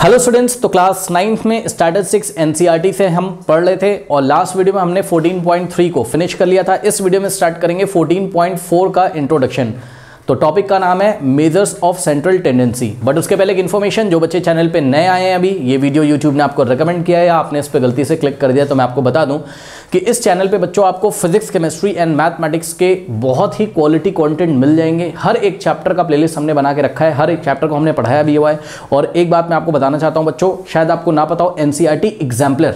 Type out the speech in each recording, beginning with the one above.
Hello students, तो class 9th में statistics NCERT से हम पढ़ रहे थे और लास्ट वीडियो में हमने 14.3 को फिनिश कर लिया था। इस वीडियो में स्टार्ट करेंगे 14.4 का इंट्रोडक्शन। तो टॉपिक का नाम है measures of central tendency. But उसके पहले एक इन्फॉर्मेशन, जो बच्चे चैनल पे नए आए हैं अभी, ये वीडियो यूट्यूब ने आपको रिकमेंड किया है या आपने इस पर गलती से क्लिक कर दिया, तो मैं आपको बता दूं कि इस चैनल पे बच्चों आपको फिजिक्स, केमिस्ट्री एंड मैथमेटिक्स के बहुत ही क्वालिटी कंटेंट मिल जाएंगे। हर एक चैप्टर का प्लेलिस्ट हमने बना के रखा है, हर एक चैप्टर को हमने पढ़ाया भी हुआ है। और एक बात मैं आपको बताना चाहता हूँ बच्चों, शायद आपको ना पता हो, एनसीईआरटी एग्जाम्पलर,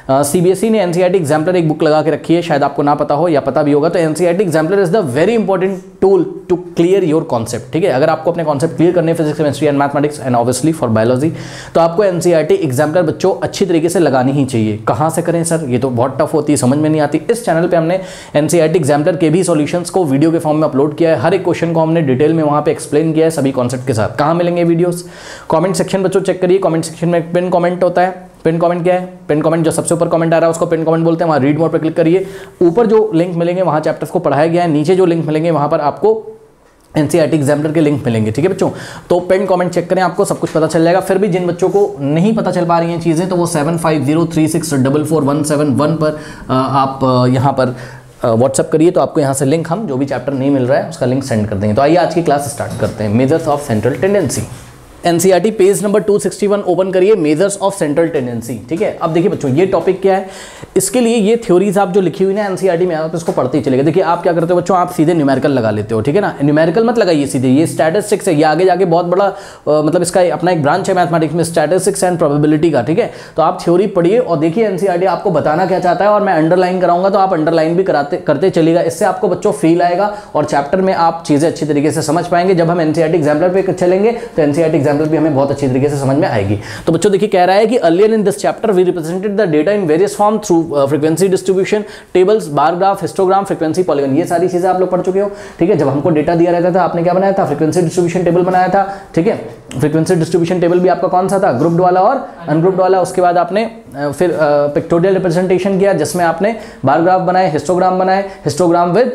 सीबीएसई ने एनसीईआरटी एग्जाम्पलर एक बुक लगा के रखी है, शायद आपको ना पता हो या पता भी होगा। तो NCERT exemplar is the very important tool to clear your concept. ठीक है, अगर आपको अपने कॉन्सेप्ट क्लियर करने physics, chemistry and mathematics and obviously for biology, तो आपको एनसीईआरटी एग्जाम्पलर बच्चों अच्छी तरीके से लगानी ही चाहिए। कहाँ से करें सर, ये तो बहुत टफ होती है, समझ में नहीं आती। इस चैनल पे हमने एनसीईआरटी एग्जाम्पलर के भी सॉल्यूशंस को वीडियो के फॉर्म में अपलोड किया है। हर एक क्वेश्चन को हमने डिटेल में वहाँ पे एक्सप्लेन किया है सभी कॉन्सेप्ट के साथ। कहाँ मिलेंगे वीडियोस? कमेंट सेक्शन बच्चों चेक करिए, कमेंट सेक्शन में पिन कमेंट होता है। पिन कमेंट क्या है? पिन कमेंट जो सबसे ऊपर कमेंट आ रहा है उसको पिन कमेंट बोलते हैं। वहाँ रीड मोर पर क्लिक करिए, ऊपर जो लिंक मिलेंगे वहाँ चैप्टर्स को पढ़ाया गया है, नीचे जो लिंक मिलेंगे वहाँ पर आपको एनसीईआरटी एग्जाम्पलर के लिंक मिलेंगे। ठीक है बच्चों, तो पिन कमेंट चेक करें, आपको सब कुछ पता चल जाएगा। फिर भी जिन बच्चों को नहीं पता चल पा रही हैं चीज़ें, तो वो 7503644171 पर आप यहाँ पर व्हाट्सअप करिए, तो आपको यहाँ से लिंक, हम जो भी चैप्टर नहीं मिल रहा है उसका लिंक सेंड कर देंगे। तो आइए आज की क्लास स्टार्ट करते हैं। Measures of central tendency, NCERT page number 261 open करिए, मेजर्स ऑफ सेंट्रल टेंडेंसी। ठीक है, अब देखिए बच्चों, ये टॉपिक क्या है, इसके लिए ये थ्योरीज आप जो लिखी हुई ना एनसीईआरटी में, आप इसको पढ़ते ही चलेगा। देखिए आप क्या करते हो बच्चों, आप सीधे न्यूमेरिकल लगा लेते हो। ठीक है ना, न्यूमेरिकल मत लगाइए सीधे, ये स्टैटिस्टिक्स है, ये आगे जाके बहुत बड़ा मतलब इसका अपना एक ब्रांच है मैथमेटिक्स में, स्टैटिस्टिक्स एंड प्रोबेबिलिटी का। ठीक है, तो आप थ्योरी पढ़िए और देखिए एनसीईआरटी आपको बताना क्या चाहता है, और मैं अंडरलाइन कराऊंगा तो आप अंडरलाइन भी करते चलिएगा। इससे आपको बच्चों फील आएगा और चैप्टर में आप चीजें अच्छी तरीके से समझ पाएंगे। जब हम एनसीईआरटी एग्जाम्पलर पे चलेंगे तो एनसीईआरटी एग्जाम्पलर भी हमें बहुत अच्छी तरीके से समझ में आएगी। तो बच्चों देखिए, कह रहा है कि earlier in this chapter we represented the data in various form through frequency distribution, tables, bar graph, histogram, frequency polygon. ये सारी चीजें आप लोग पढ़ चुके हो। ठीक है, जब हमको डेटा दिया रहता था आपने क्या बनाया था? फ्रीक्वेंसी डिस्ट्रीब्यूशन टेबल बनाया था। ठीक है, फ्रीक्वेंसी डिस्ट्रीब्यूशन टेबल भी आपका कौन सा था? ग्रुप्ड वाला और अनग्रुप्ड वाला। उसके बाद आपने फिर पिक्टोरियल रिप्रेजेंटेशन किया, जिसमें आपने बार ग्राफ बनाए, हिस्टोग्राम बनाए, histogram with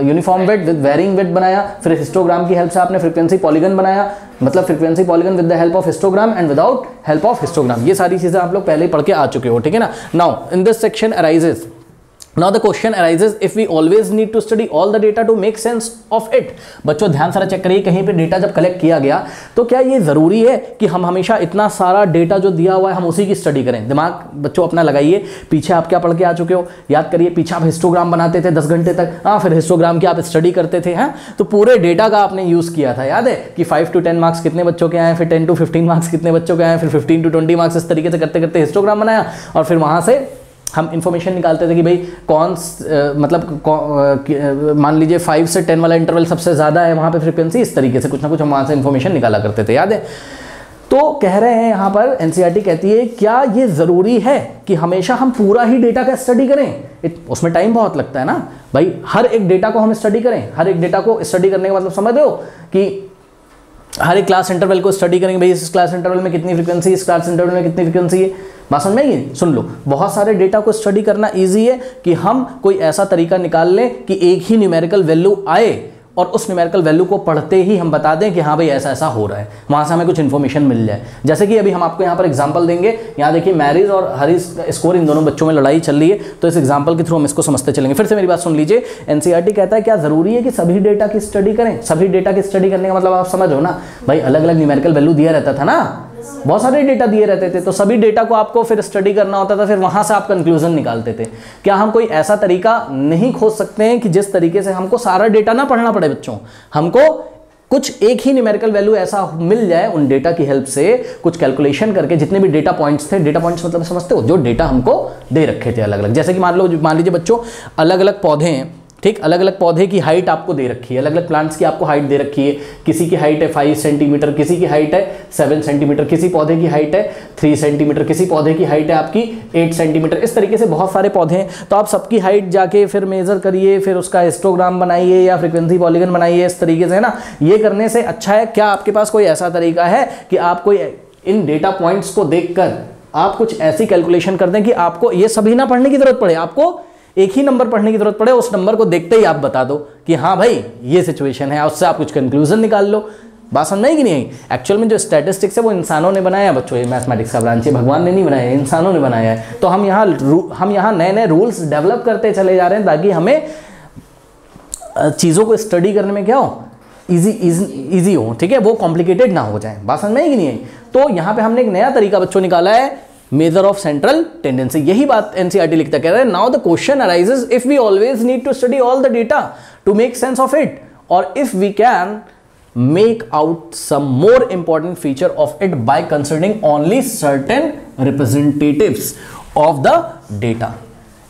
uniform width with varying width बनाया। फिर हिस्टोग्राम की हेल्प से आपने फ्रीक्वेंसी पॉलीगन बनाया, मतलब frequency polygon with the help of histogram and without help of histogram. ये सारी चीजें आप लोग पहले ही पढ़ के आ चुके हो। ठीक है ना। Now in this section arises, Now the question arises, if we always need to study all the data to make sense of it। बच्चों ध्यान सारा चेक करिए, कहीं पे डेटा जब कलेक्ट किया गया तो क्या ये जरूरी है कि हम हमेशा इतना सारा डेटा जो दिया हुआ है हम उसी की स्टडी करें? दिमाग बच्चों अपना लगाइए, पीछे आप क्या पढ़ के आ चुके हो, याद करिए। पीछे आप हिस्टोग्राम बनाते थे 10 घंटे तक, हाँ, फिर हिस्टोग्राम की आप स्टडी करते थे, हैं, तो पूरे डेटा का आपने यूज किया था। याद है कि 5 to 10 मार्क्स कितने बच्चों के आए, फिर 10 to 15 मार्क्स कितने बच्चों के आए, फिर 15 to 20 मार्क्स, इस तरीके से करते करते हिस्टोग्राम बनाया और फिर वहां से हम इंफॉर्मेशन निकालते थे कि भाई मान लीजिए 5 से 10 वाला इंटरवल सबसे ज्यादा है, वहां पे फ्रीक्वेंसी, इस तरीके से कुछ ना कुछ हम वहां से इंफॉर्मेशन निकाला करते थे। याद है? तो कह रहे हैं यहां पर एनसीईआरटी कहती है, क्या ये जरूरी है कि हमेशा हम पूरा ही डेटा का स्टडी करें? उसमें टाइम बहुत लगता है ना भाई, हर एक डेटा को हम स्टडी करें। हर एक डेटा को स्टडी करने का मतलब समझ रहे हो कि हर एक क्लास इंटरवल को स्टडी करेंगे, भाई इस क्लास इंटरवल में कितनी फ्रीक्वेंसी, इस क्लास इंटरवल में कितनी फ्रीक्वेंसी है। बात समझ में आएगी? सुन लो, बहुत सारे डेटा को स्टडी करना इजी है कि हम कोई ऐसा तरीका निकाल लें कि एक ही न्यूमेरिकल वैल्यू आए और उस न्यूमेरिकल वैल्यू को पढ़ते ही हम बता दें कि हाँ भाई ऐसा ऐसा हो रहा है, वहां से हमें कुछ इन्फॉर्मेशन मिल जाए। जैसे कि अभी हम आपको यहाँ पर एग्जांपल देंगे। यहाँ देखिए, मैरिज और हरीश का स्कोर, इन दोनों बच्चों में लड़ाई चल रही है, तो इस एग्जांपल के थ्रू हम इसको समझते चलेंगे। फिर से मेरी बात सुन लीजिए, एनसीईआरटी कहता है क्या जरूरी है कि सभी डेटा की स्टडी करें? सभी डेटा की स्टडी करने का मतलब आप समझ हो ना भाई, अलग अलग न्यूमेरिकल वैल्यू दिया रहता था ना, बहुत सारे डेटा दिए रहते थे, तो सभी डेटा को आपको फिर स्टडी करना होता था, फिर वहां से आप कंक्लूजन निकालते थे। क्या हम कोई ऐसा तरीका नहीं खोज सकते हैं कि जिस तरीके से हमको सारा डेटा ना पढ़ना पड़े बच्चों, हमको कुछ एक ही न्यूमेरिकल वैल्यू ऐसा मिल जाए, उन डेटा की हेल्प से कुछ कैलकुलेशन करके जितने भी डेटा पॉइंट्स थे, डेटा पॉइंट्स मतलब समझते हो, जो डेटा हमको दे रखे थे अलग अलग, जैसे कि मान लीजिए बच्चों अलग अलग पौधे हैं, ठीक, अलग अलग पौधे की हाइट आपको दे रखी है, अलग अलग प्लांट्स की आपको हाइट दे रखी है। किसी की हाइट है 5 सेंटीमीटर, किसी की हाइट है 7 सेंटीमीटर, किसी पौधे की हाइट है 3 सेंटीमीटर, किसी पौधे की हाइट है आपकी 8 सेंटीमीटर। इस तरीके से बहुत सारे पौधे हैं, तो आप सबकी हाइट जाके फिर मेजर करिए, फिर उसका हिस्टोग्राम बनाइए या फ्रीक्वेंसी पॉलीगन बनाइए, इस तरीके से, है ना। ये करने से अच्छा है, क्या आपके पास कोई ऐसा तरीका है कि आप कोई इन डेटा पॉइंट्स को देखकर आप कुछ ऐसी कैलकुलेशन कर दें कि आपको ये सभी ना पढ़ने की जरूरत पड़े, आपको एक ही नंबर पढ़ने की जरूरत पड़े, उस नंबर को देखते ही आप बता दो कि हाँ भाई ये सिचुएशन है, उससे आप कुछ कंक्लूजन निकाल लो। बात समझ में कि नहीं? एक्चुअल में जो स्टैटिस्टिक्स है वो इंसानों ने बनाया बच्चों, ये मैथमेटिक्स का ब्रांच है, भगवान ने नहीं बनाया, इंसानों ने बनाया है। तो हम यहाँ नए नए रूल्स डेवलप करते चले जा रहे हैं ताकि हमें चीज़ों को स्टडी करने में क्या हो, इजी हो, ठीक है, वो कॉम्प्लिकेटेड ना हो जाए। बात समझ में कि नहीं आई? तो यहाँ पे हमने एक नया तरीका बच्चों निकाला है, मेजर ऑफ सेंट्रल टेंडेंसी। यही बात एनसीईआरटी लिखता कह रहा है, now the question arises if we always need to study all the data to make sense of it, और if we can make out some more important feature of it by considering only certain representatives of the data।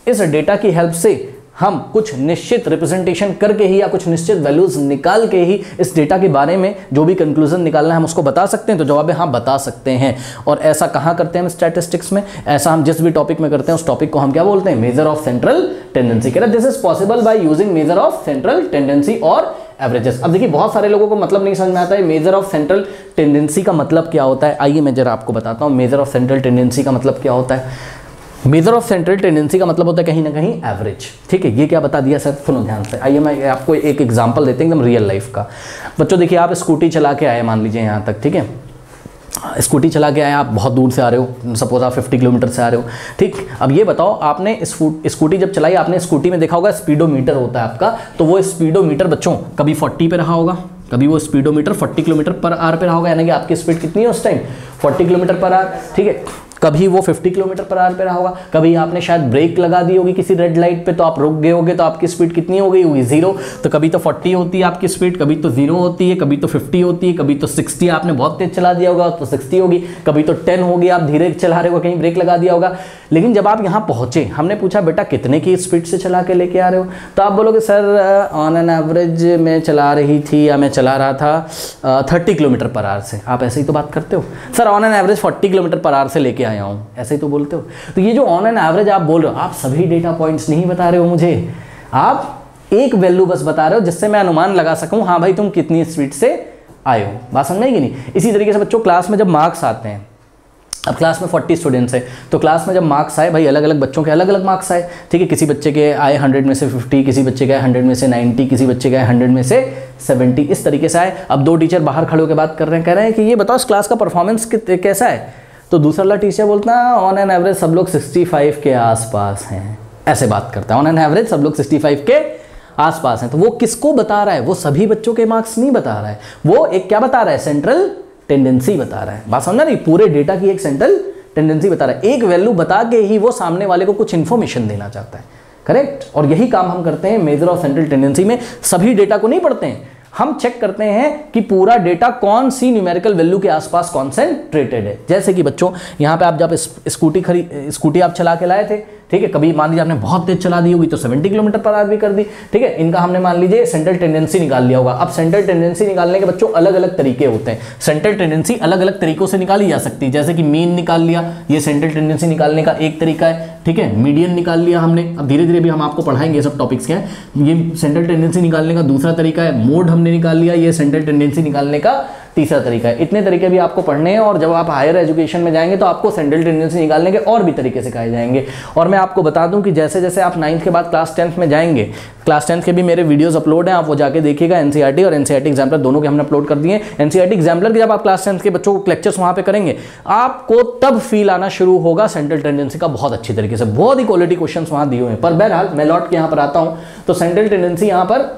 इस data की help से हम कुछ निश्चित representation करके ही या कुछ निश्चित वैल्यूज निकाल के ही इस डेटा के बारे में जो भी कंक्लूजन निकालना है हम उसको बता सकते हैं। तो जवाब है हाँ, बता सकते हैं। और ऐसा कहाँ करते हैं हम स्टैटिस्टिक्स में? ऐसा हम जिस भी टॉपिक में करते हैं उस टॉपिक को हम क्या बोलते हैं? Measure of central tendency. कह रहे this is possible by using measure of central tendency और एवरेजेस। अब देखिए बहुत सारे लोगों को मतलब नहीं समझ में आता है मेजर ऑफ सेंट्रल टेंडेंसी का मतलब क्या होता है। आइए मैं जरा आपको बताता हूँ मेजर ऑफ सेंट्रल टेंडेंसी का मतलब क्या होता है। मेजर ऑफ सेंट्रल टेंडेंसी का मतलब होता है कहीं ना कहीं एवरेज, ठीक है। ये क्या बता दिया सर? सुनो ध्यान से। आइए मैं आपको एक एग्जांपल देते हैं एकदम रियल लाइफ का। बच्चों देखिए, आप स्कूटी चला के आए, मान लीजिए यहाँ तक, ठीक है, स्कूटी चला के आए, आप बहुत दूर से आ रहे हो, सपोज आप 50 किलोमीटर से आ रहे हो, ठीक। अब ये बताओ, आपने स्कूटी जब चलाई, आपने स्कूटी में देखा होगा स्पीडोमीटर होता है आपका, तो वो स्पीडोमीटर बच्चों कभी 40 पे रहा होगा, कभी वो स्पीडोमीटर 40 किलोमीटर पर आवर पे रहा होगा, यानी कि आपकी स्पीड कितनी है उस टाइम? 40 किलोमीटर पर आवर, ठीक है। कभी वो 50 किलोमीटर पर आवर पे रहा होगा। कभी आपने शायद ब्रेक लगा दी होगी किसी रेड लाइट पे, तो आप रुक गए होगे, तो आपकी स्पीड कितनी हो गई होगी? 0। तो कभी तो 40 होती है आपकी स्पीड, कभी तो 0 होती है, कभी तो 50 होती है, कभी तो 60, आपने बहुत तेज चला दिया होगा तो 60 होगी, कभी तो 10 होगी, आप धीरे चला रहे हो, कहीं ब्रेक लगा दिया होगा। लेकिन जब आप यहाँ पहुंचे, हमने पूछा बेटा कितने की स्पीड से चला के लेके आ रहे हो, तो आप बोलोगे सर ऑन एन एवरेज मैं चला रही थी या मैं चला रहा था 30 किलोमीटर पर आवर से। आप ऐसे ही तो बात करते हो, sir on an average 40 kilometre per hour से लेके आया हूँ, ऐसे ही तो बोलते हो। तो ये जो ऑन एन एवरेज आप बोल रहे हो, आप सभी डेटा पॉइंट्स नहीं बता रहे हो मुझे, आप एक वैल्यू बस बता रहे हो जिससे मैं अनुमान लगा सकूं हाँ भाई तुम कितनी स्पीड से आए हो। बात समझ में आई कि नहीं? इसी तरीके से बच्चों क्लास में जब मार्क्स आते हैं, अब क्लास में 40 स्टूडेंट्स हैं, तो क्लास में जब मार्क्स आए भाई, अलग अलग बच्चों के अलग अलग मार्क्स आए, ठीक है। किसी बच्चे के आए 100 में से 50, किसी बच्चे के आए 100 में से 90, किसी बच्चे के आए 100 में से 70, इस तरीके से आए। अब दो टीचर बाहर खड़े होकर बात कर रहे हैं, कह रहे हैं कि ये बताओ इस क्लास का परफॉर्मेंस कैसा है, तो दूसरा टीचर बोलता है ऑन एन एवरेज सब लोग 65 के आसपास हैं, ऐसे बात करता है, ऑन एन एवरेज सब लोग 65 के आसपास हैं। तो वो किसको बता रहा है? वो सभी बच्चों के मार्क्स नहीं बता रहा है, वो एक क्या बता रहा है? सेंट्रल टेंडेंसी बता रहा है। बात समझना नहीं? पूरे डेटा की एक सेंट्रल टेंडेंसी बता रहा है, एक वैल्यू बता के ही वो सामने वाले को कुछ इन्फॉर्मेशन देना चाहता है, करेक्ट। और यही काम हम करते हैं मेजर ऑफ सेंट्रल टेंडेंसी में। सभी डेटा को नहीं पढ़ते हैं, हम चेक करते हैं कि पूरा डेटा कौन सी न्यूमेरिकल वैल्यू के आसपास कॉन्सेंट्रेटेड है। जैसे कि बच्चों यहाँ पे आप जब स्कूटी आप चला के लाए थे, ठीक है, कभी मान लीजिए आपने बहुत तेज चला दी होगी तो 70 किलोमीटर पर आवर भी कर दी, ठीक है। इनका हमने मान लीजिए सेंट्रल टेंडेंसी निकाल लिया होगा। अब सेंट्रल टेंडेंसी निकालने के बच्चों अलग अलग तरीके होते हैं। सेंट्रल टेंडेंसी अलग अलग तरीकों से निकाली जा सकती है, जैसे कि मीन निकाल लिया, ये सेंट्रल टेंडेंसी निकालने का एक तरीका है, ठीक है। मीडियन निकाल लिया हमने, अब धीरे धीरे भी हम आपको पढ़ाएंगे, सब टॉपिक्स के हैं। ये सेंट्रल टेंडेंसी निकालने का दूसरा तरीका है। मोड हमने निकाल लिया, ये सेंट्रल टेंडेंसी निकालने का तीसरा तरीका है। इतने तरीके भी आपको पढ़ने हैं, और जब आप हायर एजुकेशन में जाएंगे तो आपको सेंट्रल टेंडेंसी निकालने के और भी तरीके सिखाए जाएंगे। और मैं आपको बता दूं कि जैसे जैसे आप 9th के बाद क्लास 10th में जाएंगे, क्लास 10th के भी मेरे वीडियोस अपलोड हैं, आप वो जाके देखिएगा। एनसीईआरटी और एनसीईआरटी एग्जाम्पलर दोनों के हमने अपलोड कर दिए। एनसीईआरटी एग्जाम्पलर के जब आप क्लास 10th के बच्चों को लेक्चर्स वहां पे करेंगे, आपको तब फील आना शुरू होगा सेंट्रल टेंडेंसी का बहुत अच्छी तरीके से। बहुत ही क्वालिटी क्वेश्चन वहां दिए हुए हैं। पर बहरहाल मैं लौट के यहाँ पर आता हूँ, तो सेंट्रल टेंडेंसी यहाँ पर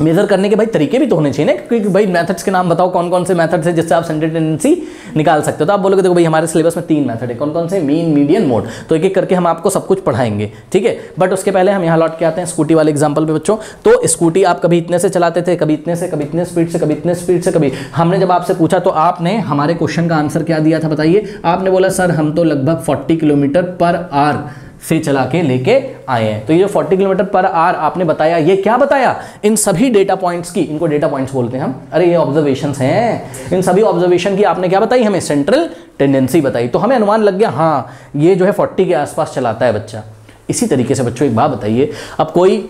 मेजर करने के भाई तरीके भी तो होने चाहिए ना, क्योंकि भाई मेथड्स के नाम बताओ कौन कौन से मेथड्स हैं जिससे आप सेंट्रल टेंडेंसी निकाल सकते हो। तो आप बोलोगे देखो भाई हमारे सिलेबस में 3 मेथड है, कौन कौन से? Mean, median, mode. तो एक एक करके हम आपको सब कुछ पढ़ाएंगे, ठीक है। बट उसके पहले हम यहाँ लौट के आते हैं स्कूटी वाले एग्जाम्पल पे बच्चों। तो स्कूटी आप कभी इतने से चलाते थे, कभी इतने से, कभी इतने स्पीड से, कभी इतने स्पीड से, कभी हमने जब आपसे पूछा तो आपने हमारे क्वेश्चन का आंसर क्या दिया था बताइए? आपने बोला सर हम तो लगभग 40 किलोमीटर पर आवर से चला के लेके आए हैं। तो ये जो 40 किलोमीटर पर आवर आपने बताया, ये क्या बताया? इन सभी डेटा पॉइंट्स की, इनको डेटा पॉइंट्स बोलते हैं हम, अरे ये ऑब्जर्वेशंस हैं, इन सभी ऑब्जर्वेशन की आपने क्या बताई? हमें सेंट्रल टेंडेंसी बताई। तो हमें अनुमान लग गया हाँ ये जो है 40 के आसपास चलाता है बच्चा। इसी तरीके से बच्चों एक बात बताइए, अब कोई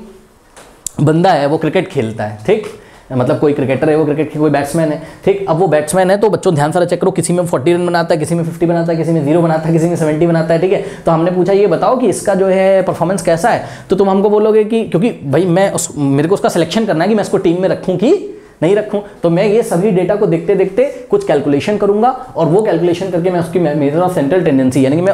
बंदा है वो क्रिकेट खेलता है, ठीक, मतलब कोई क्रिकेटर है, वो क्रिकेट की कोई बैट्समैन है, ठीक। अब वो बैट्समैन है तो बच्चों ध्यान से चेक करो, किसी में 40 रन बनाता है, किसी में 50 बनाता है, किसी में 0 बनाता है, किसी में 70 बनाता है, ठीक है। तो हमने पूछा ये बताओ कि इसका जो है परफॉर्मेंस कैसा है, तो तुम हमको बोलोगे कि क्योंकि भाई मेरे को उसका सिलेक्शन करना है कि मैं इसको टीम में रखूँ कि नहीं रखूं, तो मैं ये सभी डेटा को देखते देखते कुछ कैलकुलेशन करूंगा और वो कैलकुलेशन करके मैं उसकी मेजर ऑफ सेंट्रल टेंडेंसी, यानी कि मैं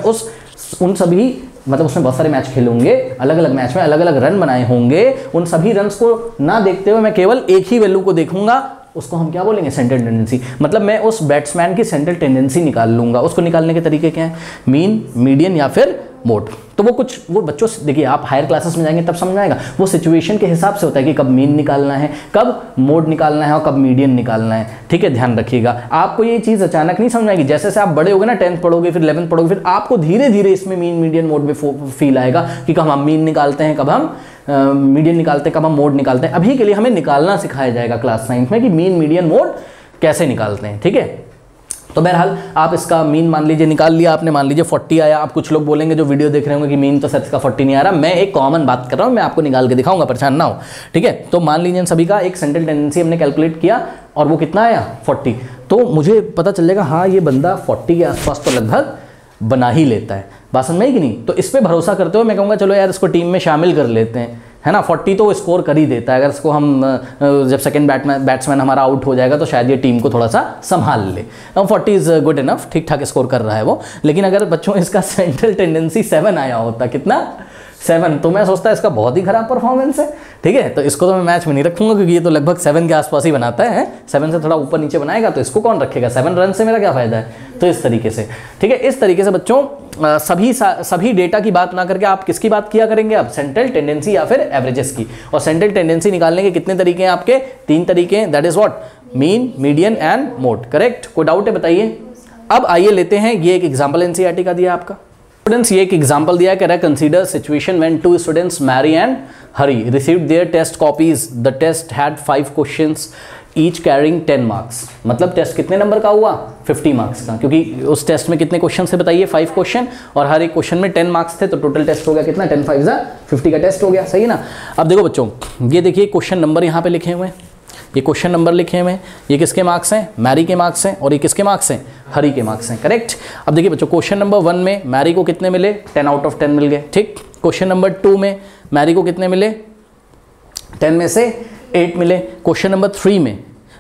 उन सभी, मतलब उसमें बहुत सारे मैच खेले होंगे, अलग अलग मैच में अलग अलग रन बनाए होंगे, उन सभी रन्स को ना देखते हुए मैं केवल एक ही वैल्यू को देखूंगा, उसको हम क्या बोलेंगे, सेंट्रल टेंडेंसी। मतलब मैं उस बैट्समैन की सेंट्रल टेंडेंसी निकाल लूंगा। उसको निकालने के तरीके क्या है, मीन, मीडियन या फिर मोड। तो वो बच्चों से देखिए, आप हायर क्लासेस में जाएंगे तब समझ में आएगा, वो सिचुएशन के हिसाब से होता है कि कब मीन निकालना है, कब मोड निकालना है और कब मीडियन निकालना है। ठीक है, ध्यान रखिएगा। आपको ये चीज़ अचानक नहीं समझ आएगी, जैसे जैसे आप बड़े होगे ना, 10th पढ़ोगे, फिर 11th पढ़ोगे, फिर आपको धीरे धीरे इसमें मीन, मीडियन, मोड में फील आएगा कि कब हम मीन निकालते हैं, कब हम मीडियन निकालते हैं, कब हम मोड निकालते हैं। अभी के लिए हमें निकालना सिखाया जाएगा क्लास 9 में कि मीन, मीडियन, मोड कैसे निकालते हैं। ठीक है, तो बहरहाल आप इसका मीन मान लीजिए निकाल लिया आपने, मान लीजिए 40 आया। आप कुछ लोग बोलेंगे जो वीडियो देख रहे होंगे कि मीन तो सच का 40 नहीं आ रहा, मैं एक कॉमन बात कर रहा हूँ, मैं आपको निकाल के दिखाऊंगा, परेशान ना हो। ठीक है, तो मान लीजिए इन सभी का एक सेंट्रल टेंडेंसी हमने कैलकुलेट किया और वो कितना आया, 40। तो मुझे पता चल जाएगा हाँ ये बंदा 40 के आसपास तो लगभग बना ही लेता है। बात समझ में आई कि नहीं? तो इस पर भरोसा करते हुए मैं कहूँगा चलो यार इसको टीम में शामिल कर लेते हैं, है ना। 40 तो स्कोर कर ही देता है। अगर इसको हम जब सेकंड बैट्समैन हमारा आउट हो जाएगा तो शायद ये टीम को थोड़ा सा संभाल ले। 40 इज़ गुड इनफ, ठीक ठाक स्कोर कर रहा है वो। लेकिन अगर बच्चों इसका सेंट्रल टेंडेंसी 7 आया होता, कितना, 7, तो मैं सोचता है इसका बहुत ही खराब परफॉर्मेंस है। ठीक है, तो इसको तो मैं मैच में नहीं रखूंगा क्योंकि ये तो लगभग 7 के आसपास ही बनाता है। 7 से थोड़ा ऊपर नीचे बनाएगा तो इसको कौन रखेगा, 7 रन से मेरा क्या फ़ायदा है। तो इस तरीके से, ठीक है, इस तरीके से बच्चों सभी डेटा की बात ना करके आप किसकी बात किया करेंगे, आप सेंट्रल टेंडेंसी या फिर एवरेजेस की। और सेंट्रल टेंडेंसी निकालने के कितने तरीके हैं आपके, 3 तरीके हैं, that is what, mean, median and mode. Correct, कोई डाउट है बताइए। अब आइए लेते हैं, ये एक एग्जाम्पल एनसीईआरटी का दिया आपका। स्टूडेंट्स ये एक एग्जांपल दिया है, consider situation when 2 students Mary and Hari received their test copies, the test had 5 questions each carrying 10 marks. मतलब टेस्ट कितने नंबर का हुआ, 50 मार्क्स का, क्योंकि उस टेस्ट में कितने क्वेश्चन थे बताइए, 5 क्वेश्चन, और हर एक क्वेश्चन में 10 मार्क्स थे, तो टोटल टेस्ट हो गया कितना, 10 5 50 का टेस्ट हो गया, सही ना। अब देखो बच्चों, ये देखिए क्वेश्चन नंबर यहाँ पे लिखे हुए हैं, ये क्वेश्चन नंबर लिखे हुए हैं, ये किसके मार्क्स हैं, मैरी के मार्क्स हैं, और ये किसके मार्क्स हैं, हरी के मार्क्स हैं। करेक्ट। अब देखिए बच्चों, क्वेश्चन नंबर 1 में मैरी को कितने मिले, 10 आउट ऑफ 10 मिल गए। ठीक। क्वेश्चन नंबर 2 में मैरी को कितने मिले, 10 में से 8 मिले। क्वेश्चन नंबर 3 में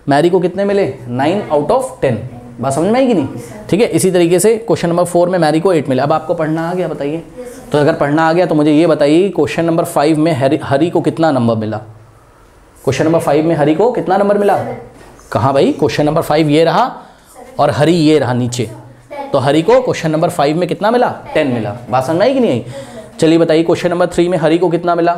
मैरी को कितने मिले, 9 आउट ऑफ 10। बात समझ में आएगी नहीं? ठीक है। इसी तरीके से क्वेश्चन नंबर 4 में मैरी को 8 मिले। अब आपको पढ़ना आ गया बताइए। तो अगर पढ़ना आ गया तो मुझे ये बताइए क्वेश्चन नंबर 5 में हरी को कितना नंबर मिला, क्वेश्चन नंबर 5 में हरी को कितना नंबर मिला, कहाँ भाई, क्वेश्चन नंबर 5 ये रहा और हरी ये रहा नीचे, तो हरी को क्वेश्चन नंबर 5 में कितना मिला, 10 मिला। बात समझ में आई कि नहीं आई? चलिए बताइए क्वेश्चन नंबर 3 में हरी को कितना मिला,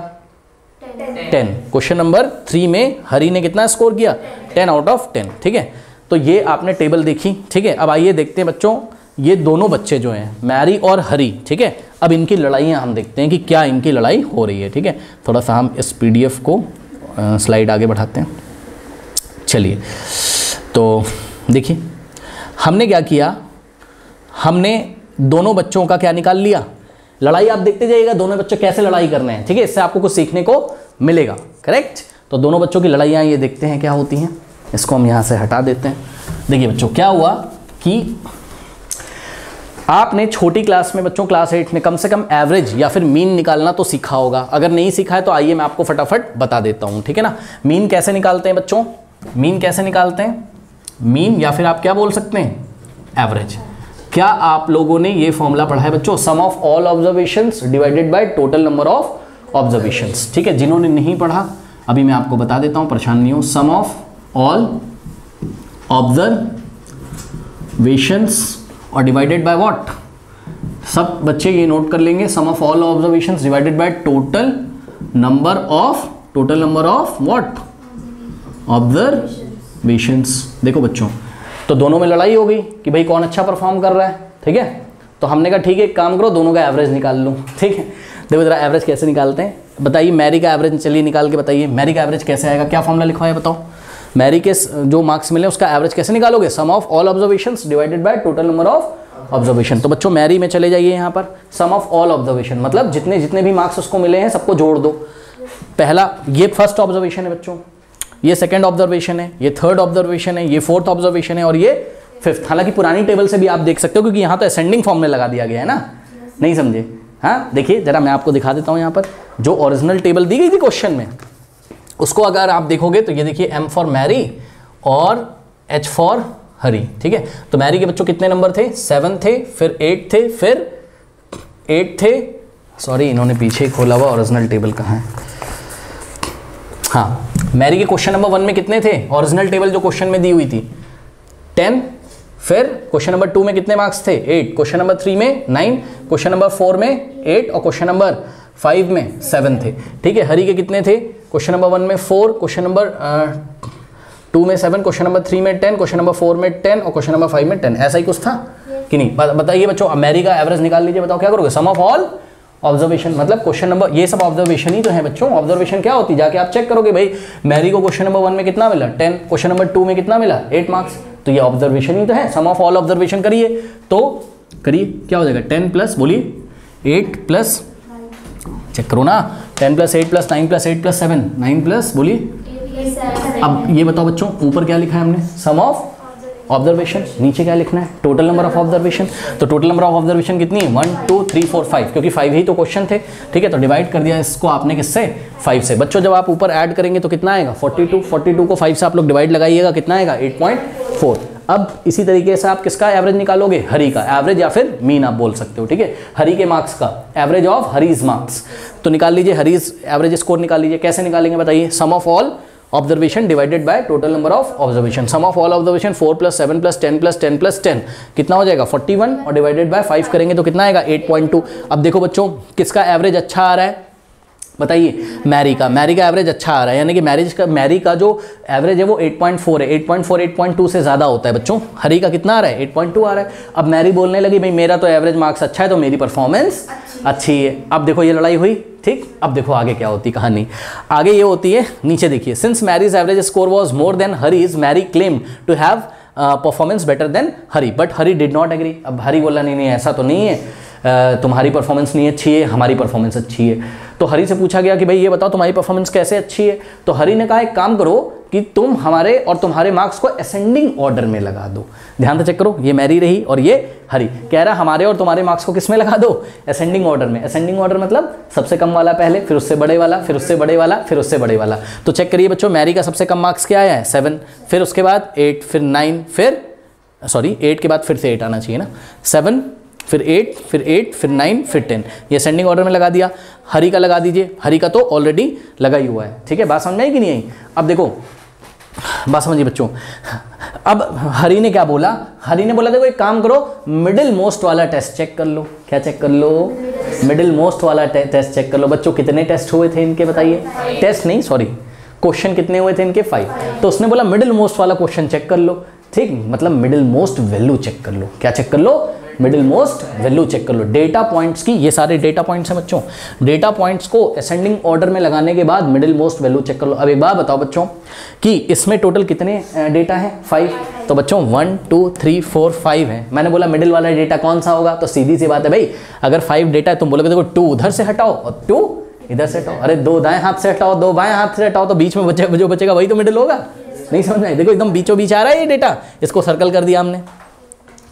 10। क्वेश्चन नंबर 3 में हरी ने कितना स्कोर किया, 10 आउट ऑफ 10। ठीक है, तो ये आपने टेबल देखी। ठीक है, अब आइए देखते हैं बच्चों, ये दोनों बच्चे जो हैं मैरी और हरी, ठीक है, अब इनकी लड़ाइयाँ हम देखते हैं कि क्या इनकी लड़ाई हो रही है। ठीक है, थोड़ा सा हम इस PDF को स्लाइड आगे बढ़ाते हैं। चलिए, तो देखिए हमने क्या किया, हमने दोनों बच्चों का क्या निकाल लिया, लड़ाई। आप देखते जाइएगा दोनों बच्चे कैसे लड़ाई कर रहे हैं। ठीक है, इससे आपको कुछ सीखने को मिलेगा। करेक्ट। तो दोनों बच्चों की लड़ाइयाँ ये देखते हैं क्या होती हैं। इसको हम यहाँ से हटा देते हैं। देखिए बच्चों, क्या हुआ कि आपने छोटी क्लास में बच्चों, क्लास 8 में कम से कम एवरेज या फिर मीन निकालना तो सीखा होगा। अगर नहीं सीखा है तो आइए मैं आपको फटाफट बता देता हूँ। ठीक है ना। मीन कैसे निकालते हैं बच्चों, मीन कैसे निकालते हैं, मीन या फिर आप क्या बोल सकते हैं, एवरेज। क्या आप लोगों ने ये फॉर्मूला पढ़ा है बच्चों, sum of all observations divided by total number of observations. ठीक है, जिन्होंने नहीं पढ़ा अभी मैं आपको बता देता हूँ, परेशान नहीं हो। सम ऑफ ऑल ऑब्जर्वेशंस और डिवाइडेड बाय व्हाट, सब बच्चे ये नोट कर लेंगे, sum of all observations divided by total number of what, observations. देखो बच्चों, तो दोनों में लड़ाई हो गई कि भाई कौन अच्छा परफॉर्म कर रहा है। ठीक है, तो हमने कहा ठीक है एक काम करो, दोनों का एवरेज निकाल लूँ। ठीक है, देखो जरा एवरेज कैसे निकालते हैं, बताइए। मैरी का एवरेज चलिए निकाल के बताइए, मैरी का एवरेज कैसे आएगा, क्या फॉर्मूला लिखा है बताओ। मैरी के जो मार्क्स मिले उसका एवरेज कैसे निकालोगे, sum of all observations divided by total number of observation. तो बच्चों मैरी में चले जाइए, यहाँ पर सम ऑफ ऑल ऑब्जर्वेशन मतलब जितने जितने भी मार्क्स उसको मिले हैं सबको जोड़ दो। पहला ये फर्स्ट ऑब्जर्वेशन है बच्चों, ये सेकंड ऑब्जर्वेशन है, ये थर्ड ऑब्जर्वेशन है, ये फोर्थ ऑब्जर्वेशन है और ये फिफ्थ। हालांकि पुरानी टेबल से भी आप देख सकते हो क्योंकि यहाँ तो असेंडिंग फॉर्म में लगा दिया गया है ना, नहीं समझे। हाँ देखिए जरा मैं आपको दिखा देता हूँ, यहाँ पर जो ओरिजिनल टेबल दी गई थी क्वेश्चन में उसको अगर आप देखोगे तो ये देखिए M फॉर मैरी और H फॉर हरी, ठीक है। तो मैरी के बच्चों कितने नंबर थे, 7 थे, फिर 8 थे, फिर 8 थे, सॉरी इन्होंने पीछे खोला हुआ, ओरिजिनल टेबल कहाँ है, हाँ, मैरी के क्वेश्चन नंबर 1 में कितने थे, ओरिजिनल टेबल जो क्वेश्चन में दी हुई थी 10, फिर क्वेश्चन नंबर 2 में कितने मार्क्स थे 8, क्वेश्चन नंबर 3 में 9, क्वेश्चन नंबर 4 में 8 और क्वेश्चन नंबर 5 में 7 थे, ठीक है। हरी के कितने थे, क्वेश्चन नंबर 1 में 4, क्वेश्चन नंबर 2 में 7, क्वेश्चन नंबर 3 में 10, क्वेश्चन नंबर 4 में 10 और क्वेश्चन नंबर 5 में 10, ऐसा ही कुछ था कि नहीं, बताइए बच्चों। अब मैरी का एवरेज निकाल लीजिए, बताओ क्या करोगे, सम ऑफ ऑल ऑब्जर्वेशन, मतलब क्वेश्चन नंबर, ये सब ऑब्जर्वेशन ही तो है बच्चों। ऑब्जर्वेशन क्या होती है, जाके आप चेक करोगे भाई मैरी को क्वेश्चन नंबर 1 में कितना मिला 10, क्वेश्चन नंबर 2 में कितना मिला 8 मार्क्स, तो ये ऑब्जर्वेशन ही तो है, सम ऑफ ऑल ऑब्जर्वेशन करिए, तो करिए क्या हो जाएगा 10 प्लस बोलिए 8 प्लस, चेक करो ना, 10 plus 8 plus 9 plus 8 plus 7, 9 plus बोलिए। अब ये बताओ बच्चों ऊपर क्या लिखा है हमने, सम ऑफ ऑब्जर्वेशन, नीचे क्या लिखना है, टोटल नंबर ऑफ ऑब्जर्वेशन। तो टोटल नंबर ऑफ ऑब्जर्वेशन कितनी है 1 2 3 4 5, क्योंकि 5 ही तो क्वेश्चन थे, ठीक है। तो डिवाइड कर दिया इसको आपने किससे, 5 से। बच्चों जब आप ऊपर ऐड करेंगे तो कितना आएगा 42, 42 को 5 से आप लोग डिवाइड लगाइएगा, कितना आएगा 8.4। अब इसी तरीके से आप किसका एवरेज निकालोगे, हरी का एवरेज या फिर मीन आप बोल सकते हो, ठीक है। हरी के मार्क्स का एवरेज ऑफ हरीज मार्क्स, तो निकाल लीजिए हरीज एवरेज स्कोर निकाल लीजिए, कैसे निकालेंगे बताइए, sum of all observation divided by total number of observation, sum of all observation 4 plus 7 plus 10 plus 10 plus 10 कितना हो जाएगा 41 और डिवाइडेड बाय 5 करेंगे तो कितना आएगा 8.2। अब देखो बच्चों किसका एवरेज अच्छा आ रहा है बताइए, मैरी का एवरेज अच्छा आ रहा है, यानी कि मैरी का जो एवरेज है वो 8.4 है, 8.4 8.2 से ज़्यादा होता है बच्चों। हरी का कितना आ रहा है 8.2 आ रहा है। अब मैरी बोलने लगी भाई मेरा तो एवरेज मार्क्स अच्छा है तो मेरी परफॉर्मेंस अच्छी है। अब देखो ये लड़ाई हुई, ठीक। अब देखो आगे क्या होती कहानी, आगे ये होती है, नीचे देखिए, since Mary's average score was more than Hari's, Mary claim to have performance better than Hari, but Hari did not agree. अब हरी बोला नहीं ऐसा तो नहीं है, तुम्हारी परफॉर्मेंस नहीं अच्छी है, हमारी परफॉर्मेंस अच्छी है। तो हरी से पूछा गया कि भाई ये बताओ तुम्हारी परफॉर्मेंस कैसे अच्छी है, तो हरी ने कहा एक काम करो कि तुम हमारे और तुम्हारे मार्क्स को असेंडिंग ऑर्डर में लगा दो। ध्यान से चेक करो, ये मैरी रही और ये हरी, कह रहा हमारे और तुम्हारे मार्क्स को किस में लगा दो, असेंडिंग ऑर्डर में। असेंडिंग ऑर्डर मतलब सबसे कम वाला पहले, फिर उससे बड़े वाला, फिर उससे बड़े वाला, फिर उससे बड़े वाला। तो चेक करिए बच्चों, मैरी का सबसे कम मार्क्स क्या आया है 7, फिर उसके बाद 8, फिर 9, फिर 8 के बाद फिर से 8 आना चाहिए ना, 7 फिर 8 फिर 8 फिर 9 फिर 10, ये असेंडिंग ऑर्डर में लगा दिया। हरी का लगा दीजिए, हरी का तो ऑलरेडी लगा ही हुआ है, ठीक है। बात समझ में आई कि नहीं आई? अब देखो बात समझिए बच्चों, अब हरी ने क्या बोला, हरी ने बोला देखो एक काम करो, मिडिल मोस्ट वाला टेस्ट चेक कर लो। क्या चेक कर लो? मिडिल मोस्ट वाला टेस्ट चेक कर लो। बच्चों कितने टेस्ट हुए थे इनके बताइए, टेस्ट नहीं सॉरी क्वेश्चन कितने हुए थे इनके 5। तो उसने बोला मिडिल मोस्ट वाला क्वेश्चन चेक कर लो, ठीक, मतलब मिडिल मोस्ट वैल्यू चेक कर लो। क्या चेक कर लो? मिडिल मोस्ट वैल्यू चेक कर लो। डेटा पॉइंट्स की, ये सारे डेटा पॉइंट्स हैं बच्चों, डेटा पॉइंट्स को असेंडिंग ऑर्डर में लगाने के बाद मिडिल मोस्ट वैल्यू चेक कर लो। अब एक बात बताओ बच्चों कि इसमें टोटल कितने डेटा हैं 5, तो बच्चों 1 2 3 4 5 है। मैंने बोला मिडिल वाला डेटा कौन सा होगा, तो सीधी सी बात है भाई, अगर 5 डेटा है तुम बोलोगे देखो 2 उधर से हटाओ और 2 इधर से हटाओ, अरे 2 दाएं हाथ से हटाओ 2 बाएं हाथ से हटाओ, तो बीच में जो बचेगा वही तो मिडिल होगा। नहीं समझ में? देखो एकदम बीचों बीच आ रहा है ये डेटा, इसको सर्कल कर दिया हमने।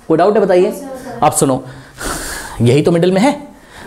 कोई डाउट है बताइए? अब सुनो, यही तो मिडिल में है।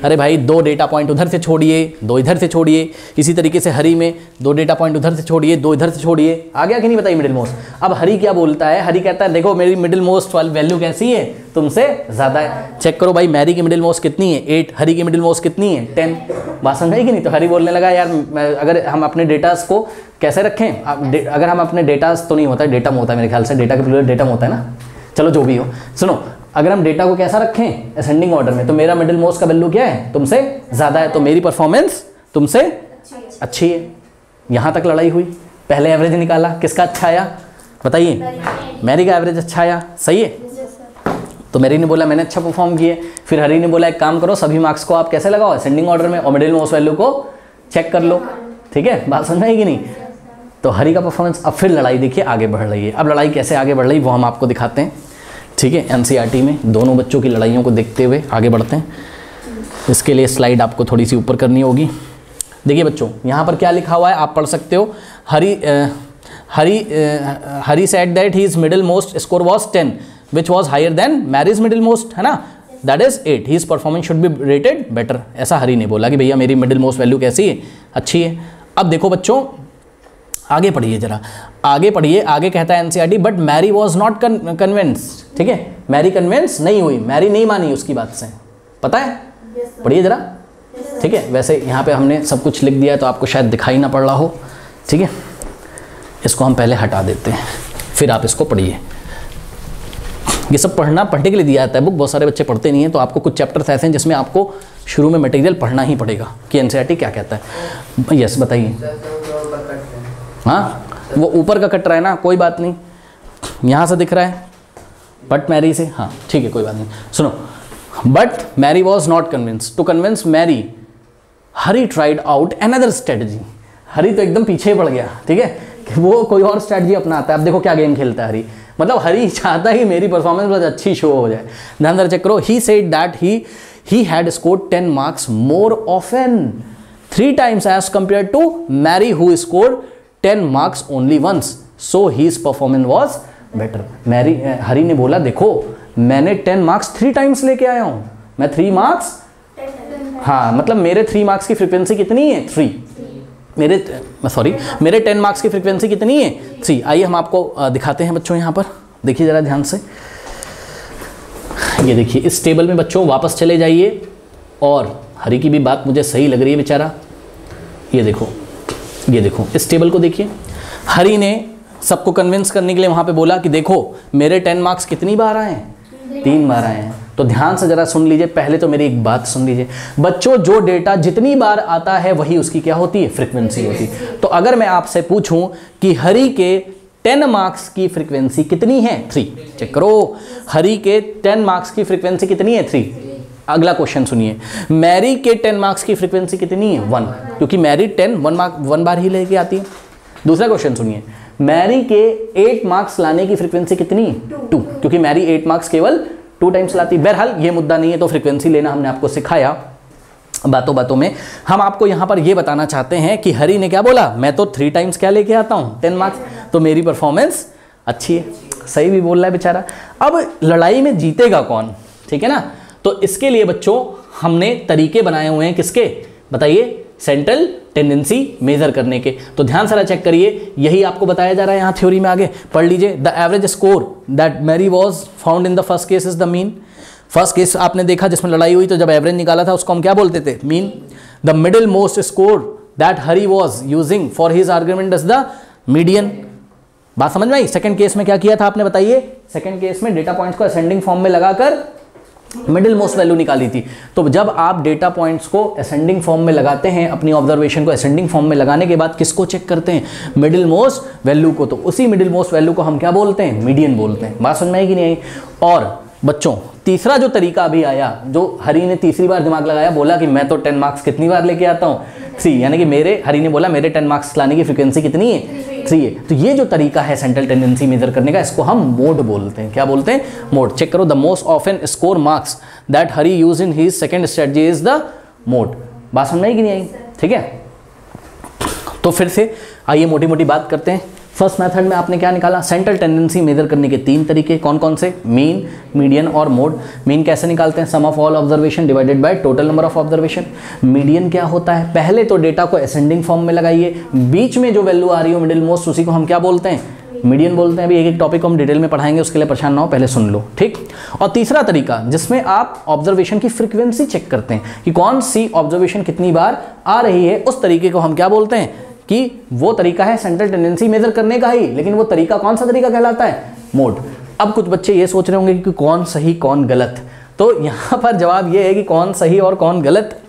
अरे भाई 2 डेटा पॉइंट उधर से छोड़िए, 2 इधर से छोड़िए, इसी तरीके से हरी में 2 डेटा पॉइंट उधर से छोड़िए, 2 इधर से छोड़िए, आ गया कि नहीं बताइए मिडिल मोस्ट। अब हरी क्या बोलता है, हरी कहता है देखो मेरी मिडिल मोस्ट वाली वैल्यू कैसी है, तुमसे ज़्यादा है। चेक करो भाई, मैरी की मिडिल मोस्ट कितनी है 8, हरी की मिडिल मोस्ट कितनी है 10। बात समझ आई कि नहीं? तो हरी बोलने लगा यार अगर हम अपने डेटास को कैसे रखें, अगर हम अपने डेटास तो नहीं होता है, डेटम होता है मेरे ख्याल से, डेटा के प्लूरल डेटम होता है ना, चलो जो भी हो। सुनो, अगर हम डेटा को कैसा रखें असेंडिंग ऑर्डर में, तो मेरा मिडिल मोस्ट का वैल्यू क्या है, तुमसे ज़्यादा है, तो मेरी परफॉर्मेंस तुमसे अच्छी है। यहाँ तक लड़ाई हुई, पहले एवरेज निकाला, किसका अच्छा आया बताइए? मैरी का एवरेज अच्छा आया, सही है। तो मैरी ने बोला मैंने अच्छा परफॉर्म किया। फिर हरी ने बोला एक काम करो, सभी मार्क्स को आप कैसे लगाओ असेंडिंग ऑर्डर में, और मिडिल मोस्ट वैल्यू को चेक कर लो, ठीक है। बात समझ में आई कि नहीं? तो हरी का परफॉर्मेंस, अब फिर लड़ाई देखिए आगे बढ़ रही है। अब लड़ाई कैसे आगे बढ़ रही है वो हम आपको दिखाते हैं, ठीक है। एनसीईआरटी में दोनों बच्चों की लड़ाइयों को देखते हुए आगे बढ़ते हैं। इसके लिए स्लाइड आपको थोड़ी सी ऊपर करनी होगी। देखिए बच्चों, यहाँ पर क्या लिखा हुआ है आप पढ़ सकते हो। Hari said that his middle most score was 10 which was higher than Mary's middle most, है ना, that is 8, his performance should be rated better. ऐसा हरी ने बोला कि भैया मेरी मिडिल मोस्ट वैल्यू कैसी है, अच्छी है। अब देखो बच्चों, आगे पढ़िए जरा, आगे पढ़िए। आगे कहता है NCERT, but Mary was not convinced. ठीक है, मैरी कन्विंस नहीं हुई, मैरी नहीं मानी उसकी बात से, पता है? पढ़िए जरा। ठीक है, वैसे यहाँ पे हमने सब कुछ लिख दिया है तो आपको शायद दिखाई ना पड़ रहा हो। ठीक है, इसको हम पहले हटा देते हैं, फिर आप इसको पढ़िए। ये सब पढ़ने के लिए दिया जाता है बुक, बहुत सारे बच्चे पढ़ते नहीं हैं, तो आपको कुछ चैप्टर्स ऐसे हैं जिसमें आपको शुरू में मटेरियल पढ़ना ही पड़ेगा कि एनसीईआरटी क्या कहता है। यस बताइए। हाँ, वो ऊपर का कट रहा है ना, कोई बात नहीं, यहाँ से दिख रहा है बट मैरी से, हाँ ठीक है कोई बात नहीं। सुनो, but Mary was not convinced, to convince Mary Hari tried out another strategy. Hari तो एकदम पीछे पड़ गया, ठीक है, कि वो कोई और स्ट्रेटजी अपनाता है। अब देखो क्या गेम खेलता है हरी, मतलब हरी चाहता है कि मेरी परफॉर्मेंस बहुत अच्छी शो हो जाए। ध्यान से चेक करो, he said that he had scored 10 marks more often, 3 times as compared to Mary who scored 10 marks only once, so his performance was better। हरी ने बोला देखो मैंने 10 मार्क्स 3 टाइम्स लेके आया हूं, मैं 3 मार्क्स, हाँ मतलब मेरे 3 मार्क्स की फ्रीक्वेंसी कितनी है 3, मेरे 10 मार्क्स की फ्रीक्वेंसी कितनी है 3। आइए हम आपको दिखाते हैं बच्चों, यहाँ पर देखिए जरा ध्यान से। ये देखिए इस टेबल में बच्चों वापस चले जाइए, और हरी की भी बात मुझे सही लग रही है बेचारा। ये देखो इस टेबल को देखिए, हरी ने सबको कन्विंस करने के लिए वहाँ पे बोला कि देखो मेरे 10 मार्क्स कितनी बार आए हैं, 3 बार आए हैं। तो ध्यान से जरा सुन लीजिए, पहले तो मेरी एक बात सुन लीजिए बच्चों, जो डेटा जितनी बार आता है वही उसकी क्या होती है, फ्रीक्वेंसी होती है। तो अगर मैं आपसे पूछूं कि हरी के 10 मार्क्स की फ्रीक्वेंसी कितनी है 3, चेक करो, हरी के 10 मार्क्स की फ्रीक्वेंसी कितनी है 3। अगला क्वेश्चन सुनिए, मैरी के 10 मार्क्स की फ्रीक्वेंसी कितनी है 1, क्योंकि मैरी 1 बार ही लेके आती है। दूसरा क्वेश्चन सुनिए, मैरी के 8 मार्क्स लाने की फ्रीक्वेंसी कितनी है 2, क्योंकि मैरी 8 मार्क्स केवल 2 टाइम्स लाती है। बहरहाल ये मुद्दा नहीं है, तो फ्रीक्वेंसी लेना हमने आपको सिखाया बातों बातों में। हम आपको यहाँ पर ये बताना चाहते हैं कि हरी ने क्या बोला, मैं तो 3 टाइम्स क्या लेके आता हूँ 10 मार्क्स, तो मेरी परफॉर्मेंस अच्छी है। सही भी बोल रहा है बेचारा। अब लड़ाई में जीतेगा कौन, ठीक है ना, तो इसके लिए बच्चों हमने तरीके बनाए हुए हैं, किसके बताइए, सेंट्रल टेंडेंसी मेजर करने के। तो ध्यान से चेक करिए, यही आपको बताया जा रहा है यहाँ थ्योरी में, आगे पढ़ लीजिए। The average score that Mary was found in the first case is the mean. First case आपने देखा जिसमें लड़ाई हुई, तो जब एवरेज निकाला था उसको हम क्या बोलते थे, mean. The middle most score that Hari was using for his argument is the median. बात समझ में आई। सेकंड केस में क्या किया था आपने बताइए, सेकंड केस में डेटा पॉइंट्स को असेंडिंग फॉर्म में लगाकर मिडिल मोस्ट वैल्यू निकाली थी। तो जब आप डेटा पॉइंट्स को असेंडिंग फॉर्म में लगाते हैं, अपनी ऑब्जर्वेशन को असेंडिंग फॉर्म में लगाने के बाद किसको चेक करते हैं, मिडिल मोस्ट वैल्यू को। तो उसी मिडिल मोस्ट वैल्यू को हम क्या बोलते हैं, मीडियन बोलते हैं। बात समझ में आई कि नहीं आई। और बच्चों तीसरा जो तरीका अभी आया, जो हरी ने तीसरी बार दिमाग लगाया, बोला कि मैं तो 10 मार्क्स कितनी बार लेके आता हूँ 3, यानी कि हरी ने बोला मेरे 10 मार्क्स लाने की फ्रीक्वेंसी कितनी है 3 है। तो ये जो तरीका है सेंट्रल टेंडेंसी मेजर करने का, इसको हम मोड बोलते हैं। क्या बोलते हैं, मोड। चेक करो, the most often score marks that Hari use in his second strategy is the mode. बात समझ में आई कि नहीं आई, ठीक है। तो फिर से आइए मोटी मोटी बात करते हैं। फर्स्ट मेथड में आपने क्या निकाला, सेंट्रल टेंडेंसी मेजर करने के 3 तरीके, कौन कौन से, मीन, मीडियन और मोड। मीन कैसे निकालते हैं, sum of all observation divided by total number of observation. Median क्या होता है, पहले तो डेटा को असेंडिंग फॉर्म में लगाइए, बीच में जो वैल्यू आ रही हो मिडिल मोस्ट, उसी को हम क्या बोलते हैं, मीडियन बोलते हैं। अभी एक एक टॉपिक को हम डिटेल में पढ़ाएंगे, उसके लिए परेशान ना हो, पहले सुन लो, ठीक। और तीसरा तरीका जिसमें आप ऑब्जर्वेशन की फ्रीक्वेंसी चेक करते हैं कि कौन सी ऑब्जर्वेशन कितनी बार आ रही है, उस तरीके को हम क्या बोलते हैं, कि वो तरीका है सेंट्रल टेंडेंसी मेजर करने का ही, लेकिन वो तरीका कौन सा तरीका कहलाता है, मोड। अब कुछ बच्चे ये सोच रहे होंगे कि कौन सही कौन गलत, तो यहाँ पर जवाब ये है कि कौन सही और कौन गलत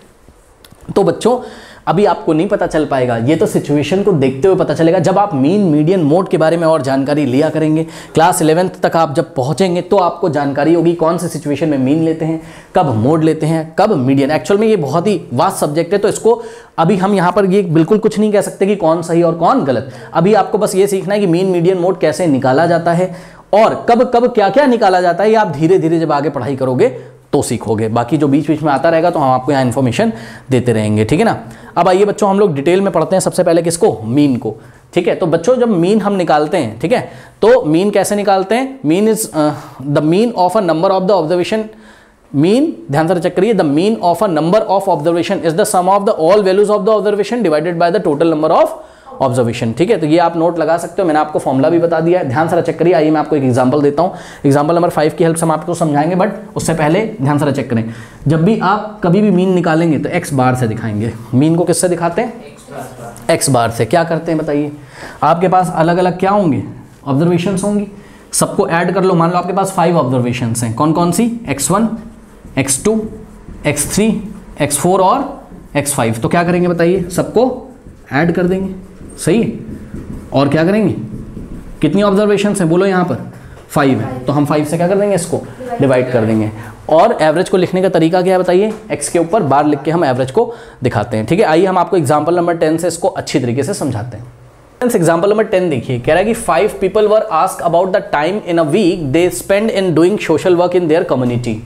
तो बच्चों अभी आपको नहीं पता चल पाएगा, ये तो सिचुएशन को देखते हुए पता चलेगा। जब आप मीन, मीडियन, मोड के बारे में और जानकारी लिया करेंगे, क्लास 11th तक आप जब पहुंचेंगे तो आपको जानकारी होगी कौन से सिचुएशन में मीन लेते हैं, कब मोड लेते हैं, कब मीडियन। एक्चुअल में ये बहुत ही वास्ट सब्जेक्ट है, तो इसको अभी हम यहाँ पर ये बिल्कुल कुछ नहीं कह सकते कि कौन सही और कौन गलत। अभी आपको बस ये सीखना है कि मीन, मीडियन, मोड कैसे निकाला जाता है और कब कब क्या क्या निकाला जाता है। ये आप धीरे धीरे जब आगे पढ़ाई करोगे तो सीखोगे, बाकी जो बीच बीच में आता रहेगा तो हम आपको यहाँ इन्फॉर्मेशन देते रहेंगे, ठीक है ना। अब आइए बच्चों हम लोग डिटेल में पढ़ते हैं। सबसे पहले किसको, मीन को, ठीक है। तो बच्चों जब मीन हम निकालते हैं, ठीक है, तो मीन कैसे निकालते हैं, mean is the mean of a number of the observation. Mean ध्यान से चेक करिए, the mean of a number of observation is the sum of the all values of the observation divided by the total number of observation. ठीक है, तो ये आप note लगा सकते हो, मैंने आपको फॉर्मूला भी बता दिया है, ध्यान से चेक करिए। आइए मैं आपको एक एग्जांपल देता हूँ, एग्जांपल नंबर 5 की हेल्प से हम आपको समझाएंगे, बट उससे पहले ध्यान से चेक करें। जब भी आप कभी भी मीन निकालेंगे तो एक्स बार से दिखाएंगे। मीन को किससे दिखाते हैं? एक्स बार से। क्या करते हैं बताइए? आपके पास अलग अलग क्या होंगे? ऑब्जर्वेशंस होंगी, सबको ऐड कर लो। मान लो आपके पास 5 ऑब्जर्वेशंस हैं, कौन कौन सी? x1, x2, x3, x4 और x5। तो क्या करेंगे बताइए? सबको ऐड कर देंगे, सही है। और क्या करेंगे? कितनी ऑब्जर्वेशंस हैं बोलो यहाँ पर? 5 है, तो हम 5 से क्या कर देंगे? इसको डिवाइड कर देंगे। और एवरेज को लिखने का तरीका क्या है बताइए? x के ऊपर बार लिख के हम एवरेज को दिखाते हैं। ठीक है, आइए हम आपको एग्जाम्पल नंबर 10 से इसको अच्छी तरीके से समझाते हैं। एग्जाम्पल नंबर 10 देखिए, कह रहा है कि 5 people were asked about the time in a week they spend in doing social work in their community.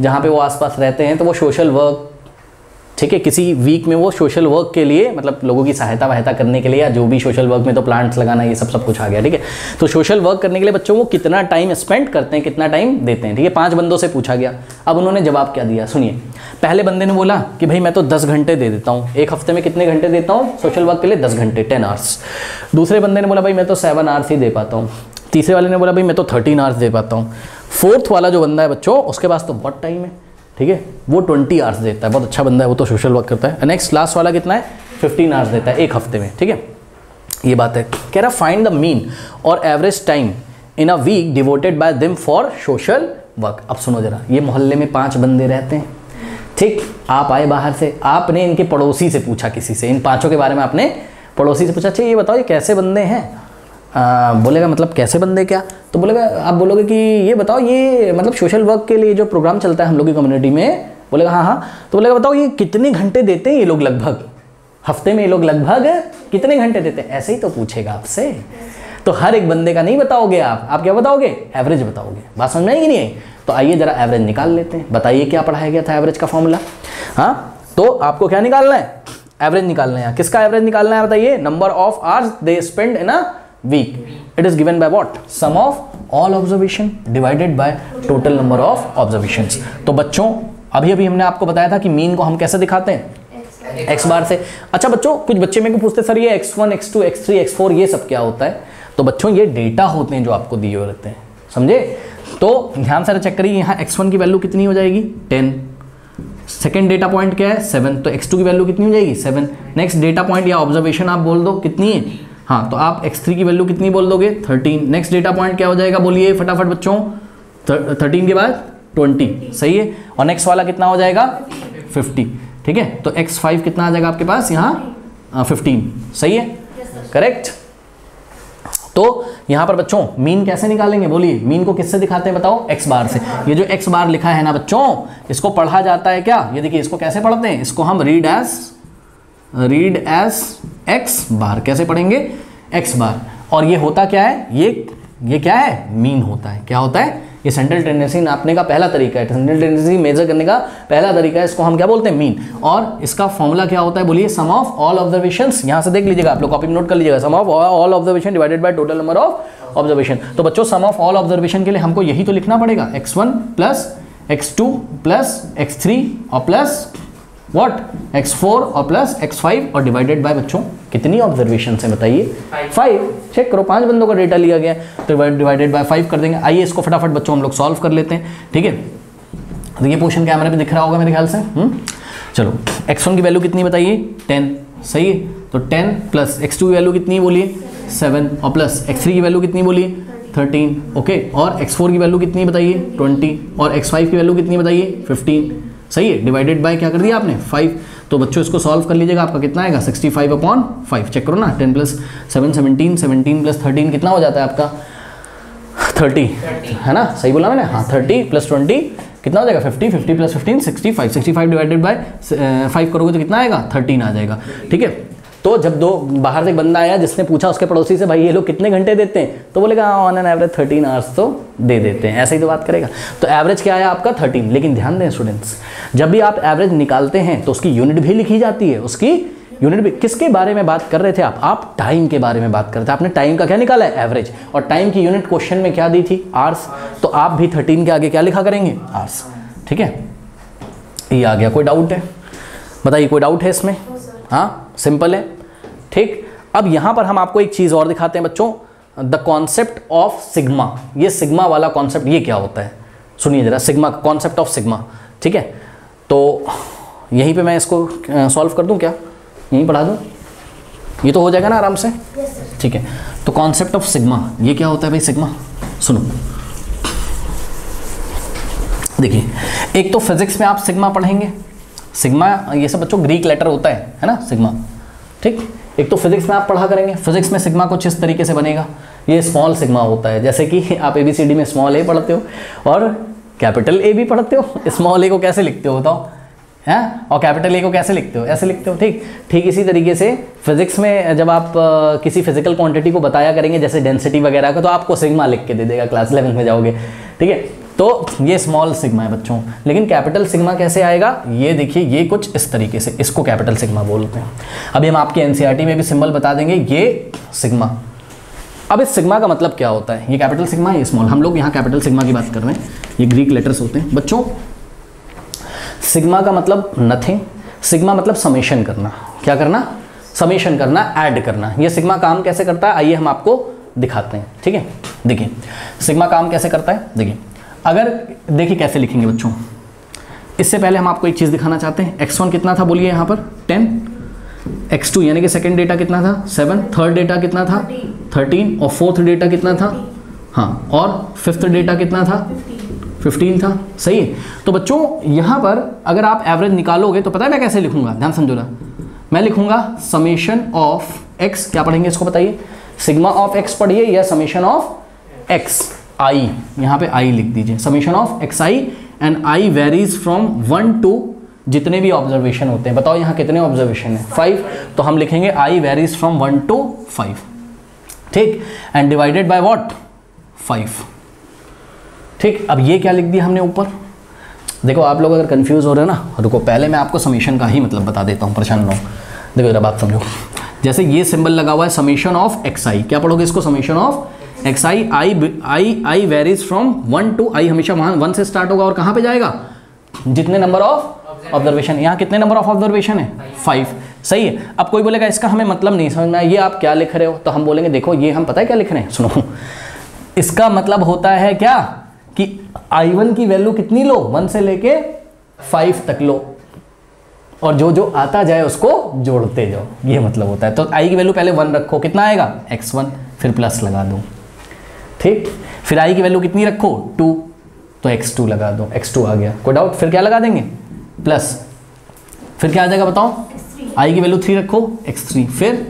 जहाँ पे वो आसपास रहते हैं तो वो सोशल वर्क, ठीक है, किसी वीक में वो सोशल वर्क के लिए, मतलब लोगों की सहायता वहायता करने के लिए, या जो भी सोशल वर्क में तो प्लांट्स लगाना ये सब कुछ आ गया। ठीक है, तो सोशल वर्क करने के लिए बच्चों को कितना टाइम स्पेंड करते हैं, कितना टाइम देते हैं। ठीक है, 5 बंदों से पूछा गया। अब उन्होंने जवाब क्या दिया सुनिए। पहले बंदे ने बोला कि भाई मैं तो 10 घंटे दे देता हूँ, एक हफ्ते में कितने घंटे देता हूँ सोशल वर्क के लिए? 10 घंटे, 10 आवर्स। दूसरे बंदे ने बोला भाई मैं तो 7 आवर्स ही दे पाता हूँ। तीसरे वाले ने बोला भाई मैं तो 13 आवर्स दे पाता हूँ। फोर्थ वाला जो बंदा है बच्चों, उसके पास तो बहुत टाइम है, ठीक है, वो 20 आवर्स देता है, बहुत अच्छा बंदा है, वो तो सोशल वर्क करता है। नेक्स्ट लास्ट वाला कितना है? 15 आवर्स देता है एक हफ्ते में। ठीक है, ये बात है। कह रहा फाइंड द मीन और average time in a week devoted by them for social work. अब सुनो जरा, ये मोहल्ले में 5 बंदे रहते हैं, ठीक, आप आए बाहर से, आपने इनके पड़ोसी से पूछा, किसी से, इन 5 के बारे में आपने पड़ोसी से पूछा, अच्छा ये बताओ ये कैसे बंदे हैं? बोलेगा मतलब कैसे बंदे क्या? तो बोलेगा, आप बोलोगे कि ये बताओ ये मतलब सोशल वर्क के लिए जो प्रोग्राम चलता है हम लोग की कम्युनिटी में, बोलेगा हाँ हाँ। तो बोलेगा बताओ ये कितने घंटे देते हैं ये लोग, लगभग हफ्ते में ये लोग लगभग कितने घंटे देते हैं? ऐसे ही तो पूछेगा आपसे। तो हर एक बंदे का नहीं बताओगे आप क्या बताओगे? एवरेज बताओगे। बात समझ में आई कि नहीं आई? तो आइए जरा एवरेज निकाल लेते हैं। बताइए क्या पढ़ाया गया था एवरेज का फॉर्मूला? हाँ, तो आपको क्या निकालना है? एवरेज निकालना है। किसका एवरेज निकालना है बताइए? Number of hours they spend in a week. It is given by what? Sum of all observation divided by total number of observations. तो बच्चों अभी हमने आपको बताया था कि मीन को हम कैसे दिखाते हैं? x बार से। अच्छा बच्चों, कुछ बच्चे मेरे को पूछते सर ये x1, x2, x3, x4 ये सब क्या होता है? तो बच्चों ये डेटा होते हैं जो आपको दिए हुए रहते हैं, समझे? तो ध्यान से चेक करिए, यहाँ x1 की वैल्यू कितनी हो जाएगी? 10। सेकेंड डेटा पॉइंट क्या है? 7। तो x2 की वैल्यू कितनी हो जाएगी? 7। नेक्स्ट डेटा पॉइंट या ऑब्जर्वेशन आप बोल दो कितनी है? हाँ, तो आप x3 की वैल्यू कितनी बोल दोगे? 13। नेक्स्ट डेटा पॉइंट क्या हो जाएगा बोलिए फटाफट बच्चों? 13 के बाद 20, सही है। और नेक्स्ट वाला कितना हो जाएगा? 50। ठीक है, तो x5 कितना आ जाएगा आपके पास यहाँ? 15, सही है, करेक्ट। तो यहाँ पर बच्चों मीन कैसे निकालेंगे बोलिए? मीन को किससे दिखाते हैं बताओ? x बार से। ये जो x बार लिखा है ना बच्चों, इसको पढ़ा जाता है क्या? ये देखिए, इसको कैसे पढ़ते हैं? इसको हम रीड एज x बार। कैसे पढ़ेंगे? x बार। और ये होता क्या है? ये क्या है? मीन होता है। क्या होता है? ये सेंट्रल टेंडेंसी नापने का पहला तरीका है, सेंट्रल टेंडेंसी मेजर करने का पहला तरीका है। इसको हम क्या बोलते हैं? मीन। और इसका फॉर्मूला क्या होता है बोलिए? सम ऑफ ऑल ऑब्जर्वेशंस। यहाँ से देख लीजिएगा, आप लोग कॉपी में नोट कर लीजिएगा, sum of all observation divided by total number of observation. तो बच्चों सम ऑफ ऑल ऑब्जर्वेशन के लिए हमको यही तो लिखना पड़ेगा, x1 plus x2 plus x3 और प्लस व्हाट? x4 और प्लस x5 और डिवाइडेड बाय बच्चों कितनी ऑब्जर्वेशन है बताइए? 5। चेक करो, 5 बंदों का डेटा लिया गया तो डिवाइडेड बाय 5 कर देंगे। आइए इसको फटाफट बच्चों हम लोग सॉल्व कर लेते हैं। ठीक है, तो ये पोर्शन कैमरे पे दिख रहा होगा मेरे ख्याल से। चलो, x1 की वैल्यू कितनी बताइए? 10, सही है। तो 10 प्लस x2 की वैल्यू कितनी बोलिए? 7 और प्लस x3 की वैल्यू कितनी बोलिए? 13, ओके। और x4 की वैल्यू कितनी बताइए? 20 और x5 की वैल्यू कितनी बताइए? 15, सही है। डिवाइडेड बाय क्या कर दिया आपने? 5। तो बच्चों इसको सॉल्व कर लीजिएगा, आपका कितना आएगा? 65/5। चेक करो ना, 10 प्लस 7 17, 17 प्लस 13 कितना हो जाता है आपका? 30, है ना? सही बोला मैंने? हाँ, 30 प्लस 20 कितना हो जाएगा? 50। 50 प्लस 15 65। 65 डिवाइडेड बाय 5 करोगे तो कितना आएगा? 13 आ जाएगा। ठीक है, तो जब बाहर से एक बंदा आया जिसने पूछा उसके पड़ोसी से, भाई ये लोग कितने घंटे देते हैं? तो बोलेगा ऑन एन एवरेज 13 आवर्स तो दे देते हैं, ऐसे ही तो बात करेगा। तो एवरेज क्या आया आपका? 13। लेकिन ध्यान दें स्टूडेंट्स, जब भी आप एवरेज निकालते हैं तो उसकी यूनिट भी लिखी जाती है। उसकी यूनिट भी किसके बारे में बात कर रहे थे आप टाइम के बारे में बात कर रहे थे। आपने टाइम का क्या निकाला है? एवरेज। और टाइम की यूनिट क्वेश्चन में क्या दी थी? आवर्स। तो आप भी 13 के आगे क्या लिखा करेंगे? आवर्स। ठीक है, ये आ गया। कोई डाउट है बताइए? कोई डाउट है इसमें? हाँ, सिंपल है। ठीक, अब यहाँ पर हम आपको एक चीज़ और दिखाते हैं बच्चों, द कॉन्सेप्ट ऑफ सिग्मा। ये सिग्मा वाला कॉन्सेप्ट ये क्या होता है, सुनिए जरा, सिग्मा, कॉन्सेप्ट ऑफ सिग्मा। ठीक है, तो यहीं पे मैं इसको सॉल्व कर दूं क्या, यहीं पढ़ा दूं, ये तो हो जाएगा ना आराम से। ठीक है, तो कॉन्सेप्ट ऑफ सिग्मा ये क्या होता है भाई, सिग्मा सुनो। देखिए, एक तो फिजिक्स में आप सिग्मा पढ़ेंगे, सिग्मा ये सब बच्चों ग्रीक लेटर होता है ना सिग्मा। ठीक, एक तो फिजिक्स में आप पढ़ा करेंगे, फिजिक्स में सिग्मा कुछ इस तरीके से बनेगा, ये स्मॉल सिग्मा होता है, जैसे कि आप ABCD में स्मॉल ए पढ़ते हो और कैपिटल ए भी पढ़ते हो। स्मॉल ए को कैसे लिखते हो बताओ, हैं, और कैपिटल ए को कैसे लिखते हो, ऐसे लिखते हो। ठीक इसी तरीके से फिजिक्स में जब आप किसी फिजिकल क्वांटिटी को बताया करेंगे, जैसे डेंसिटी वगैरह का, तो आपको सिग्मा लिख के दे देगा क्लास 11 में जाओगे। ठीक है, तो ये स्मॉल सिग्मा है बच्चों, लेकिन कैपिटल सिग्मा कैसे आएगा, ये देखिए, ये कुछ इस तरीके से, इसको कैपिटल सिग्मा बोलते हैं। अभी हम आपके NCERT में भी सिंबल बता देंगे, ये सिग्मा। अब इस सिग्मा का मतलब क्या होता है, ये कैपिटल सिग्मा, ये स्मॉल, हम लोग यहाँ कैपिटल सिग्मा की बात कर रहे हैं, ये ग्रीक लेटर्स होते हैं बच्चों। सिग्मा का मतलब नथिंग, सिग्मा मतलब समेशन करना, क्या करना, समेशन करना, ऐड करना। ये सिग्मा काम कैसे करता है, आइए हम आपको दिखाते हैं। ठीक है, देखिए सिग्मा काम कैसे करता है। देखिए, अगर देखिए कैसे लिखेंगे बच्चों, इससे पहले हम आपको एक चीज़ दिखाना चाहते हैं। x1 कितना था बोलिए यहाँ पर 10, x2 यानी कि सेकंड डेटा कितना था 7, थर्ड डेटा कितना था 13, और फोर्थ डेटा कितना था, हाँ, और फिफ्थ डेटा कितना था 15 था। सही है, तो बच्चों यहाँ पर अगर आप एवरेज निकालोगे तो पता है मैं कैसे लिखूंगा, ध्यान समझो ना, मैं लिखूंगा समेशन ऑफ x, क्या पढ़ेंगे इसको बताइए, सिग्मा ऑफ x पढ़िए या समेशन ऑफ x i, यहाँ पे i लिख दीजिए, summation of xi and i varies from 1 to जितने भी ऑब्जर्वेशन होते हैं, बताओ यहाँ कितने ऑब्जर्वेशन है 5, तो हम लिखेंगे i वेरीज फ्रॉम 1 to 5। ठीक, एंड डिवाइडेड बाय व्हाट 5। ठीक, अब ये क्या लिख दिया हमने ऊपर, देखो आप लोग अगर कंफ्यूज हो रहे हो ना, रुको पहले मैं आपको समेशन का ही मतलब बता देता हूँ, परेशान ना हो। देखो जरा बात समझो, जैसे ये सिंबल लगा हुआ है समेशन ऑफ xi, क्या पढ़ोगे इसको, summation of xi, i varies from 1 to, i हमेशा वहाँ 1 से स्टार्ट होगा और कहाँ पे जाएगा, जितने नंबर ऑफ ऑब्जर्वेशन, यहाँ कितने नंबर ऑफ ऑब्जर्वेशन है 5। सही है, अब कोई बोलेगा इसका हमें मतलब नहीं समझ में आया, ये आप क्या लिख रहे हो, तो हम बोलेंगे देखो ये हम पता है क्या लिख रहे हैं, सुनो, इसका मतलब होता है क्या कि i1 की वैल्यू कितनी लो, 1 से लेके 5 तक लो, और जो जो आता जाए उसको जोड़ते जाओ, ये मतलब होता है। तो i की वैल्यू पहले 1 रखो, कितना आएगा x1, फिर प्लस लगा दो। ठीक, फिर i की वैल्यू कितनी रखो 2, तो x2 लगा दो, x2 आ गया, कोई डाउट, फिर क्या लगा देंगे प्लस, फिर क्या आ जाएगा बताओ, i की वैल्यू 3 रखो, x3, फिर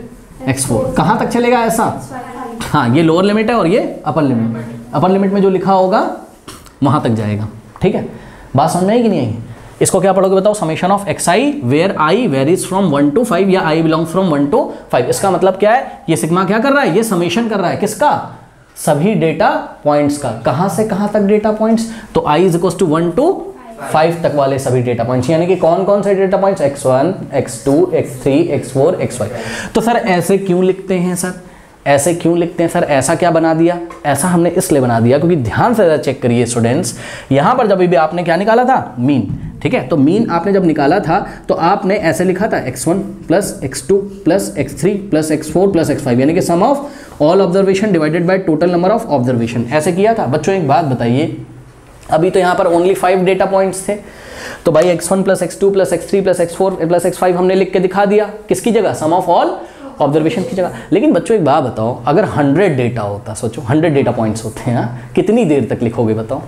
x4, कहाँ तक चलेगा ऐसा, हाँ ये लोअर लिमिट है और ये अपर लिमिट, अपर लिमिट में जो लिखा होगा वहाँ तक जाएगा। ठीक है, बात समझ में आई कि नहीं आई, इसको क्या पढ़ोगे बताओ, summation of xi where i varies from 1 to 5 या i बिलोंग्स फ्रॉम 1 to 5। इसका मतलब क्या है, ये सिग्मा क्या कर रहा है, ये समेशन कर रहा है किसका, सभी डेटा पॉइंट्स का, कहां से कहां तक डेटा पॉइंट्स, तो i is equal to 1 to 5 तक वाले सभी डेटा पॉइंट्स, यानी कि कौन कौन से data points, x1, x2, x3, x4, x5। तो सर ऐसे क्यों लिखते हैं, सर ऐसे क्यों लिखते हैं, सर ऐसा क्या बना दिया, ऐसा हमने इसलिए बना दिया क्योंकि ध्यान से चेक करिए स्टूडेंट्स, यहाँ पर जब भी आपने क्या निकाला था, मीन। ठीक है, तो मीन आपने जब निकाला था तो आपने ऐसे लिखा था x1 plus x2 plus x3 plus x4 plus x5, यानी कि sum of all observation divided by total number of observation, ऐसे किया था। बच्चों एक बात बताइए, अभी तो यहाँ पर ओनली 5 डेटा पॉइंट्स थे, तो भाई x1 plus x2 plus x3 plus x4 plus x5 हमने लिख के दिखा दिया, किसकी जगह, सम ऑफ ऑल ऑब्जर्वेशन की जगह। लेकिन बच्चों एक बात बताओ, अगर 100 डेटा होता, सोचो 100 डेटा पॉइंट्स होते हैं, कितनी देर तक लिखोगे बताओ,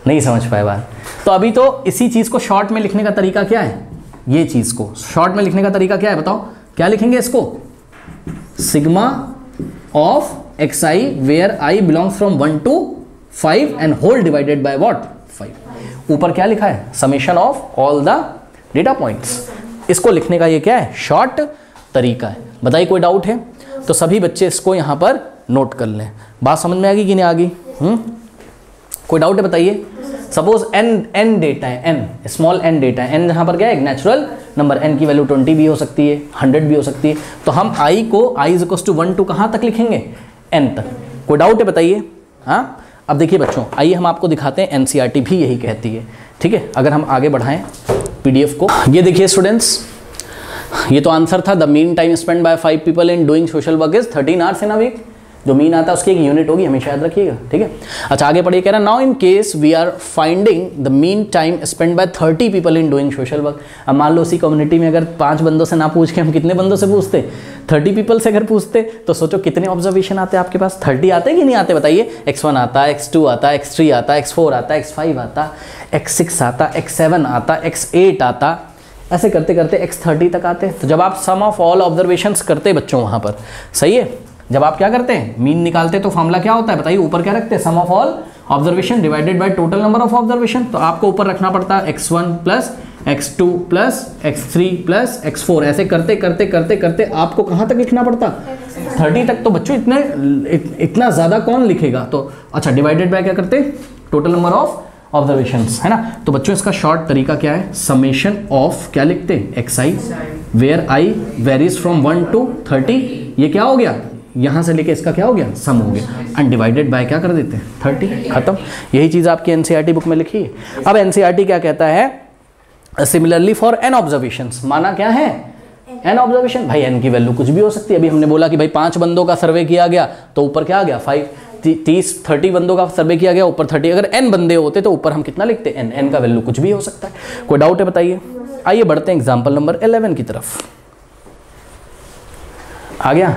नहीं समझ पाए बात। तो अभी तो इसी चीज़ को शॉर्ट में लिखने का तरीका क्या है, ये चीज़ को शॉर्ट में लिखने का तरीका क्या है बताओ, क्या लिखेंगे इसको, sigma of xi where i belongs from 1 to 5 and whole divided by what 5। ऊपर क्या लिखा है, summation of all the data points. इसको लिखने का ये क्या है, शॉर्ट तरीका है। बताइए कोई डाउट है, तो सभी बच्चे इसको यहाँ पर नोट कर लें। बात समझ में आ गई कि नहीं आ गई, कोई डाउट है बताइए। सपोज n डेटा है, n स्मॉल n डेटा है, n यहाँ पर क्या है, एक नेचुरल नंबर, n की वैल्यू 20 भी हो सकती है, 100 भी हो सकती है, तो हम i को i is equal to 1 to कहाँ तक लिखेंगे, n तक। कोई डाउट है बताइए। हाँ, अब देखिए बच्चों, आइए हम आपको दिखाते हैं, NCERT भी यही कहती है। ठीक है, अगर हम आगे बढ़ाएं PDF को, ये देखिए स्टूडेंट्स, ये तो आंसर था, the mean time spend by 5 people in doing social work is 13 hours in a week. जो मीन आता है उसकी एक यूनिट होगी, हमेशा याद रखिएगा, ठीक है। अच्छा आगे पढ़िए, कह रहा now in case we are finding the mean time spend by 30 people in doing social work. अब मान लो उसी कम्युनिटी में अगर 5 बंदों से ना पूछ के हम कितने बंदों से पूछते, 30 पीपल से अगर पूछते, तो सोचो कितने ऑब्जर्वेशन आते हैं आपके पास। 30 आते हैं कि नहीं आते बताइए। x1 आता है, x2 आता है, x3 आता है, x4 आता है, x5 आता, x6 आता, x7 आता, x8 आता, ऐसे करते करते x30 तक आते हैं। तो जब आप सम ऑफ ऑल ऑब्जर्वेशंस करते बच्चों वहाँ पर, सही है, जब आप क्या करते हैं मीन निकालते तो फॉर्मूला क्या होता है बताइए, ऊपर क्या रखते हैं, sum of all observation divided by total number of observation. तो आपको ऊपर रखना पड़ता है x1 plus x2 plus x3 plus x4, ऐसे करते करते करते करते आपको कहाँ तक लिखना पड़ता, 30 तक। तो बच्चों इतना ज़्यादा कौन लिखेगा। तो अच्छा डिवाइडेड बाय क्या करते, टोटल नंबर ऑफ ऑब्जर्वेशंस, है ना। तो बच्चों इसका शॉर्ट तरीका क्या है, समेशन ऑफ क्या लिखते हैं, xi where i varies from 1 to 30। ये क्या हो गया, यहाँ से लेके इसका क्या हो गया, सम हो गया, एंड डिवाइडेड बाय क्या कर देते हैं, 30, खत्म। यही चीज़ आपकी एनसीईआरटी बुक में लिखी है। अब एनसीईआरटी क्या कहता है, सिमिलरली फॉर n ऑब्जर्वेशंस, माना क्या है n ऑब्जर्वेशन। भाई n की वैल्यू कुछ भी हो सकती है। अभी हमने बोला कि भाई 5 बंदों का सर्वे किया गया तो ऊपर क्या आ गया 5, 30 बंदों का सर्वे किया गया ऊपर 30। अगर n बंदे होते तो ऊपर हम कितना लिखते, n का वैल्यू कुछ भी हो सकता है। कोई डाउट है बताइए। आइए बढ़ते हैं एग्जाम्पल नंबर 11 की तरफ। आ गया,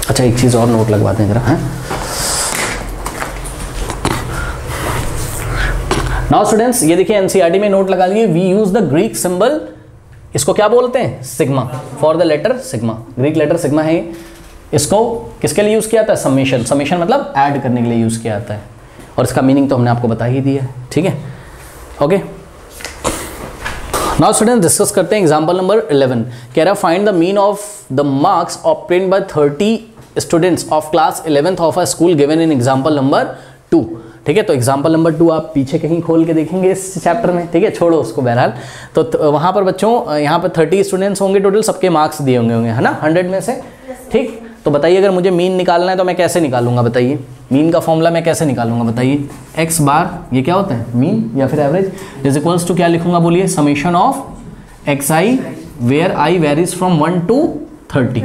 अच्छा एक चीज और नोट लगवाते हैं जरा, है नाउ स्टूडेंट्स, ये देखिए एनसीईआरटी में नोट लगा लिए, we use the Greek symbol, इसको क्या बोलते हैं, sigma, for the letter sigma. Greek letter sigma है, इसको किसके लिए यूज किया जाता है, समेशन। समेशन मतलब ऐड करने के लिए यूज किया जाता है, और इसका मीनिंग तो हमने आपको बता ही दिया है, ठीक है, ओके। नाउ स्टूडेंट्स डिस्कस करते हैं एग्जांपल नंबर 11। कह रहा find the mean of the marks obtained by 30 students of class 11th of a school given in example number 2। ठीक है, तो एग्जांपल नंबर 2 आप पीछे कहीं खोल के देखेंगे इस चैप्टर में, ठीक है, छोड़ो उसको बहरहाल। तो वहाँ पर बच्चों यहाँ पर 30 स्टूडेंट्स होंगे टोटल, सबके मार्क्स दिए होंगे, है ना, 100 में से, ठीक। तो बताइए अगर मुझे मीन निकालना है तो मैं कैसे निकालूंगा बताइए, मीन का फॉर्मूला मैं कैसे निकालूंगा बताइए। एक्स बार ये क्या होता है, मीन या फिर एवरेज, इज इक्वल्स टू क्या लिखूंगा बोलिए, summation of x i where i varies from 1 to 30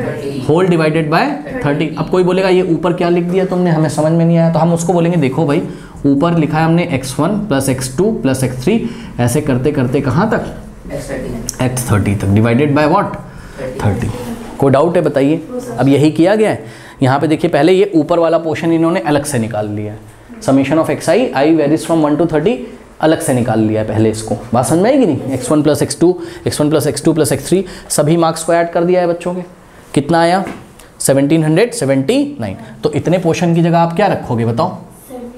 whole divided by 30। अब कोई बोलेगा ये ऊपर क्या लिख दिया तुमने, हमें समझ में नहीं आया, तो हम उसको बोलेंगे देखो भाई ऊपर लिखा है हमने x1 plus x2 plus x3, ऐसे करते करते कहाँ तक, x30 तक, डिवाइडेड बाय व्हाट, 30। कोई डाउट है बताइए। अब यही किया गया है यहाँ पे, देखिए पहले ये ऊपर वाला पोर्शन इन्होंने अलग से निकाल लिया है, summation of x I varies from 1 to 30 अलग से निकाल लिया है पहले, इसको बात समझ में आएगी नहीं, x1 plus x2 plus x3 सभी मार्क्स को ऐड कर दिया है बच्चों के, कितना आया 1779। तो इतने पोर्शन की जगह आप क्या रखोगे बताओ,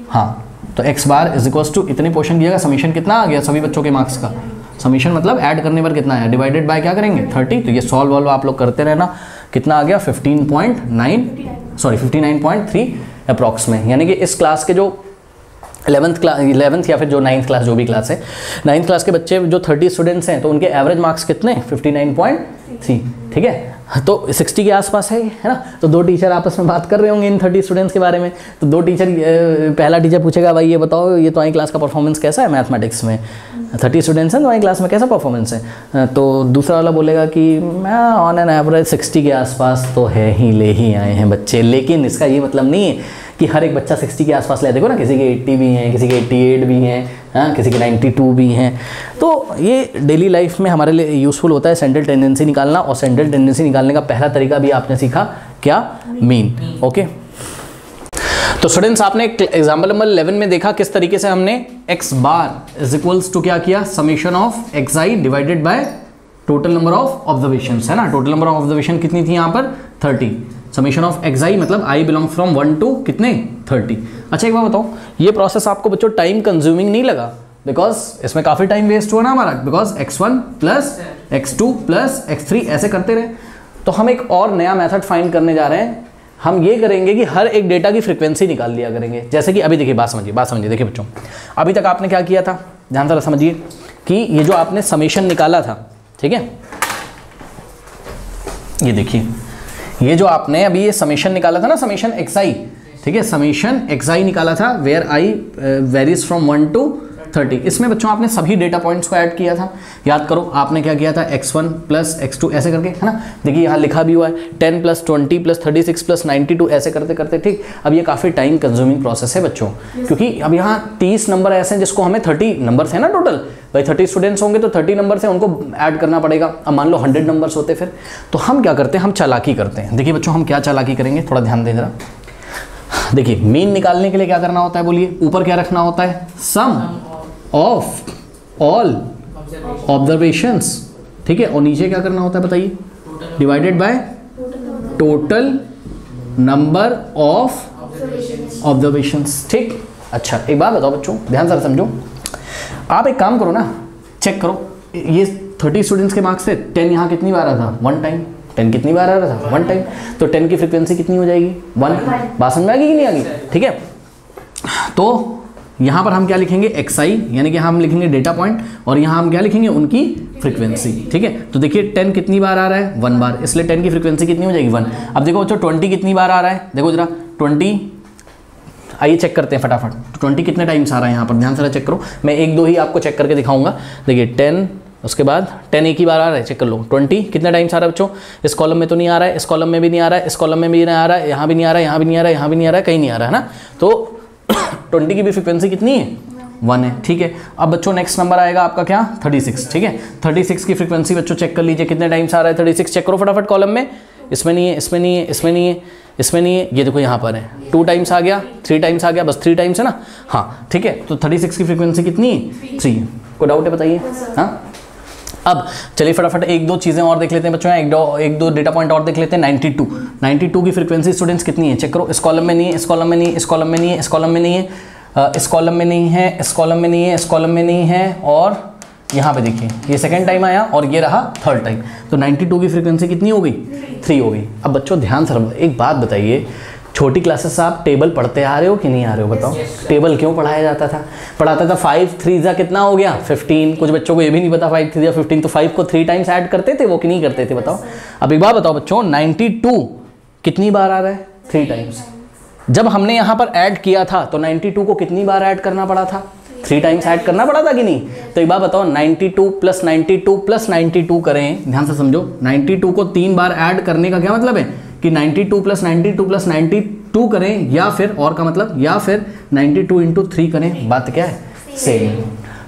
हाँ, तो x bar is equals to इतने पोर्शन की जगह समीशन कितना आ गया सभी बच्चों के मार्क्स का, समीशन मतलब ऐड करने पर कितना आया, डिवाइडेड बाय क्या करेंगे 30। तो ये सॉल्व वॉल्व आप लोग करते रहना, कितना आ गया 59.3 अप्रॉक्स में, यानी कि इस क्लास के जो 11th या फिर जो 9th क्लास जो भी क्लास है, 9th क्लास के बच्चे जो 30 स्टूडेंट्स हैं तो उनके एवरेज मार्क्स कितने 59.3, ठीक है, तो 60 के आसपास है ना। तो दो टीचर आपस में बात कर रहे होंगे इन 30 स्टूडेंट्स के बारे में, तो दो टीचर, पहला टीचर पूछेगा भाई ये बताओ ये तुम्हारी क्लास का परफॉर्मेंस कैसा है मैथमेटिक्स में, 30 स्टूडेंट्स हैं तुम्हारी क्लास में कैसा परफॉर्मेंस है, तो दूसरा वाला बोलेगा कि मैं ऑन एन एवरेज 60 के आसपास तो है ही, ले ही आए हैं बच्चे, लेकिन इसका ये मतलब नहीं है कि हर एक बच्चा 60 के आसपास ले, देखो ना किसी के 80 भी हैं, किसी के 88 भी हैं, हाँ, किसी के 92 भी हैं। तो ये डेली लाइफ में हमारे लिए यूज़फुल होता है सेंट्रल टेंडेंसी निकालना, और सेंट्रल टेंडेंसी निकालने का पहला तरीका भी आपने सीखा क्या, मीन, ओके। तो स्टूडेंट्स आपने एग्जाम्पल नंबर 11 में देखा किस तरीके से हमने x bar is equals to क्या किया, summation of x i divided by total number of observation, है ना, टोटल नंबर ऑफ ऑब्जर्वेशन कितनी थी यहाँ पर 30, समेशन ऑफ एक्स आई मतलब आई बिलोंग फ्रॉम 1 to कितने 30। अच्छा एक बार बताओ, ये प्रोसेस आपको बच्चों टाइम कंज्यूमिंग नहीं लगा, बिकॉज इसमें काफ़ी टाइम वेस्ट हुआ ना हमारा, because x1 plus x2 plus x3 ऐसे करते रहे। तो हम एक और नया मेथड फाइंड करने जा रहे हैं, हम ये करेंगे कि हर एक डेटा की फ्रीक्वेंसी निकाल लिया करेंगे। जैसे कि अभी देखिए, बात समझिए, देखिए बच्चों, अभी तक आपने क्या किया था, ध्यान से समझिए कि ये जो आपने समेशन निकाला था, ठीक है, ये देखिए ये जो आपने अभी ये समेशन निकाला था ना, समेशन एक्स आई, ठीक है, समेशन एक्स आई निकाला था where i varies from 1 to 30। इसमें बच्चों आपने सभी डेटा पॉइंट्स को ऐड किया था, याद करो आपने क्या किया था, x1 प्लस x2 ऐसे करके, है ना। देखिए यहाँ लिखा भी हुआ है 10 प्लस 20 प्लस 36 प्लस 92 ऐसे करते करते, ठीक। अब ये काफ़ी टाइम कंज्यूमिंग प्रोसेस है बच्चों, क्योंकि अब यहाँ 30 नंबर ऐसे हैं जिसको हमें 30 नंबर है ना टोटल, भाई 30 स्टूडेंट्स होंगे तो 30 नंबर से उनको ऐड करना पड़ेगा। अब मान लो 100 नंबर्स होते फिर, तो हम क्या करते हैं, हम चालाकी करते हैं। देखिए बच्चों हम क्या चालाकी करेंगे, थोड़ा ध्यान दें जरा। देखिए मीन निकालने के लिए क्या करना होता है, बोलिए, ऊपर क्या रखना होता है, सम ऑफ ऑल ऑब्जर्वेशंस, ठीक है, और नीचे क्या करना होता है बताइए, divided by total number of observations, ठीक। अच्छा एक बात बताओ बच्चों, ध्यान से समझो, आप एक काम करो ना, चेक करो, ये 30 स्टूडेंट्स के मार्क्स से 10 यहाँ कितनी बार आ रहा था, 1 टाइम। 10 कितनी बार आ रहा था, 1 टाइम। तो 10 की फ्रीक्वेंसी कितनी हो जाएगी, 1। बात समझ में आ गई कि नहीं आ गई, ठीक है। तो यहाँ पर हम क्या लिखेंगे, xi, यानी कि हम लिखेंगे डेटा पॉइंट, और यहाँ हम क्या लिखेंगे, उनकी फ्रीक्वेंसी, ठीक है। तो देखिए 10 कितनी बार आ रहा है, 1 बार, इसलिए 10 की फ्रीक्वेंसी कितनी हो जाएगी, 1। अब देखो बच्चों 20 कितनी बार आ रहा है, देखो जरा 20, आइए चेक करते हैं फटाफट, तो 20 कितने टाइम्स आ रहा है यहाँ पर, ध्यान से चेक करो, मैं 1-2 ही आपको चेक करके दिखाऊंगा। देखिए 10, उसके बाद 10 एक ही बार आ रहा है, चेक कर लो। 20 कितने टाइम्स आ रहा है बच्चों, इस कॉलम में तो नहीं आ रहा है, इस कॉलम में भी नहीं आ रहा है, इस कॉलम में भी नहीं आ रहा है, यहाँ भी नहीं आ रहा है, यहाँ भी नहीं आ रहा है, यहाँ भी नहीं आ रहा है, कहीं नहीं आ रहा है ना। तो 20 की भी फ्रीक्वेंसी कितनी है, 1 है, ठीक है। अब बच्चों नेक्स्ट नंबर आएगा आपका क्या, 36, ठीक है। 36 की फ्रीक्वेंसी बच्चों चेक कर लीजिए कितने टाइम्स आ रहा है, 36 चेक करो फटाफट कॉलम में, इसमें नहीं है, इसमें नहीं है, इसमें नहीं है, इसमें नहीं है, ये देखो यहाँ पर है, 2 टाइम्स आ गया, 3 टाइम्स आ गया, बस 3 टाइम्स है ना, हाँ ठीक है। तो 36 की फ्रीक्वेंसी कितनी है, 3। कोई डाउट है बताइए, हाँ। अब चलिए फटाफट 1-2 चीज़ें और देख लेते हैं बच्चों, 1-2 डेटा पॉइंट और देख लेते हैं। 92 की फ्रीक्वेंसी स्टूडेंट्स कितनी है, चेक करो, इस कॉलम में नहीं है, इस कॉलम में नहीं है, इस कॉलम में नहीं है, इस कॉलम में नहीं है, इस कॉलम में नहीं है, इस कॉलम में नहीं है, इस कॉलम में नहीं है, और यहाँ पे देखिए ये सेकंड टाइम आया और ये रहा थर्ड टाइम। तो 92 की फ्रीक्वेंसी कितनी हो गई, 3 हो गई। अब बच्चों ध्यान से एक बात बताइए, छोटी क्लासेस से आप टेबल पढ़ते आ रहे हो कि नहीं आ रहे हो, बताओ। टेबल क्यों पढ़ाया जाता था, पढ़ाता था 5 3 जा कितना हो गया 15। कुछ बच्चों को ये भी नहीं पता 5 3 जा 15, तो 5 को 3 टाइम्स ऐड करते थे वो कि नहीं करते थे, बताओ। अब एक बात बताओ बच्चों, 92 कितनी बार आ रहा है, 3 टाइम्स। जब हमने यहाँ पर ऐड किया था तो 92 को कितनी बार ऐड करना पड़ा था, 3 टाइम्स ऐड करना पड़ा था कि नहीं। तो एक बात बताओ, 92 प्लस 92 प्लस 92 करें, ध्यान से समझो, 92 को 3 बार ऐड करने का क्या मतलब है कि 92 प्लस 92 प्लस 92 करें, या फिर और का मतलब, या फिर 92 इंटू 3 करें, बात क्या है, सेम।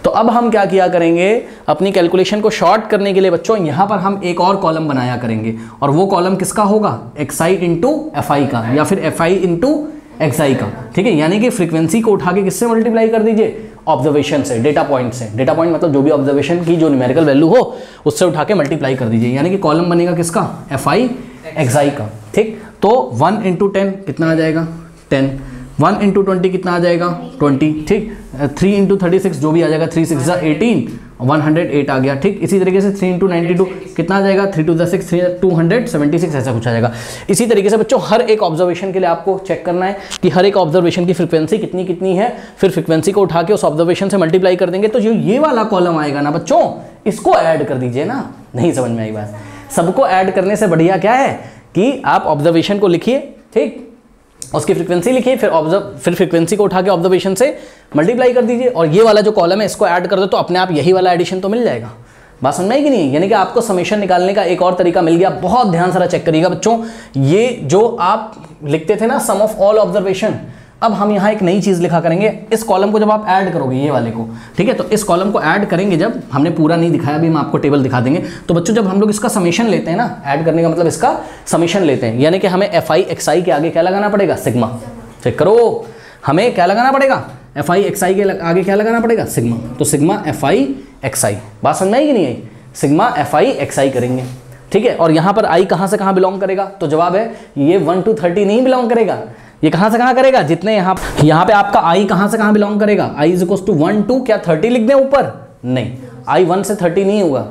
तो अब हम क्या किया करेंगे, अपनी कैलकुलेशन को शॉर्ट करने के लिए बच्चों यहाँ पर हम एक और कॉलम बनाया करेंगे, और वो कॉलम किसका होगा, xi इंटू fi का, या फिर fi इंटू xi का, ठीक है। यानी कि फ्रीक्वेंसी को उठा के किससे मल्टीप्लाई कर दीजिए, ऑब्जर्वेशन से, डेटा पॉइंट से। डेटा पॉइंट मतलब जो भी ऑब्जर्वेशन की जो न्यूमेरिकल वैल्यू हो उससे उठा के मल्टीप्लाई कर दीजिए, यानी कि कॉलम बनेगा किसका, fi xi का, ठीक। तो 1 इंटू 10 कितना आ जाएगा, 10। 1 इंटू 20 कितना आ जाएगा, 20, ठीक। 3 इंटू 36 जो भी आ जाएगा, 3 6 18, 108 आ गया, ठीक। इसी तरीके से 3 इंटू 92 कितना आ जाएगा, 3 2 6 276, ऐसा कुछ आ जाएगा। इसी तरीके से बच्चों हर एक ऑब्जर्वेशन के लिए आपको चेक करना है कि हर एक ऑब्जर्वेशन की फ्रीक्वेंसी कितनी कितनी है, फिर फ्रीक्वेंसी को उठा के उस ऑब्जर्वेशन से मल्टीप्लाई कर देंगे। तो जो ये वाला कॉलम आएगा ना बच्चों, इसको ऐड कर दीजिए ना। नहीं समझ में आई बात, सबको ऐड करने से बढ़िया क्या है कि आप ऑब्जर्वेशन को लिखिए, ठीक, उसकी फ्रीक्वेंसी लिखिए, फिर फ्रीक्वेंसी को उठा के ऑब्जर्वेशन से मल्टीप्लाई कर दीजिए, और ये वाला जो कॉलम है इसको ऐड कर दो, तो अपने आप यही वाला एडिशन तो मिल जाएगा। बात समझ में आई कि नहीं, यानी कि आपको समेशन निकालने का एक और तरीका मिल गया। बहुत ध्यान से चेक करिएगा बच्चों, ये जो आप लिखते थे ना सम ऑफ ऑल ऑब्जर्वेशन, अब हम यहाँ एक नई चीज़ लिखा करेंगे। इस कॉलम को जब आप ऐड करोगे, ये वाले को, ठीक है, तो इस कॉलम को ऐड करेंगे जब, हमने पूरा नहीं दिखाया, अभी हम आपको टेबल दिखा देंगे। तो बच्चों जब हम लोग इसका समेशन लेते हैं ना, ऐड करने का मतलब इसका समेशन लेते हैं, यानी कि हमें fi xi के आगे क्या लगाना पड़ेगा, सिग्मा। चेक करो, हमें क्या लगाना पड़ेगा, fi xi के आगे क्या लगाना पड़ेगा, सिग्मा। तो सिग्मा fi xi, बात समझ में आई कि नहीं आई, सिग्मा fi xi करेंगे, ठीक है। और यहाँ पर i कहाँ से कहाँ बिलोंग करेगा, तो जवाब है ये 1 to 30 नहीं बिलोंग करेगा, ये कहाँ से कहाँ करेगा, जितने यहाँ पे आपका i कहाँ से कहाँ बिलोंग करेगा, i is equal to 1 to क्या 30 लिख दें ऊपर, नहीं, i 1 से 30 नहीं होगा,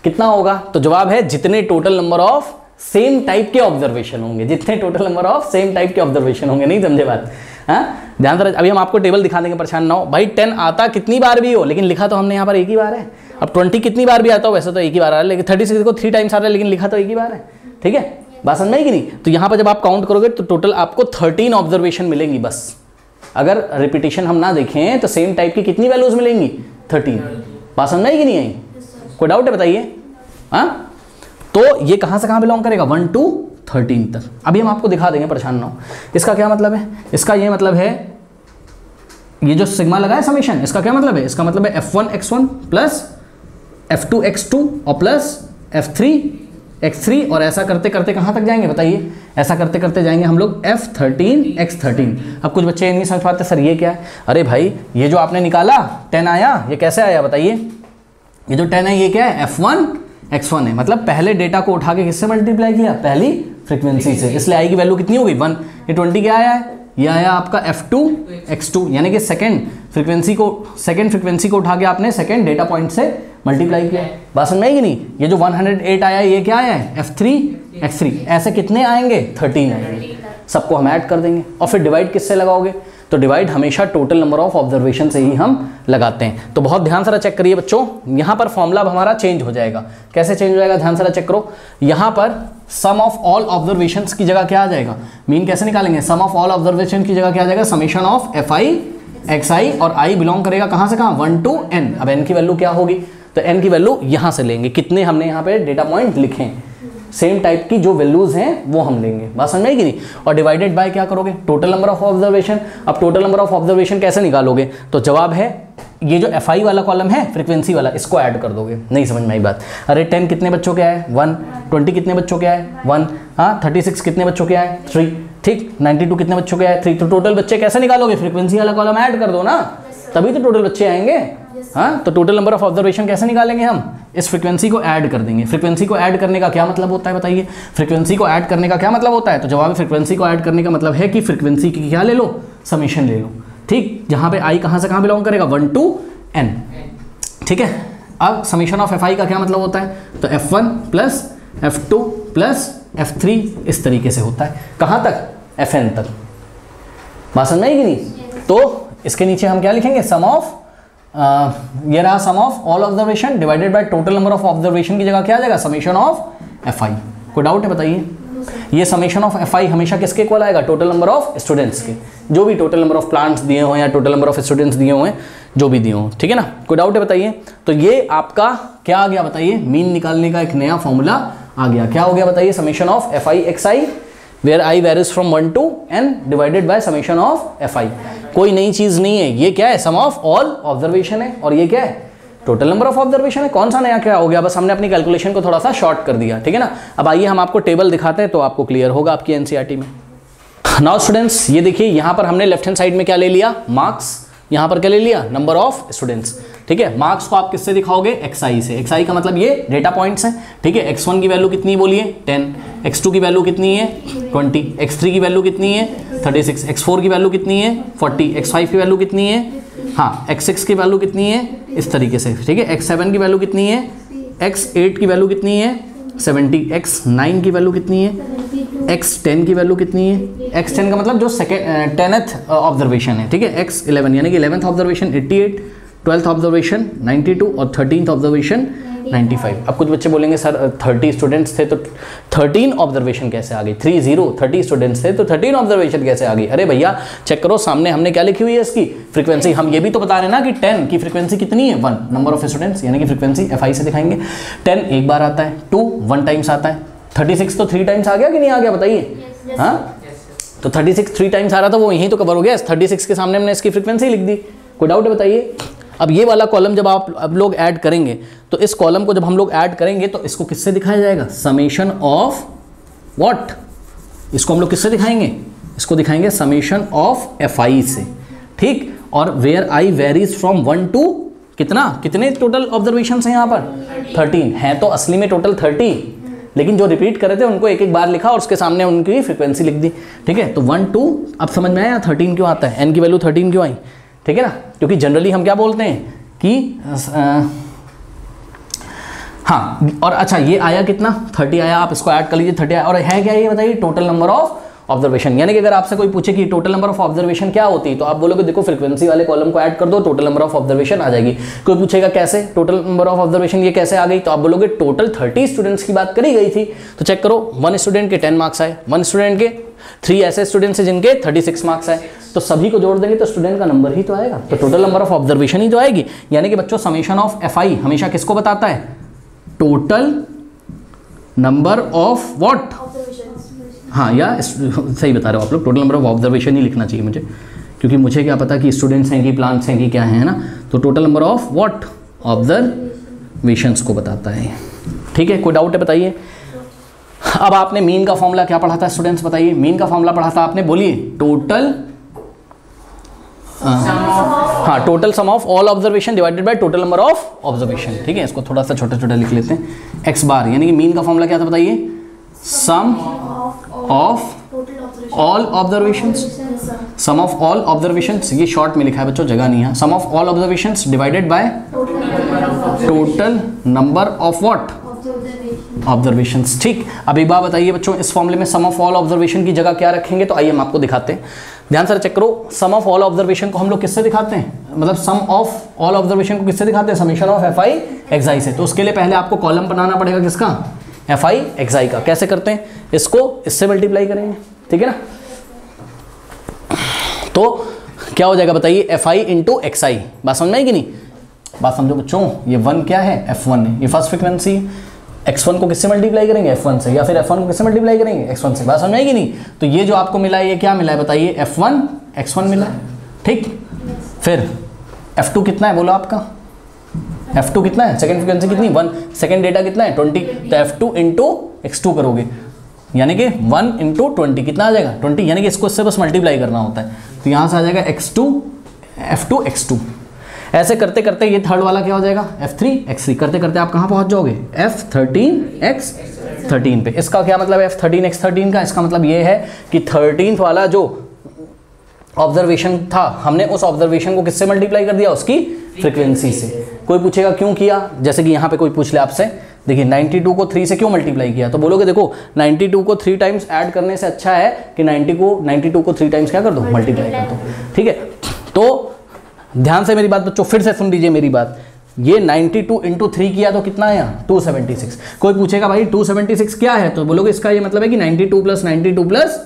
कितना होगा, तो जवाब है जितने total number of same type के ऑब्जर्वेशन होंगे, जितने total number of same type के ऑब्जर्वेशन होंगे। नहीं समझे बात, हाँ ध्यान से, अभी हम आपको टेबल दिखा देंगे, परेशान ना हो भाई। 10 आता कितनी बार भी हो, लेकिन लिखा तो हमने यहाँ पर एक ही बार है। अब 20 कितनी बार भी आता हो, वैसे तो एक ही बार आ रहा है, लेकिन 36 को 3 टाइम्स आ रहा है, लेकिन लिखा तो एक ही बार है, ठीक है। बात समझ में आई कि नहीं। तो यहाँ पर जब आप काउंट करोगे तो टोटल आपको 13 ऑब्जर्वेशन मिलेंगी बस, अगर रिपीटिशन हम ना देखें तो सेम टाइप की कितनी वैल्यूज मिलेंगी? 13। बात समझ आई कि नहीं आई? कोई डाउट है बताइए? हाँ, तो ये कहां से कहां बिलोंग करेगा? 1 to 13 तक। अभी हम आपको दिखा देंगे, परेशान ना हो। इसका क्या मतलब है? इसका ये मतलब है, ये जो सिग्मा लगा है समेशन, इसका क्या मतलब है? इसका मतलब है f1 x1 plus f2 x2 और प्लस f3 x3, और ऐसा करते करते कहां तक जाएंगे बताइए? ऐसा करते करते जाएंगे हम लोग f13 x13। अब कुछ बच्चे नहीं समझ पाते, सर ये क्या है? अरे भाई, ये जो आपने निकाला 10 आया, ये कैसे आया बताइए? ये जो 10 है ये क्या है? f1 x1 है। मतलब पहले डेटा को उठा के किससे मल्टीप्लाई किया? पहली फ्रीक्वेंसी से, इसलिए आई की वैल्यू कितनी हो गई? 1। ये 20 क्या आया है? ये आया आपका f2 x2, यानी कि सेकेंड फ्रीक्वेंसी को उठा के आपने सेकेंड डेटा पॉइंट से मल्टीप्लाई किया। बात समझ में आई कि नहीं? ये जो 108 आया ये क्या आया है? f3 x3। ऐसे कितने आएंगे? 13 आएंगे। सबको हम ऐड कर देंगे और फिर डिवाइड किससे लगाओगे? तो डिवाइड हमेशा टोटल नंबर ऑफ ऑब्जर्वेशन से ही हम लगाते हैं। तो बहुत ध्यान से चेक करिए बच्चों, यहाँ पर फॉर्मूला हमारा चेंज हो जाएगा। कैसे चेंज हो जाएगा? ध्यान से चेक करो। यहाँ पर सम ऑफ ऑल ऑब्जर्वेशंस की जगह क्या आ जाएगा? मीन कैसे निकालेंगे? सम ऑफ ऑल ऑब्जर्वेशन की जगह क्या आ जाएगा? समेशन ऑफ fi xi, और i बिलोंग करेगा कहाँ से कहाँ? 1 to n। अब n की वैल्यू क्या होगी? तो n की वैल्यू यहाँ से लेंगे, कितने हमने यहाँ पे डेटा पॉइंट लिखे हैं, सेम टाइप की जो वैल्यूज हैं वो हम लेंगे। बात समझ में आई कि नहीं? और डिवाइडेड बाय क्या करोगे? Total number of observation. अब टोटल नंबर ऑफ ऑब्जर्वेशन कैसे निकालोगे? तो जवाब है ये जो fi वाला कॉलम है फ्रीक्वेंसी वाला, इसको ऐड कर दोगे। नहीं समझ में आई बात? अरे 10 कितने बच्चों के आए? 1। 20 कितने बच्चों के आए? 1। हाँ, 36 कितने बच्चों के आए? 3। ठीक, 92 कितने बच्चों के आए? 3। तो टोटल बच्चे कैसे निकालोगे? फ्रीक्वेंसी वाला कॉलम ऐड कर दो ना, तभी तो टोटल बच्चे आएंगे। हाँ, तो टोटल नंबर ऑफ ऑब्जर्वेशन कैसे निकालेंगे हम? इस फ्रीक्वेंसी को ऐड कर देंगे। फ्रीक्वेंसी को ऐड करने का क्या मतलब होता है बताइए? फ्रीक्वेंसी को ऐड करने का क्या मतलब होता है? तो जवाब फ्रीक्वेंसी को ऐड करने का मतलब है कि फ्रीक्वेंसी की क्या ले लो? समेशन ले लो। ठीक, जहां पे i कहां से कहां बिलोंग करेगा? 1 to n। ठीक है, अब समेशन ऑफ fi का क्या मतलब होता है? तो f1 plus f2 plus f3 इस तरीके से होता है। कहां तक? fn तक। बात समझ में आई कि नहीं? तो इसके नीचे हम क्या लिखेंगे? सम ऑफ ये रहा sum of all observation divided by total number of observation की जगह क्या आ जाएगा? Summation of fi। कोई डाउट है बताइए? ये समेशन ऑफ fi हमेशा किसके इक्वल आएगा? टोटल नंबर ऑफ स्टूडेंट्स के, जो भी टोटल नंबर ऑफ प्लांट्स दिए हो या टोटल नंबर ऑफ स्टूडेंट्स दिए हुए, जो भी दिए हो। ठीक है ना? कोई डाउट है बताइए? तो ये आपका क्या आ गया बताइए? मीन निकालने का एक नया फॉर्मूला आ गया। क्या हो गया बताइए? Summation of fi xi where i varies from 1 to n divided by summation of fi। कोई नई चीज नहीं है, ये क्या है? सम ऑफ ऑल ऑब्जर्वेशन है, और ये क्या है? टोटल नंबर ऑफ ऑब्जर्वेशन है। कौन सा नया क्या हो गया? बस हमने अपनी कैलकुलेशन को थोड़ा सा शॉर्ट कर दिया। ठीक है ना? अब आइए हम आपको टेबल दिखाते हैं तो आपको क्लियर होगा आपकी एनसीईआरटी में। नाउ स्टूडेंट्स, ये देखिए यहाँ पर हमने लेफ्ट हैंड साइड में क्या ले लिया? मार्क्स। यहाँ पर क्या ले लिया? Number of students. ठीक है, मार्क्स को आप किससे दिखाओगे? xi से। xi का मतलब ये डेटा पॉइंट्स हैं। ठीक है, x1 की वैल्यू कितनी बोलिए? 10। x2 की वैल्यू कितनी है? 20। x3 की वैल्यू कितनी है? 36। x4 की वैल्यू कितनी है? 40। x5 की वैल्यू कितनी है? हाँ, x6 की वैल्यू कितनी है? इस तरीके से। ठीक है, x7 की वैल्यू कितनी है? x8 की वैल्यू कितनी है? 70। x9 की वैल्यू कितनी है? x10 की वैल्यू कितनी है? x10 का मतलब जो सेकेंड 10th ऑब्जर्वेशन है। ठीक है, x11 यानी कि 11th ऑब्जर्वेशन 88, 12th ऑब्जर्वेशन 92 और 13th ऑब्जर्वेशन 95। अब कुछ बच्चे बोलेंगे सर 30 स्टूडेंट्स थे तो 13 ऑब्जर्वेशन कैसे आ गई? 30 स्टूडेंट्स थे तो 13 ऑब्जर्वेशन कैसे आ गई? अरे भैया चेक करो, सामने हमने क्या लिखी हुई है इसकी फ्रीक्वेंसी। हम ये भी तो बता रहे हैं ना कि 10 की फ्रीक्वेंसी कितनी है? 1 नंबर ऑफ स्टूडेंट्स, यानी कि फ्रीक्वेंसी fi से दिखाएंगे। 10 एक बार आता है, 2 1 टाइम्स आता है, 36 तो 3 टाइम्स आ गया कि नहीं आ गया बताइए? हाँ, तो 36 3 टाइम्स आ रहा था, वो यहीं तो कवर हो गया। 36 के सामने हमने इसकी फ्रीक्वेंसी लिख दी। कोई डाउट है बताइए? अब ये वाला कॉलम जब आप अब लोग ऐड करेंगे तो इस कॉलम को जब हम लोग ऐड करेंगे तो इसको किससे दिखाया जाएगा? Summation of what? इसको हम लोग किससे दिखाएंगे? इसको दिखाएंगे समेशन ऑफ fi से। ठीक, और where i varies from 1 to कितने टोटल ऑब्जर्वेशन हैं यहाँ पर? 13 है। तो असली में टोटल 30, लेकिन जो रिपीट कर रहे थे उनको एक एक बार लिखा और उसके सामने उनकी फ्रीक्वेंसी लिख दी। ठीक है, तो 1 2 अब समझ में आया 13 क्यों आता है? n की वैल्यू 13 क्यों आई? ठीक है ना, क्योंकि जनरली हम क्या बोलते हैं कि हाँ, और अच्छा ये आया कितना? 30 आया। आप इसको ऐड कर लीजिए, 30 आया। और है क्या ये बताइए? Total number of observation. यानी कि अगर आपसे कोई पूछे कि टोटल नंबर ऑफ ऑब्जर्वेशन क्या होती है तो आप बोलोगे देखो फ्रीक्वेंसी वाले कॉलम को ऐड कर दो, टोटल नंबर ऑफ ऑब्जर्वेशन आ जाएगी। कोई पूछेगा कैसे टोटल नंबर ऑफ ऑब्जर्वेशन ये कैसे आ गई, तो आप बोलोगे टोटल 30 स्टूडेंट्स की बात करी गई थी। तो चेक करो, 1 स्टूडेंट के 10 मार्क्स आए, 1 स्टूडेंट के 3 ऐसे स्टूडेंट्स हैं जिनके 36 मार्क्स आए, तो सभी को जोड़ देंगे तो स्टूडेंट का नंबर ही तो आएगा, तो टोटल नंबर ऑफ ऑब्जर्वेशन ही तो आएगी। यानी कि बच्चों समेशन ऑफ FI हमेशा किसको बताता है? टोटल नंबर ऑफ व्हाट, हाँ या सही बता रहे हो आप लोग, टोटल नंबर ऑफ ऑब्जर्वेशन ही लिखना चाहिए मुझे, क्योंकि मुझे क्या पता कि स्टूडेंट्स हैं कि प्लांट्स हैं कि क्या है ना। तो total number of what, observations को बताता है। ठीक है, कोई डाउट है बताइए। अब आपने मीन का फॉर्मूला क्या पढ़ा था स्टूडेंट्स, बताइए। मीन का फॉर्मूला पढ़ा था आपने, बोलिए। टोटल हाँ, total sum of all observation divided by total number of observation. ठीक है, इसको थोड़ा सा छोटा छोटा लिख लेते हैं। एक्स बार यानी कि मीन का फॉर्मूला क्या था बताइए? Sum of all observations, sum of all observations, ये शॉर्ट में लिखा है बच्चों, जगह नहीं है। Sum of all observations divided by total number of what, observations. ठीक, अब एक बात बताइए बच्चों, इस फॉर्मूले में सम ऑफ ऑल ऑब्जर्वेशन की जगह क्या रखेंगे? तो आइए हम आपको दिखाते हैं, ध्यान से चेक करो। सम ऑफ ऑल ऑब्जर्वेशन को हम लोग किससे दिखाते हैं? मतलब सम ऑफ ऑल ऑब्जर्वेशन को किससे दिखाते हैं? समेशन ऑफ FI XI से। तो उसके लिए पहले आपको कॉलम बनाना पड़ेगा, किसका? FI XI का। कैसे करते हैं इसको? इससे मल्टीप्लाई करेंगे, ठीक है ना। तो क्या हो जाएगा बताइए? FI into XI। बात समझ में आई कि नहीं? बात समझो बच्चों, ये 1 क्या है? F1 है, ये फर्स्ट फ्रीक्वेंसी है। x1 को किससे मल्टीप्लाई करेंगे? F1 से, या फिर F1 को किससे मल्टीप्लाई करेंगे? x1 से। बात समझ में आई कि नहीं? तो ये जो आपको मिला है ये क्या मिला है बताइए? F1 x1 मिला है, ठीक। फिर F2 कितना है बोलो आपका? F2 कितना है? सेकंड फ्रीक्वेंसी कितनी? 1। सेकंड डेटा कितना है? 20। तो F2 इंटू x2 करोगे, यानी कि 1 इंटू 20 कितना आ जाएगा? 20। यानी कि इसको इससे बस मल्टीप्लाई करना होता है, तो यहाँ से आ जाएगा F2 x2। ऐसे करते करते ये थर्ड वाला क्या हो जाएगा? F3 x3। करते करते आप कहाँ पहुँच जाओगे? F13 x13 पे। इसका क्या मतलब है F13 x13 का? इसका मतलब ये है कि 13th वाला जो ऑब्जर्वेशन था, हमने उस ऑब्जर्वेशन को किससे मल्टीप्लाई कर दिया? उसकी फ्रीक्वेंसी से। कोई पूछेगा क्यों किया? जैसे कि यहाँ पे कोई पूछ ले आपसे, देखिए 92 को 3 से क्यों मल्टीप्लाई किया? तो बोलोगे देखो 92 को 3 टाइम्स ऐड करने से अच्छा है कि 92 को 3 टाइम्स क्या कर दो? मल्टीप्लाई कर दो, ठीक है। तो ध्यान से मेरी बात बच्चों फिर से सुन लीजिए मेरी बात। ये 92 इंटू 3 किया तो कितना आया? 276। कोई पूछेगा भाई 276 क्या है? तो बोलोगे इसका ये मतलब है कि 92 प्लस 92 प्लस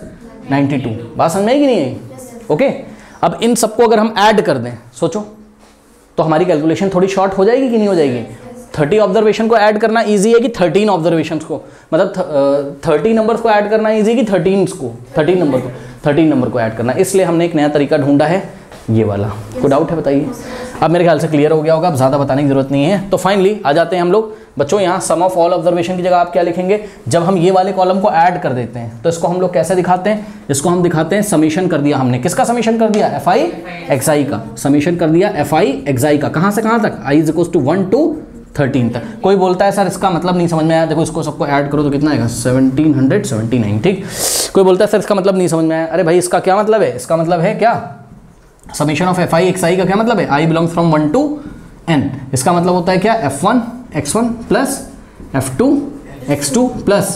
92। बात समझ में आई कि नहीं आई? ओके, अब इन सबको अगर हम ऐड कर दें, सोचो तो हमारी कैलकुलेशन थोड़ी शॉर्ट हो जाएगी कि नहीं हो जाएगी? 30 ऑब्जर्वेशन को ऐड करना ईजी है कि 13 ऑब्जर्वेशन को, मतलब 30 नंबर्स को ऐड करना ईजी है कि 13 नंबर को ऐड करना। इसलिए हमने एक नया तरीका ढूंढा है, ये वाला। कोई डाउट है बताइए? अब मेरे ख्याल से क्लियर हो गया होगा, अब ज़्यादा बताने की जरूरत नहीं है। तो फाइनली आ जाते हैं हम लोग बच्चों, यहाँ सम ऑफ ऑल ऑब्जर्वेशन की जगह आप क्या लिखेंगे? जब हम ये वाले कॉलम को ऐड कर देते हैं तो इसको हम लोग कैसे दिखाते हैं? इसको हम दिखाते हैं समीशन कर दिया हमने। किसका समीशन कर दिया? FI XI का समीशन कर दिया, FI XI का। कहाँ से कहाँ तक? I = 1 to 13 तक। कोई बोलता है सर इसका मतलब नहीं समझ में आया। देखो इसको सबको ऐड करो तो कितना आएगा? 1779, ठीक। कोई बोलता है सर इसका मतलब नहीं समझ में आया। अरे भाई इसका क्या मतलब है? इसका मतलब है क्या? समीशन ऑफ FI XI का क्या मतलब है? I belongs from 1 to n। इसका मतलब होता है क्या? F1 x1 plus F2 x2 plus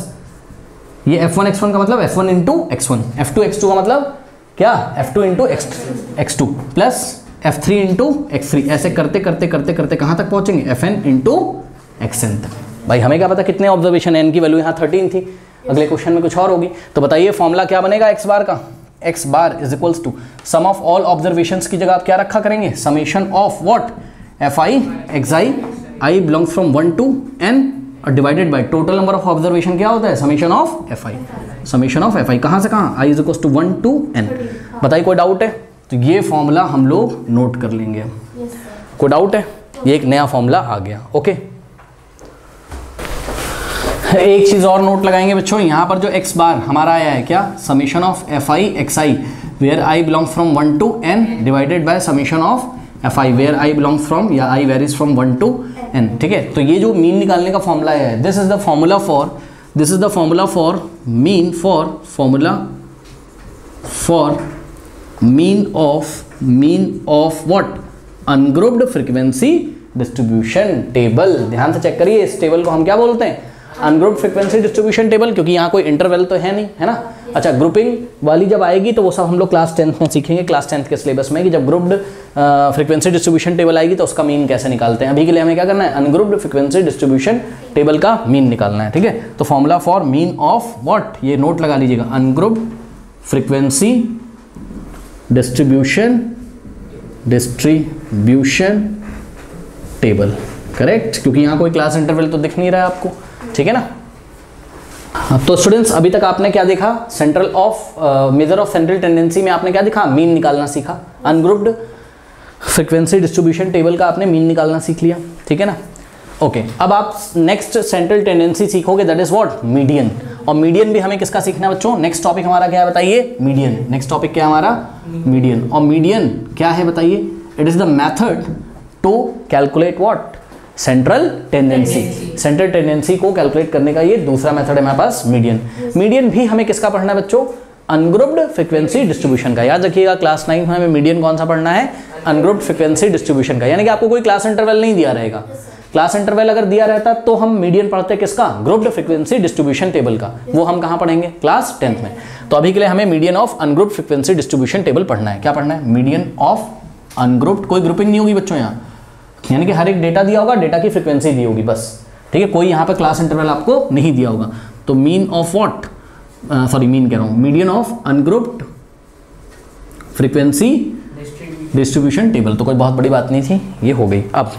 ये F1 x1 का मतलब F1 into x1, F2 x2 का मतलब क्या? F2 into x2 plus F3 into x3। ऐसे करते करते करते करते कहाँ तक पहुँचेंगे? Fn इंटू xn तक। भाई हमें क्या पता कितने ऑब्जर्वेशन है? n की वैल्यू यहाँ 13 थी, अगले क्वेश्चन में कुछ और होगी। तो बताइए फॉर्मूला क्या बनेगा x बार का? x bar is equals to sum of all observations की जगह आप क्या रखा करेंगे? Summation of what? FI XI, I belongs from 1 to n और divided by total number of observation क्या होता है? Summation of FI। Summation of FI कहाँ से कहाँ? I = 1 to n। बताइए कोई डाउट है? तो ये फॉर्मूला हम लोग नोट कर लेंगे। कोई डाउट है? ये एक नया फॉर्मूला आ गया। ओके, एक चीज और नोट लगाएंगे बच्चों, यहाँ पर जो x बार हमारा आया है क्या? Summation of FI XI where I belongs from 1 to n divided by summation of FI where I belongs from या I varies from 1 to n, ठीक है। तो ये जो मीन निकालने का फॉर्मूला है, this is the formula for mean of what? Ungrouped frequency distribution table. ध्यान से चेक करिए, इस टेबल को हम क्या बोलते हैं? अनग्रुप्ड फ्रीक्वेंसी डिस्ट्रीब्यूशन टेबल, क्योंकि यहाँ कोई इंटरवल तो है नहीं, है ना। अच्छा, ग्रुपिंग वाली जब आएगी तो वो सब हम लोग क्लास 10th में सीखेंगे, क्लास 10th के सिलेबस में, कि जब ग्रुप्ड फ्रीक्वेंसी डिस्ट्रीब्यूशन टेबल आएगी तो उसका मीन कैसे निकालते हैं। अभी के लिए हमें क्या करना है? अनग्रुप्ड फ्रीक्वेंसी डिस्ट्रीब्यूशन टेबल का मीन निकालना है, ठीक है। तो formula for mean of what? ये नोट लगा लीजिएगा, ungrouped frequency distribution table, correct, क्योंकि यहाँ कोई क्लास इंटरवल तो दिख नहीं रहा है आपको, ठीक है ना। तो स्टूडेंट्स अभी तक आपने क्या देखा, central of measure of central tendency में आपने क्या देखा, मीन निकालना सीखा, अनग्रुप्ड फ्रीक्वेंसी डिस्ट्रीब्यूशन टेबल का आपने मीन निकालना सीख लिया, ठीक है ना। ओके, अब आप नेक्स्ट सेंट्रल टेंडेंसी सीखोगे, दैट इज व्हाट, मीडियन। और मीडियन भी हमें किसका सीखना है बच्चों, नेक्स्ट टॉपिक हमारा क्या है बताइए, मीडियन। नेक्स्ट टॉपिक क्या है हमारा, मीडियन। और मीडियन क्या है बताइए, it is the method to calculate what, central tendency. Central tendency को कैलकुलेट करने का ये दूसरा मेथड है हमारे पास, मीडियन। मीडियन भी हमें किसका पढ़ना है बच्चों, अनग्रुप्ड फ्रीक्वेंसी डिस्ट्रीब्यूशन का। याद रखिएगा क्लास 9 में हमें मीडियन कौन सा पढ़ना है, अनग्रुप्ड फ्रीक्वेंसी डिस्ट्रीब्यूशन का। यानी कि आपको कोई क्लास इंटरवल नहीं दिया रहेगा, क्लास इंटरवल अगर दिया रहता तो हम मीडियन पढ़ते किसका, ग्रुप्ड फ्रीक्वेंसी डिस्ट्रीब्यूशन टेबल का। वो हम कहाँ पढ़ेंगे, क्लास 10th में। तो अभी के लिए हमें median of ungrouped frequency distribution table पढ़ना है। क्या पढ़ना है, मीडियन ऑफ अनग्रुप्ड, कोई ग्रुपिंग नहीं होगी बच्चों यहाँ, यानी कि हर एक डेटा दिया होगा, डेटा की फ्रीक्वेंसी दी होगी बस, ठीक है। कोई यहाँ पर क्लास इंटरवल आपको नहीं दिया होगा। तो mean of what, sorry mean कह रहा हूँ, median of ungrouped frequency distribution table. तो कोई बहुत बड़ी बात नहीं थी, ये हो गई। अब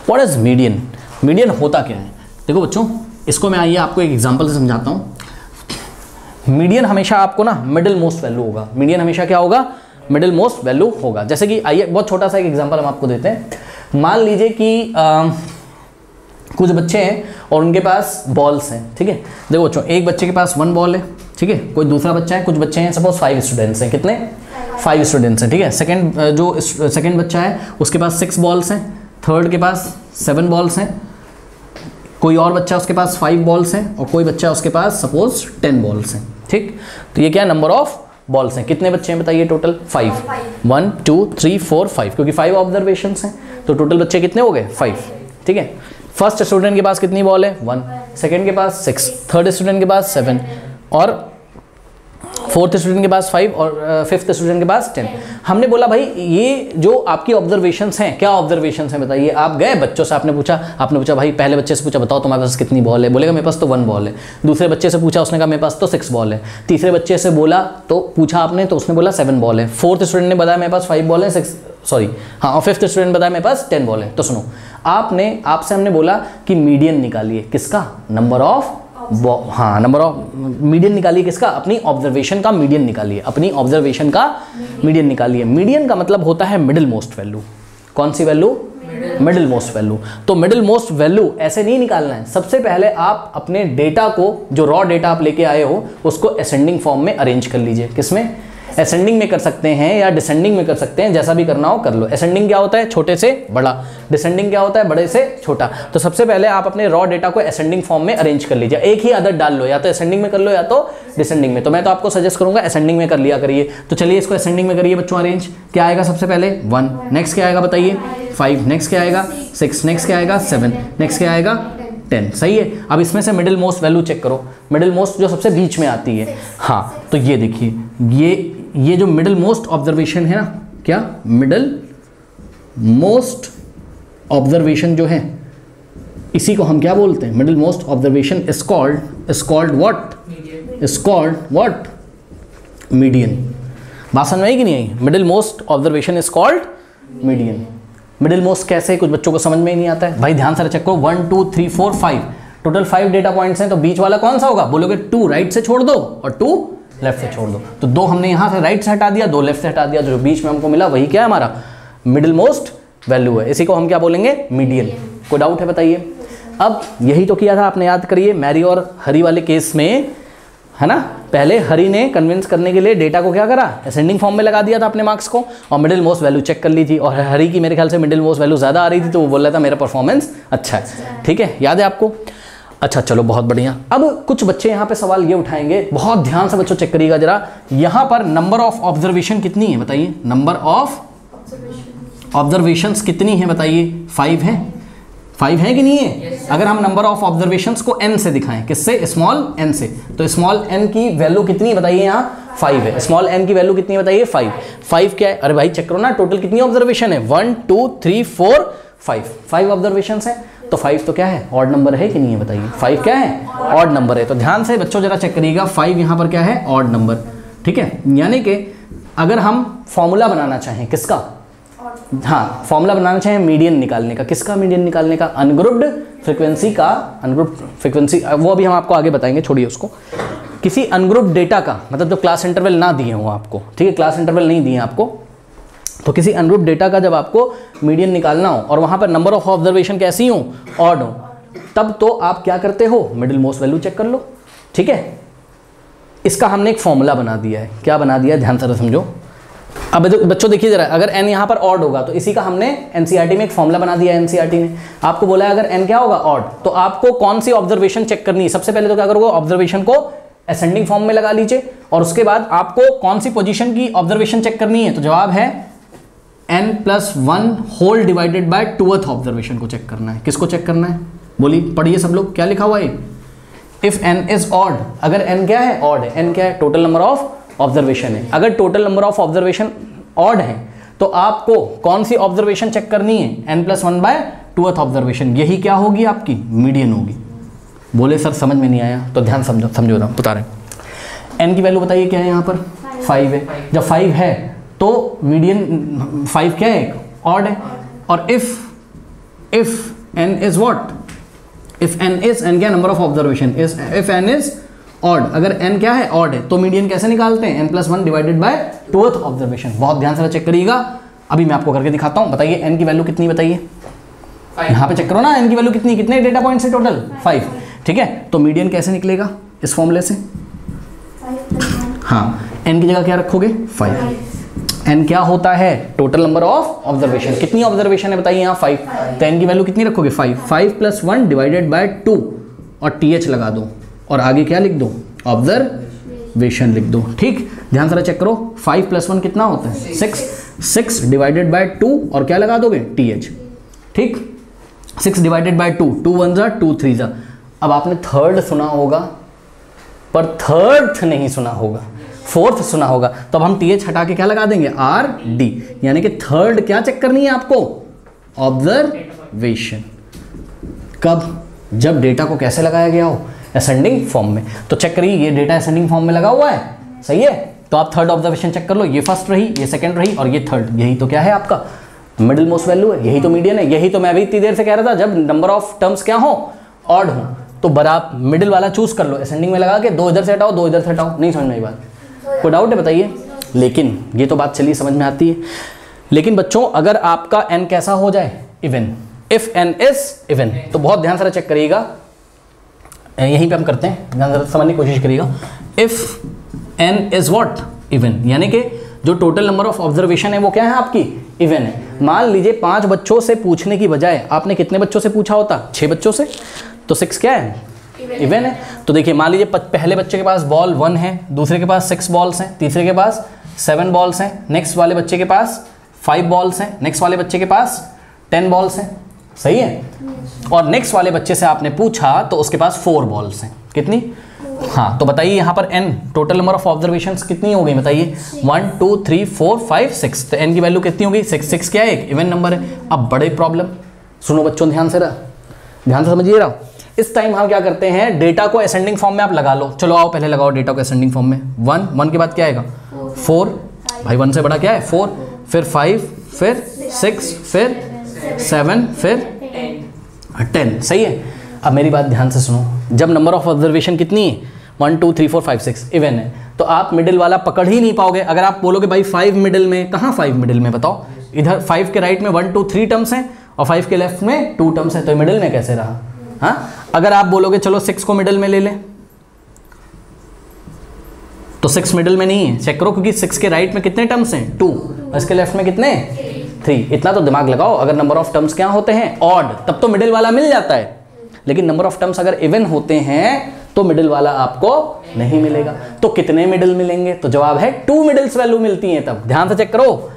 व्हाट इज मीडियन, मीडियन होता क्या है, देखो बच्चों इसको मैं आइए आपको एक एग्जांपल से समझाता हूँ। मीडियन हमेशा आपको ना मिडिल मोस्ट वैल्यू होगा, मीडियन हमेशा क्या होगा, मिडिल मोस्ट वैल्यू होगा। जैसे कि आइए बहुत छोटा सा एक एग्जांपल हम आपको देते हैं। मान लीजिए कि कुछ बच्चे हैं और उनके पास बॉल्स हैं, ठीक है। देखो बच्चों, एक बच्चे के पास 1 बॉल है, ठीक है, कोई दूसरा बच्चा है, कुछ बच्चे हैं, सपोज 5 स्टूडेंट्स हैं, कितने, 5 स्टूडेंट्स हैं, ठीक है। सेकंड बच्चा है उसके पास 6 बॉल्स हैं, थर्ड के पास 7 बॉल्स हैं, कोई और बच्चा उसके पास 5 बॉल्स हैं, और कोई बच्चा उसके पास सपोज 10 बॉल्स हैं, ठीक। तो ये क्या है, नंबर ऑफ बॉल्स हैं। कितने बच्चे हैं बताइए टोटल, 5, 1 2 3 4 5, क्योंकि 5 ऑब्जर्वेशंस हैं तो टोटल बच्चे कितने हो गए, 5, ठीक है। फर्स्ट स्टूडेंट के पास कितनी बॉल है, 1, सेकंड के पास 6, थर्ड स्टूडेंट के पास 7, और फोर्थ स्टूडेंट के पास 5, और फिफ्थ स्टूडेंट के पास 10। हमने बोला भाई ये जो आपकी ऑब्जर्वेशंस हैं, क्या ऑब्जर्वेशंस हैं बताइए। आप गए बच्चों से, आपने पूछा भाई, पहले बच्चे से पूछा बताओ तुम्हारे पास कितनी बॉल है, बोलेगा मेरे पास तो 1 बॉल है। दूसरे बच्चे से पूछा, उसने कहा मेरे पास तो 6 बॉल है। तीसरे बच्चे से बोला तो पूछा आपने, तो उसने बोला 7 बॉल है। फोर्थ स्टूडेंट ने बताया मेरे पास 5 बॉल है, और फिफ्थ स्टूडेंट बताया मेरे पास 10 बॉल है। तो सुनो, आपसे हमने बोला कि मीडियन निकालिए, किसका, number of number of median निकालिए, किसका, अपनी ऑब्जर्वेशन का मीडियन निकालिए, अपनी ऑब्जर्वेशन का मीडियन निकालिए। मीडियन का मतलब होता है मिडिल मोस्ट वैल्यू। कौन सी वैल्यू, मिडिल मोस्ट वैल्यू। तो मिडिल मोस्ट वैल्यू ऐसे नहीं निकालना है, सबसे पहले आप अपने डेटा को, जो रॉ डेटा आप लेके आए हो, उसको असेंडिंग फॉर्म में अरेंज कर लीजिए। किसमें, असेंडिंग में कर सकते हैं या डिसेंडिंग में कर सकते हैं, जैसा भी करना हो कर लो। असेंडिंग क्या होता है, छोटे से बड़ा, डिसेंडिंग क्या होता है, बड़े से छोटा। तो सबसे पहले आप अपने रॉ डेटा को असेंडिंग फॉर्म में अरेंज कर लीजिए। एक ही आदत डाल लो, या तो असेंडिंग में कर लो या तो डिसेंडिंग में। तो मैं तो आपको सजेस्ट करूंगा असेंडिंग में कर लिया करिए। तो चलिए इसको असेंडिंग में करिए बच्चों अरेंज। क्या आएगा सबसे पहले, 1, नेक्स्ट क्या आएगा बताइए, 5, नेक्स्ट क्या आएगा 6, नेक्स्ट क्या आएगा 7, नेक्स्ट क्या आएगा 10। सही है। अब इसमें से मिडिल मोस्ट वैल्यू चेक करो, मिडिल मोस्ट जो सबसे बीच में आती है। हाँ, तो ये देखिए, ये जो मिडिल मोस्ट ऑब्जर्वेशन है ना, क्या, मिडिल मोस्ट ऑब्जर्वेशन जो है, इसी को हम क्या बोलते हैं, middle most observation is called what, median. बात समझ में आई कि नहीं आई, middle most observation is called median. Middle most कैसे, कुछ बच्चों को समझ में ही नहीं आता है भाई। ध्यान से चेक करो, 1 2 3 4 5, टोटल 5 डेटा पॉइंट्स हैं, तो बीच वाला कौन सा होगा, बोलोगे 2 राइट से छोड़ दो और 2 लेफ्ट से छोड़ दो। तो 2 हमने यहाँ से राइट से हटा दिया, 2 लेफ्ट से हटा दिया, तो जो बीच में हमको मिला वही क्या है, हमारा मिडिल मोस्ट वैल्यू है। इसी को हम क्या बोलेंगे, मीडियन। कोई डाउट है बताइए। अब यही तो किया था आपने, याद करिए मैरी और हरी वाले केस में, है ना। पहले हरी ने कन्विंस करने के लिए डेटा को क्या करा, असेंडिंग फॉर्म में लगा दिया था अपने मार्क्स को, और मिडिल मोस्ट वैल्यू चेक कर ली थी। और हरी की मेरे ख्याल से मिडिल मोस्ट वैल्यू ज़्यादा आ रही थी, तो वो बोल रहा था मेरा परफॉर्मेंस अच्छा है, ठीक है, याद है आपको। अच्छा चलो बहुत बढ़िया। अब कुछ बच्चे यहाँ पे सवाल ये उठाएंगे, बहुत ध्यान से बच्चों चेक करिएगा जरा। यहाँ पर नंबर ऑफ ऑब्जर्वेशन कितनी है बताइए, नंबर ऑफ ऑब्जर्वेशंस कितनी है बताइए, 5 है। 5 है कि नहीं है। अगर हम नंबर ऑफ ऑब्जर्वेशंस को n से दिखाएं, किससे, स्मॉल n से, तो स्मॉल n की वैल्यू कितनी बताइए, यहाँ 5 है। स्मॉल n की वैल्यू कितनी है बताइए, 5 क्या है, अरे भाई चेक करो ना, टोटल कितनी ऑब्जर्वेशन है, 1 2 3 4 5 ऑब्जर्वेशंस है। तो 5 तो क्या है, ऑड नंबर है कि नहीं है बताइए, 5 क्या है, ऑड नंबर है। तो ध्यान से बच्चों जरा चेक करिएगा, 5 यहाँ पर क्या है, ऑड नंबर, ठीक है, यानी कि अगर हम फॉर्मूला बनाना चाहें किसका, हाँ फॉर्मूला बनाना चाहें मीडियन निकालने का, किसका मीडियन निकालने का, अनग्रुप्ड फ्रीक्वेंसी का, अनग्रुप्ड फ्रीक्वेंसी वो अभी हम आपको आगे बताएंगे, छोड़िए उसको। किसी अनग्रुप्ड डेटा का मतलब जो क्लास इंटरवल ना दिए हो आपको, ठीक है, क्लास इंटरवल नहीं दिए आपको, तो किसी अनग्रुप्ड डेटा का जब आपको मीडियन निकालना हो और वहाँ पर नंबर ऑफ ऑब्जर्वेशन कैसी हो, ऑड हो, तब तो आप क्या करते हो, मिडिल मोस्ट वैल्यू चेक कर लो। ठीक है, इसका हमने एक फॉर्मूला बना दिया है। क्या बना दिया है, ध्यान से समझो। अब बच्चों देखिए जरा, अगर n यहाँ पर ऑड होगा तो इसी का हमने एनसीईआरटी में एक फॉर्मूला बना दिया है। एनसीईआरटी ने आपको बोला है अगर n क्या होगा, ऑड, तो आपको कौन सी ऑब्जर्वेशन चेक करनी है। सबसे पहले तो क्या करोगे, ऑब्जर्वेशन को असेंडिंग फॉर्म में लगा लीजिए और उसके बाद आपको कौन सी पोजीशन की ऑब्जर्वेशन चेक करनी है, तो जवाब है n+1 whole divided by 2th observation को चेक करना है। किसको चेक करना है, बोलिए, पढ़िए सब लोग, क्या लिखा हुआ है, इफ n इज ऑड, अगर n क्या है, ऑड है, n क्या है, टोटल नंबर ऑफ ऑब्जर्वेशन है। अगर total number of observation odd है तो आपको कौन सी ऑब्जर्वेशन चेक करनी है, n+1 बाय 2th ऑब्जर्वेशन, यही क्या होगी, आपकी मीडियन होगी। बोले सर समझ में नहीं आया, तो ध्यान समझो रहा बता रहे। n की वैल्यू बताइए क्या है, यहाँ पर 5 है। जब 5 है तो मीडियन 5 क्या है, ऑड है। और if n is what, if n is, n क्या number of observation, if n is odd, अगर n क्या है, ऑड है, तो मीडियन कैसे निकालते हैं, n+1 divided by 2th observation. बहुत ध्यान से चेक करिएगा, अभी मैं आपको करके दिखाता हूं। बताइए n की वैल्यू कितनी, बताइए, यहाँ पे चेक करो ना, n की वैल्यू कितनी, कितने डेटा पॉइंट्स है टोटल, 5। ठीक है, तो मीडियन कैसे निकलेगा इस फॉर्मूले से, हाँ n की जगह क्या रखोगे, 5। n क्या होता है, टोटल नंबर ऑफ ऑब्जर्वेशन। कितनी ऑब्जर्वेशन है बताइए, यहाँ 5, तो n की वैल्यू कितनी रखोगे, 5+1 डिवाइडेड बाय 2 और th लगा दो और आगे क्या लिख दो, ऑब्जर्वेशन लिख दो। ठीक, ध्यान से चेक करो, 5+1 कितना होता है, 6 डिवाइडेड बाय 2 और क्या लगा दोगे, th। ठीक, 6 डिवाइडेड बाय 2, 2 1 जा 2 3 जा। अब आपने थर्ड सुना होगा पर थर्ड नहीं सुना होगा, फोर्थ सुना होगा, तो अब हम th हटा के क्या लगा देंगे, rd, यानी कि थर्ड क्या चेक करनी है आपको, ऑब्जर्वेशन। कब, जब डेटा को कैसे लगाया गया हो, असेंडिंग फॉर्म में। तो चेक करिए, ये डेटा असेंडिंग फॉर्म में लगा हुआ है, सही है, तो आप थर्ड ऑब्जर्वेशन चेक कर लो, ये फर्स्ट रही, ये सेकंड रही और ये थर्ड, यही तो क्या है आपका मिडिल मोस्ट वैल्यू है, यही तो मीडियन है। यही तो मैं अभी इतनी देर से कह रहा था, जब नंबर ऑफ टर्म्स क्या हो, ऑड हो, तो बराबर मिडिल वाला चूज कर लो, असेंडिंग में लगा के 2 इधर से हटाओ, 2 इधर से हटाओ। नहीं समझ में आई बात, कोई डाउट है बताइए। लेकिन ये तो बात चलिए समझ में आती है, लेकिन बच्चों अगर आपका n कैसा हो जाए, even, if n is even, तो बहुत ध्यान से चेक करिएगा, यहीं पे हम करते हैं, ध्यान से समझने की कोशिश करिएगा। If n is what, even, यानी कि जो टोटल नंबर ऑफ ऑब्जर्वेशन है वो क्या है आपकी, इवन है। मान लीजिए 5 बच्चों से पूछने की बजाय आपने कितने बच्चों से पूछा होता, 6 बच्चों से, तो 6 क्या है, इवन है। तो देखिए मान लीजिए पहले बच्चे के पास बॉल 1 है, दूसरे के पास 6 बॉल्स हैं, तीसरे के पास 7 बॉल्स हैं, नेक्स्ट वाले बच्चे के पास 5 बॉल्स हैं, नेक्स्ट वाले बच्चे के पास 10 बॉल्स हैं, सही है। और नेक्स्ट वाले बच्चे से आपने पूछा तो उसके पास 4 बॉल्स हैं, कितनी, हाँ, तो बताइए यहाँ पर n total number of observations कितनी हो गई बताइए, 1 2 3 4 5 6, तो n की वैल्यू कितनी होगी, 6 क्या है, एक इवन नंबर है। अब बड़े प्रॉब्लम, सुनो बच्चों ध्यान से समझिए रहा। इस टाइम हम क्या करते हैं, डेटा को असेंडिंग फॉर्म में आप लगा लो, चलो आओ पहले लगाओ डेटा को असेंडिंग फॉर्म में। 1 के बाद क्या आएगा, 4, भाई 1 से बड़ा क्या है, 4, फिर 5, फिर 6, फिर 7, फिर 10, सही है। अब मेरी बात ध्यान से सुनो, जब नंबर ऑफ ऑब्जर्वेशन कितनी है, 1 2 3 4 5 6 इवन है, तो आप मिडिल वाला पकड़ ही नहीं पाओगे। अगर आप बोलोगे भाई 5 मिडिल में, कहाँ 5 मिडिल में बताओ, इधर 5 के राइट में 1 2 3 टर्म्स हैं और 5 के लेफ्ट में 2 टर्म्स हैं, तो मिडिल में कैसे रहा। हाँ, अगर आप बोलोगे चलो 6 को मिडिल में ले लें, तो 6 मिडिल में नहीं है, चेक करो, क्योंकि 6 के राइट में कितने टर्म्स हैं, 2, और इसके लेफ्ट में कितने, 3। इतना तो दिमाग लगाओ, अगर नंबर ऑफ टर्म्स क्या होते हैं, ऑड, तब तो मिडिल वाला मिल जाता है, लेकिन नंबर ऑफ टर्म्स अगर इवन होते हैं तो मिडिल वाला आपको नहीं मिलेगा। तो कितने मिडिल मिलेंगे, तो जवाब है 2 मिडिल्स वैल्यू मिलती हैं। तब ध्यान से चेक करो,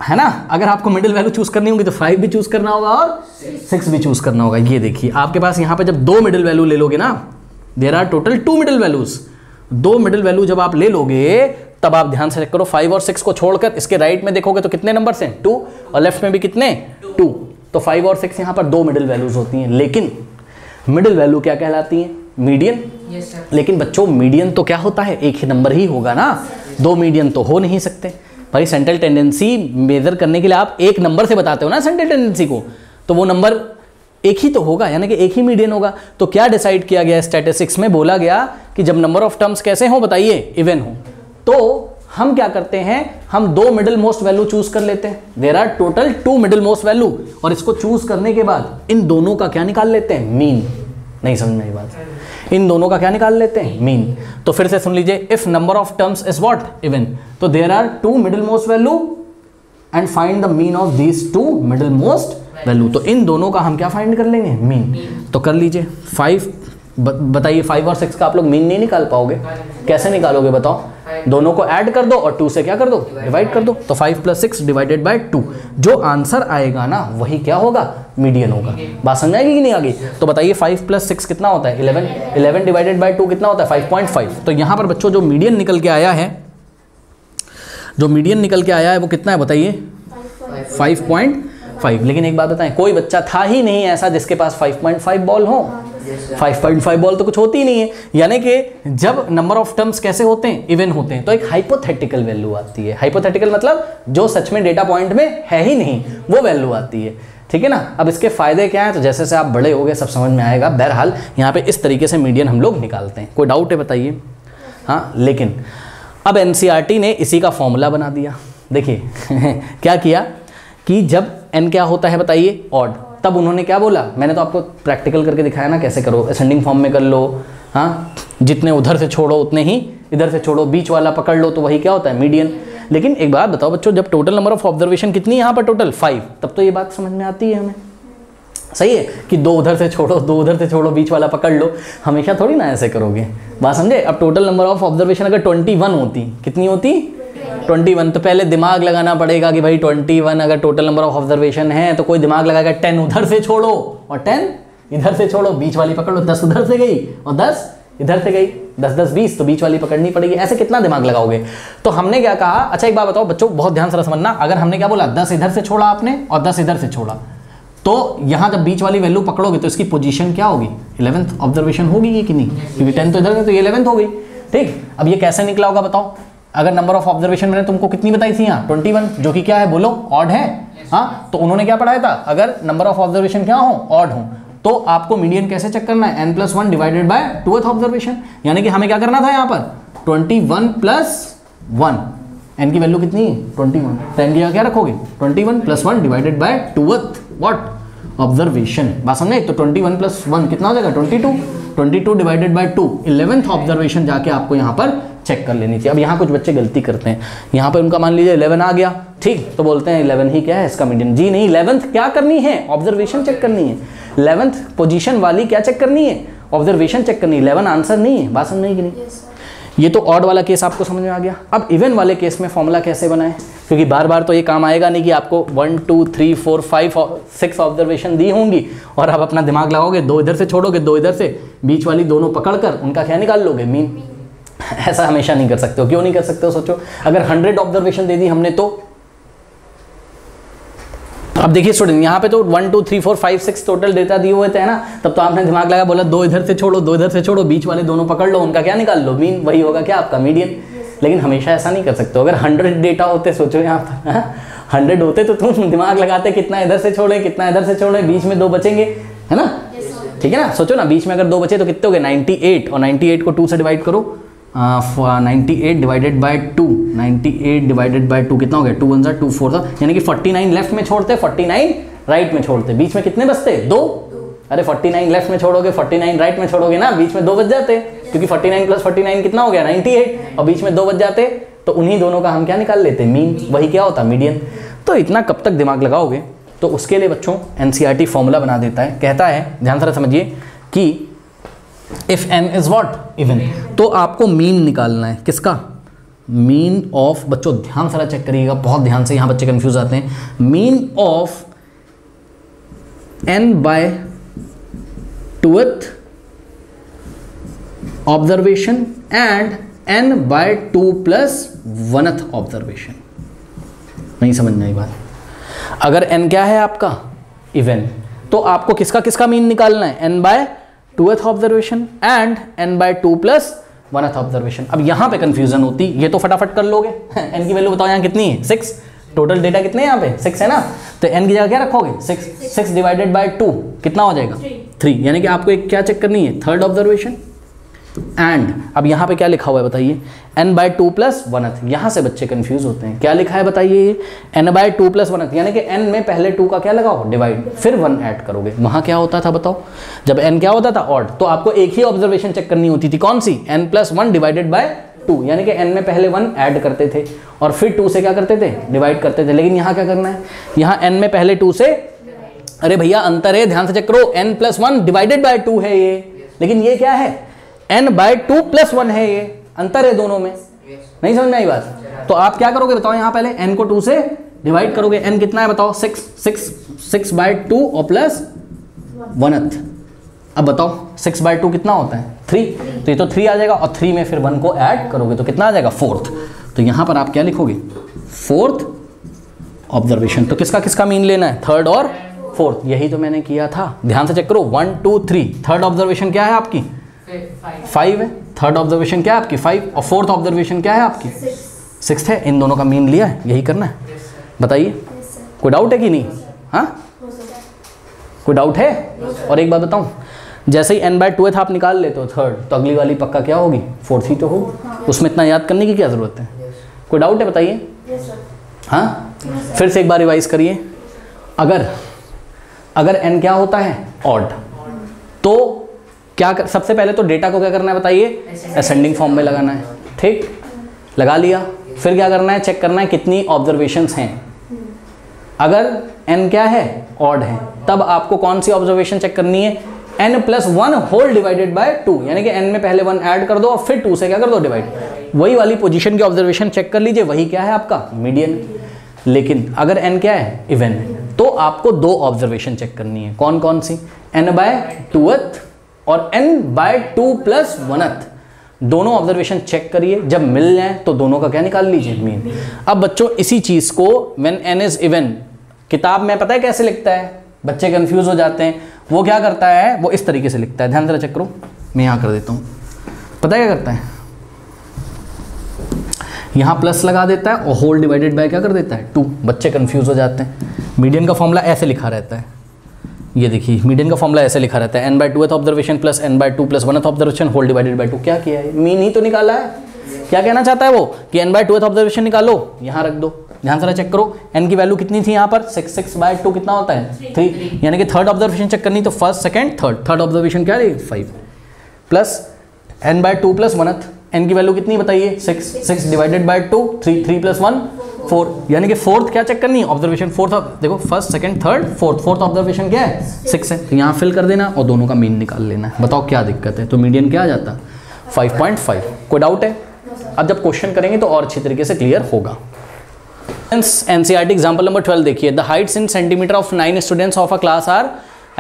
है ना, अगर आपको मिडिल वैल्यू चूज करनी होगी तो 5 भी चूज करना होगा और 6 भी चूज करना होगा। ये देखिए आपके पास यहाँ पे जब 2 मिडिल वैल्यू ले लोगे ना, there are total 2 middle values, 2 middle value जब आप ले लोगे तब आप ध्यान से चेक करो, 5 और 6 को छोड़कर इसके राइट में देखोगे तो कितने नंबर्स हैं, 2, और लेफ्ट में भी कितने, 2, तो 5 और 6 यहाँ पर 2 मिडिल वैल्यूज होती हैं। लेकिन मिडिल वैल्यू क्या कहलाती है, मीडियन। लेकिन बच्चों मीडियन तो क्या होता है, एक ही नंबर ही होगा ना, दो मीडियन तो हो नहीं सकते भाई। सेंट्रल टेंडेंसी मेजर करने के लिए आप एक नंबर से बताते हो ना सेंट्रल टेंडेंसी को, तो वो नंबर एक ही तो होगा, यानी कि एक ही मीडियन होगा। तो क्या डिसाइड किया गया स्टैटिस्टिक्स में, बोला गया कि जब नंबर ऑफ टर्म्स कैसे हो बताइए, इवन हो, तो हम क्या करते हैं, हम दो मिडिल मोस्ट वैल्यू चूज कर लेते हैं। There are total 2 middle most value, और इसको चूज करने के बाद इन दोनों का क्या निकाल लेते हैं, मीन। नहीं समझ में आई बात, इन दोनों का क्या निकाल लेते हैं, मीन। तो फिर से सुन लीजिए, if number of terms is what, even, तो there are 2 middle most value and find the mean of these 2 middle most value. तो इन दोनों का हम क्या फाइंड कर लेंगे, मीन। तो कर लीजिए 5, बताइए 5 और 6 का आप लोग मीन नहीं निकाल पाओगे, कैसे निकालोगे बताओ, दोनों को ऐड कर दो और 2 से क्या कर दो, डिवाइड कर दो। तो 5 + 6 डिवाइडेड बाय 2, जो आंसर आएगा ना वही क्या होगा, मीडियन होगा। बात समझ आएगी कि नहीं आगे? तो बताइए 5 + 6 कितना होता है, 11, 11 डिवाइडेड बाय 2 कितना होता है, 5.5। तो यहाँ पर बच्चों जो मीडियन निकल के आया है, जो मीडियन निकल के आया है वो कितना है बताइए, 5.5। लेकिन एक बात बताएं, कोई बच्चा था ही नहीं ऐसा जिसके पास 5.5 बॉल हो। 5.5 बॉल तो कुछ होती ही नहीं है, यानी कि जब नंबर ऑफ टर्म्स कैसे होते हैं, इवन होते हैं, तो एक हाइपोथेटिकल वैल्यू आती है। हाइपोथेटिकल मतलब जो सच में डेटा पॉइंट में है ही नहीं, वो वैल्यू आती है, ठीक है ना। अब इसके फायदे क्या हैं, तो जैसे जैसे आप बड़े हो गए सब समझ में आएगा। बहरहाल यहाँ पे इस तरीके से मीडियन हम लोग निकालते हैं। कोई डाउट है बताइए? हाँ, लेकिन अब एनसीईआरटी ने इसी का फॉर्मूला बना दिया। देखिए क्या किया कि जब n क्या होता है बताइए, ऑड, तब उन्होंने क्या बोला, मैंने तो आपको प्रैक्टिकल करके दिखाया ना कैसे करो, असेंडिंग फॉर्म में कर लो। हाँ, जितने उधर से छोड़ो उतने ही इधर से छोड़ो, बीच वाला पकड़ लो, तो वही क्या होता है, मीडियन। लेकिन एक बात बताओ बच्चों, जब टोटल नंबर ऑफ ऑब्जर्वेशन कितनी है यहाँ पर, टोटल 5, तब तो ये बात समझ में आती है हमें, सही है कि 2 उधर से छोड़ो, 2 उधर से छोड़ो, बीच वाला पकड़ लो। हमेशा थोड़ी ना ऐसे करोगे, बात समझे। अब टोटल नंबर ऑफ ऑब्जर्वेशन अगर 21 होती, कितनी होती, 21, तो पहले दिमाग लगाना पड़ेगा कि भाई 21 अगर टोटल नंबर ऑफ ऑब्जर्वेशन है, तो कोई दिमाग लगाएगा 10 उधर से छोड़ो और 10 इधर से छोड़ो, बीच वाली पकड़ लो, 10 उधर से गई और 10 इधर से गई, 10 10 20, तो बीच वाली पकड़नी पड़ेगी। ऐसे कितना दिमाग लगाओगे? तो हमने क्या कहा, अच्छा एक बात बताओ बच्चों, बहुत ध्यान से समझना, अगर हमने क्या बोला, 10 इधर से छोड़ा आपने और 10 इधर से छोड़ा, तो यहाँ जब बीच वाली वैल्यू पकड़ोगे तो इसकी पोजीशन क्या होगी, 11th ऑब्जर्वेशन होगी कि नहीं, क्योंकि 10 तो इधर है तो ये 11th हो गई। ठीक, अब ये कैसे निकला होगा बताओ, अगर नंबर ऑफ ऑब्जर्वेशन मैंने तुमको कितनी बताई थी यहाँ, 21, जो कि क्या है बोलो, ऑड है। हाँ, तो उन्होंने क्या पढ़ाया था, अगर नंबर ऑफ ऑब्जर्वेशन क्या हो, ऑड हो, तो आपको मीडियन कैसे चेक करना है, n+1 divided by 2th observation. यानी कि हमें क्या करना था यहाँ पर, 21 + 1, n की वैल्यू कितनी है, 21, तो n की क्या रखोगे, 21 + 1 divided by 2th what observation. बात समझे? तो 21 + 1 कितना हो जाएगा, 22, 22 डिवाइडेड बाय 2, 11th ऑब्जर्वेशन जाके आपको यहाँ पर चेक कर लेनी थी। अब यहाँ कुछ बच्चे गलती करते हैं, यहाँ पर उनका मान लीजिए 11 आ गया, ठीक, तो बोलते हैं 11 ही क्या है इसका मीडियन। जी नहीं, 11th क्या करनी है, ऑब्जर्वेशन चेक करनी है। 11th पोजीशन वाली क्या चेक करनी है, ऑब्जर्वेशन चेक करनी है, 11 आंसर नहीं है। बात समझ में आई कि नहीं? ये तो ऑड वाला केस आपको समझ में आ गया। अब इवन वाले केस में फॉर्मूला कैसे बनाएं, क्योंकि बार बार तो ये काम आएगा नहीं कि आपको 1 2 3 4 5 6 ऑब्जर्वेशन दी होंगी और आप अपना दिमाग लगाओगे, 2 इधर से छोड़ोगे, 2 इधर से, बीच वाली दोनों पकड़कर उनका क्या निकाल लोगे, मीन। ऐसा हमेशा नहीं कर सकते हो। क्यों नहीं कर सकते हो, सोचो, अगर 100 ऑब्जर्वेशन दे दी हमने तो, अब देखिए स्टूडेंट, यहाँ पे तो 1 2 3 4 5 6 टोटल डेटा दिए हुए थे ना, तब तो आपने दिमाग लगा, बोला 2 इधर से छोड़ो, 2 इधर से छोड़ो, बीच वाले दोनों पकड़ लो, उनका क्या निकाल लो, मीन, वही होगा क्या आपका मीडियन। लेकिन हमेशा ऐसा नहीं कर सकते हो। अगर 100 डेटा होते, सोचो यहाँ पर 100 होते तो तुम दिमाग लगाते कितना इधर से छोड़े, कितना इधर से छोड़े, बीच में 2 बचेंगे, है ना, ठीक है ना। सोचो ना, बीच में अगर 2 बचे तो कितने हो गए, 98, और 98 को 2 से डिवाइड करो, 98 डिवाइडेड बाय 2, 98 डिवाइडेड बाय 2 कितना हो गया, 2 1 2 4, यानी कि 49 लेफ्ट में छोड़ते, 49 राइट में छोड़ते, बीच में कितने बचते, 2। अरे 49 लेफ्ट में छोड़ोगे, 49 राइट में छोड़ोगे ना, बीच में 2 बच जाते, क्योंकि 49 + 49 कितना हो गया, 98, और बीच में 2 बच जाते, तो उन्हीं दोनों का हम क्या निकाल लेते, मीन, वही क्या होता, मीडियन। तो इतना कब तक दिमाग लगाओगे? तो उसके लिए बच्चों एनसीईआरटी फॉर्मूला बना देता है, कहता है, ध्यान से समझिए कि if n is what, even, तो आपको मीन निकालना है, किसका, मीन ऑफ, बच्चों ध्यान से चेक करिएगा, बहुत ध्यान से, यहाँ बच्चे कंफ्यूज आते हैं, mean of n/2th observation and n/2 + 1th observation. नहीं समझ में आई बात? अगर n क्या है आपका, इवन, तो आपको किसका किसका मीन निकालना है, n/2 2th observation and n by 2 plus 1th observation. अब यहाँ पे कंफ्यूजन होती, ये तो फटाफट कर लोगे n की वैल्यू बताओ यहाँ कितनी है 6, टोटल डेटा कितने हैं यहाँ पे 6 है ना, तो n की जगह क्या रखोगे 6 डिवाइडेड बाय 2 कितना हो जाएगा 3, यानी कि आपको एक क्या चेक करनी है 3rd ऑब्जर्वेशन। एंड अब यहाँ पे क्या लिखा हुआ है बताइए n बाय 2 प्लस 1th, यहाँ से बच्चे कंफ्यूज होते हैं, क्या लिखा है बताइए n बाय 2 प्लस 1th, यानी कि n में पहले 2 का क्या लगाओ डिवाइड, फिर 1 ऐड करोगे। वहाँ क्या होता था बताओ, जब n क्या होता था ऑड, तो आपको एक ही ऑब्जर्वेशन चेक करनी होती थी, कौन सी n प्लस 1 डिवाइडेड बाय 2, यानी कि n में पहले 1 ऐड करते थे और फिर 2 से क्या करते थे डिवाइड करते थे। लेकिन यहाँ क्या करना है, यहाँ n में पहले 2 से, अरे भैया अंतर है, ध्यान से चेक करो, n प्लस 1 डिवाइडेड बाय 2 है ये, लेकिन ये क्या है n बाय 2 प्लस 1 है, ये अंतर है दोनों में। नहीं समझ में आई बात, तो आप क्या करोगे बताओ, यहाँ पहले n को 2 से डिवाइड करोगे, n कितना है बताओ 6 बाय 2 और प्लस 1th। अब बताओ 6 बाय 2 कितना होता है 3, तो ये तो 3 आ जाएगा और 3 में फिर 1 को ऐड करोगे तो कितना आ जाएगा 4th। तो यहाँ पर आप क्या लिखोगे 4th ऑब्जर्वेशन। तो किसका किसका मीन लेना है 3rd और 4th, यही तो मैंने किया था, ध्यान से चेक करो 1 2 3। 3rd ऑब्जर्वेशन क्या है आपकी 5 है, 3rd ऑब्जर्वेशन क्या है आपकी 5 और 4th ऑब्जर्वेशन क्या है आपकी 6 है, इन दोनों का मीन लिया है, यही करना है। बताइए कोई डाउट है कि नहीं, हाँ कोई डाउट है। और एक बात बताऊं, जैसे ही n बाय 2th आप निकाल लेते हो 3rd, तो अगली वाली पक्का क्या होगी 4th ही तो होगी, उसमें इतना याद करने की क्या जरूरत है। कोई डाउट है बताइए, हाँ फिर से एक बार रिवाइज करिए। अगर n क्या होता है ऑड, तो क्या सबसे पहले तो डेटा को क्या करना है बताइए असेंडिंग फॉर्म में लगाना है, ठीक लगा लिया, फिर क्या करना है चेक करना है कितनी ऑब्जर्वेशंस हैं। अगर n क्या है ऑड है, तब आपको कौन सी ऑब्जर्वेशन चेक करनी है n plus 1 whole divided by 2, यानी कि n में पहले 1 ऐड कर दो और फिर 2 से क्या कर दो डिवाइड, वही वाली पोजीशन की ऑब्जर्वेशन चेक कर लीजिए, वही क्या है आपका मीडियन। लेकिन अगर n क्या है इवन है, तो आपको 2 ऑब्जर्वेशन चेक करनी है, कौन कौन सी n बाय 2th और n बाय 2 प्लस 1th, दोनों ऑब्जर्वेशन चेक करिए, जब मिल जाए तो दोनों का क्या निकाल लीजिए मीन। अब बच्चों इसी चीज को व्हेन n इज इवन किताब में पता है कैसे लिखता है, बच्चे कंफ्यूज हो जाते हैं, वो क्या करता है वो इस तरीके से लिखता है, ध्यान से चेक करो, मैं यहाँ कर देता हूँ, पता है क्या करता है, यहाँ प्लस लगा देता है और होल डिवाइडेड बाय क्या कर देता है 2, बच्चे कंफ्यूज हो जाते हैं। मीडियन का फॉर्मूला ऐसे लिखा रहता है, ये देखिए मीडियन का फॉर्मूला ऐसे लिखा रहता है n by 2th observation plus n by 2 plus 1th observation whole divided by 2। क्या किया है मीन ही तो निकाला है, क्या कहना चाहता है वो कि n बाय 2th ऑब्जर्वेशन निकालो, यहाँ रख दो, ध्यान से चेक करो n की वैल्यू कितनी थी यहाँ पर 6 बाय 2 कितना होता है 3, यानी कि 3rd ऑब्जर्वेशन चेक करनी, तो 1st 2nd 3rd, 3rd observation क्या है 5 plus n by 2 plus 1th, n की वैल्यू कितनी बताइए 6 डिवाइडेड बाय 2 3 प्लस 1 4, यानी कि 4th क्या चेक करनी है ऑब्जर्वेशन 4th, देखो 1st 2nd 3rd 4th observation क्या है 6 है, तो यहाँ फिल कर देना और दोनों का मीन निकाल लेना है। बताओ क्या दिक्कत है, तो मीडियन क्या आ जाता 5.5। कोई डाउट है, अब जब क्वेश्चन करेंगे तो और अच्छी तरीके से क्लियर होगा। NCERT एग्जाम्पल नंबर 12 देखिए, the heights in centimetre of 9 students of a class are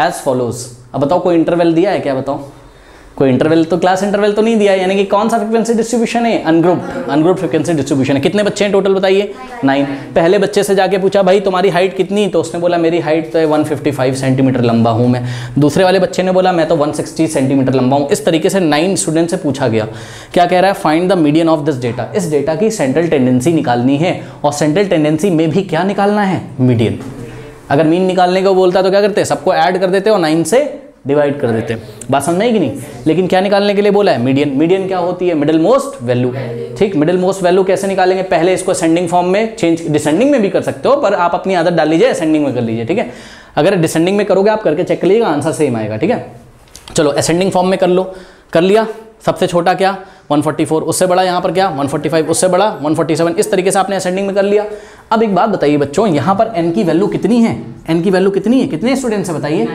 as follows. अब बताओ कोई इंटरवल दिया है क्या, बताओ कोई इंटरवल, तो क्लास इंटरवल तो नहीं दिया है, यानी कि कौन सा फ्रीक्वेंसी डिस्ट्रीब्यूशन है अनग्रुप्ड फ्रीक्वेंसी डिस्ट्रीब्यूशन है। कितने बच्चे हैं टोटल बताइए 9। पहले बच्चे से जाके पूछा भाई तुम्हारी हाइट कितनी, तो उसने बोला मेरी हाइट तो है 155 सेंटीमीटर लंबा हूँ मैं। दूसरे वाले बच्चे ने बोला मैं तो 160 सेंटीमीटर लंबा हूँ। इस तरीके से 9 स्टूडेंट से पूछा गया, क्या कह रहा है find the median of this data. इस डेटा की सेंट्रल टेंडेंसी निकालनी है और सेंट्रल टेंडेंसी में भी क्या निकालना है मीडियन। अगर मीन निकालने को बोलता तो क्या करते, सबको ऐड कर देते और 9 से डिवाइड कर देते। बात समझ में आई कि नहीं, लेकिन क्या निकालने के लिए बोला है मीडियन। मीडियन क्या होती है मिडिल मोस्ट वैल्यू, ठीक। मिडिल मोस्ट वैल्यू कैसे निकालेंगे, पहले इसको असेंडिंग फॉर्म में चेंज, डिसेंडिंग में भी कर सकते हो पर आप अपनी आदत डाल लीजिए असेंडिंग में कर लीजिए, ठीक है। अगर डिसेंडिंग में करोगे आप करके चेक कर लीजिएगा आंसर सेम आएगा, ठीक है। चलो असेंडिंग फॉर्म में कर लो, कर लिया। सबसे छोटा क्या 144, उससे बड़ा यहाँ पर क्या 145, उससे बड़ा 147, इस तरीके से आपने असेंडिंग में कर लिया। अब एक बात बताइए बच्चों, यहाँ पर n की वैल्यू कितनी है, n की वैल्यू कितनी है, कितने स्टूडेंट्स है बताइए।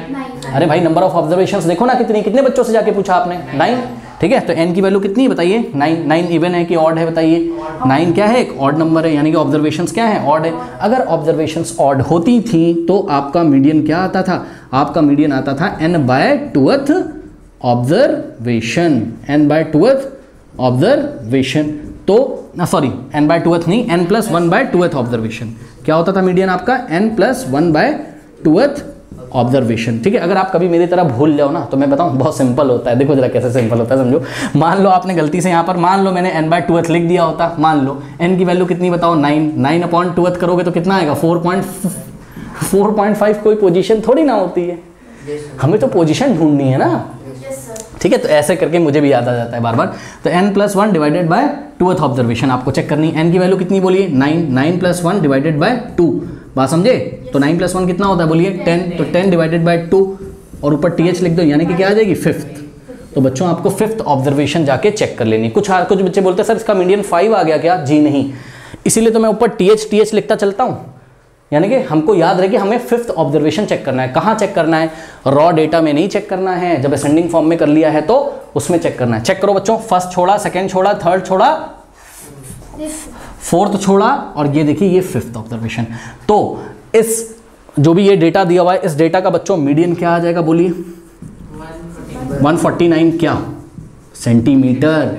अरे भाई नंबर ऑफ ऑब्जर्वेशंस देखो ना कितनी, कितने बच्चों से जाके पूछा आपने 9, ठीक है। तो n की वैल्यू कितनी है बताइए 9 इवन है कि ऑड है बताइए। 9 क्या है, एक ऑड नंबर है, यानी कि ऑब्जर्वेशंस क्या है ऑड है। अगर ऑब्जर्वेशंस ऑड होती थी तो आपका मीडियन क्या आता था, आपका मीडियन आता था n by 2th observation, n by 2th observation. तो सॉरी n बाय 2th नहीं, n plus 1 bye 2th observation. क्या होता था मीडियन आपका n plus 1 bye 2th observation. ठीक है, अगर आप कभी मेरी तरह भूल जाओ ना तो मैं बताऊं बहुत सिंपल होता है। देखो जरा कैसे सिंपल होता है, समझो। मान लो आपने गलती से यहाँ पर मान लो मैंने n/2th लिख दिया होता, मान लो n की वैल्यू कितनी बताओ 9, 9/2th करोगे तो कितना आएगा 4.5। कोई पोजीशन थोड़ी ना होती है, हमें तो पोजीशन ढूंढनी है ना। ठीक है, तो ऐसे करके मुझे भी याद आ जाता है बार बार। तो n+1 divided by 2th observation आपको चेक करनी है। n की वैल्यू कितनी बोलिए 9, 9+1 डिवाइडेड बाय 2, बात समझे। तो 9+1 कितना होता है बोलिए 10, तो 10 डिवाइडेड बाय 2 और ऊपर th लिख दो, यानी कि क्या आ जाएगी 5th। तो बच्चों आपको 5th ऑब्जर्वेशन जाके चेक कर लेनी। कुछ बच्चे बोलते हैं सर इसका मीडियन 5 आ गया क्या? जी नहीं, इसीलिए तो मैं ऊपर th लिखता चलता हूँ, यानी कि हमको याद रहे कि हमें 5th ऑब्जर्वेशन चेक करना है। कहाँ चेक करना है? रॉ डेटा में नहीं चेक करना है, जब असेंडिंग फॉर्म में कर लिया है तो उसमें चेक करना है। चेक करो बच्चों, फर्स्ट छोड़ा, सेकंड छोड़ा, थर्ड छोड़ा, फोर्थ छोड़ा, और ये देखिए ये 5th ऑब्जर्वेशन। तो इस जो भी ये डेटा दिया हुआ है, इस डेटा का बच्चों मीडियन क्या आ जाएगा बोलिए 149 क्या सेंटीमीटर।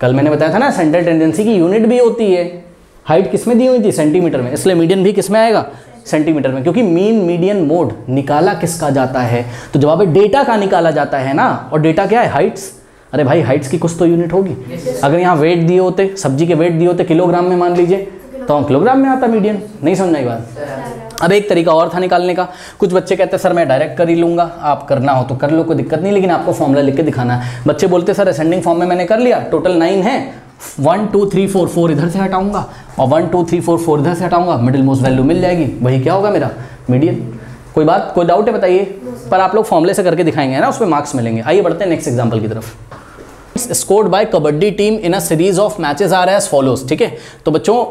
कल मैंने बताया था ना सेंट्रल टेंडेंसी की यूनिट भी होती है। हाइट किस में दी हुई थी? सेंटीमीटर में, इसलिए मीडियन भी किस में आएगा? सेंटीमीटर में, क्योंकि मीन मीडियन मोड निकाला किसका जाता है? तो जवाब है डेटा का निकाला जाता है ना। और डेटा क्या है? हाइट्स। अरे भाई हाइट्स की कुछ तो यूनिट होगी। अगर यहाँ वेट दिए होते, सब्जी के वेट दिए होते किलोग्राम में मान लीजिए, तो किलोग्राम में आता मीडियन। नहीं समझ आई बात? अब एक तरीका और था निकालने का। कुछ बच्चे कहते हैं सर मैं डायरेक्ट कर ही लूँगा, आप करना हो तो कर लो, कोई दिक्कत नहीं, लेकिन आपको फॉर्मूला लिख के दिखाना है। बच्चे बोलते सर असेंडिंग फॉर्म में मैंने कर लिया, टोटल 9 है, 1 2 3 4 4 इधर से हटाऊंगा और 1 2 3 4 4 इधर से हटाऊंगा, मिडिल मोस्ट वैल्यू मिल जाएगी, वही क्या होगा मेरा मीडियन। कोई बात, कोई डाउट है बताइए? पर आप लोग फॉर्मूले से करके दिखाएंगे ना, उसमें मार्क्स मिलेंगे। आइए बढ़ते हैं नेक्स्ट एग्जांपल की तरफ। Scored by kabaddi team in a series of matches are as follows. ठीक है, तो बच्चों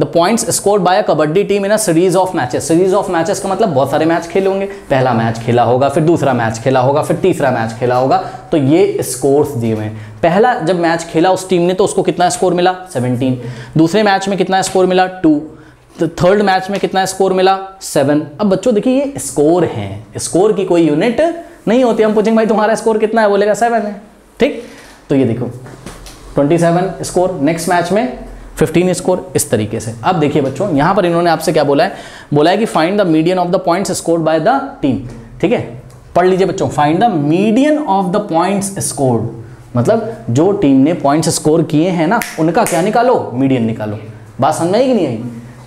the points scored by a kabaddi team in a series of matches. Series of matches का मतलब बहुत सारे मैच खेले होंगे, पहला मैच खेला होगा, फिर दूसरा मैच खेला होगा, फिर तीसरा मैच खेला होगा, तो ये स्कोर्स दिए हुए हैं। पहला जब मैच खेला उस टीम ने तो उसको कितना स्कोर मिला 17, दूसरे मैच में कितना स्कोर मिला 2, थर्ड मैच में कितना स्कोर मिला 7। अब बच्चों देखिए ये स्कोर हैं, स्कोर की कोई यूनिट नहीं होती। हम पूछेंगे भाई तुम्हारा स्कोर कितना है, बोलेगा 7 है। ठीक, तो ये देखो 27 स्कोर, नेक्स्ट मैच में 15 स्कोर, इस तरीके से। अब देखिए बच्चों यहाँ पर इन्होंने आपसे क्या बोला है कि find the median of the points scored by the team. ठीक है, पढ़ लीजिए बच्चों, find the median of the points scored, मतलब जो टीम ने पॉइंट्स स्कोर किए हैं ना उनका क्या निकालो, मीडियन निकालो। बात समझ आई कि नहीं आई?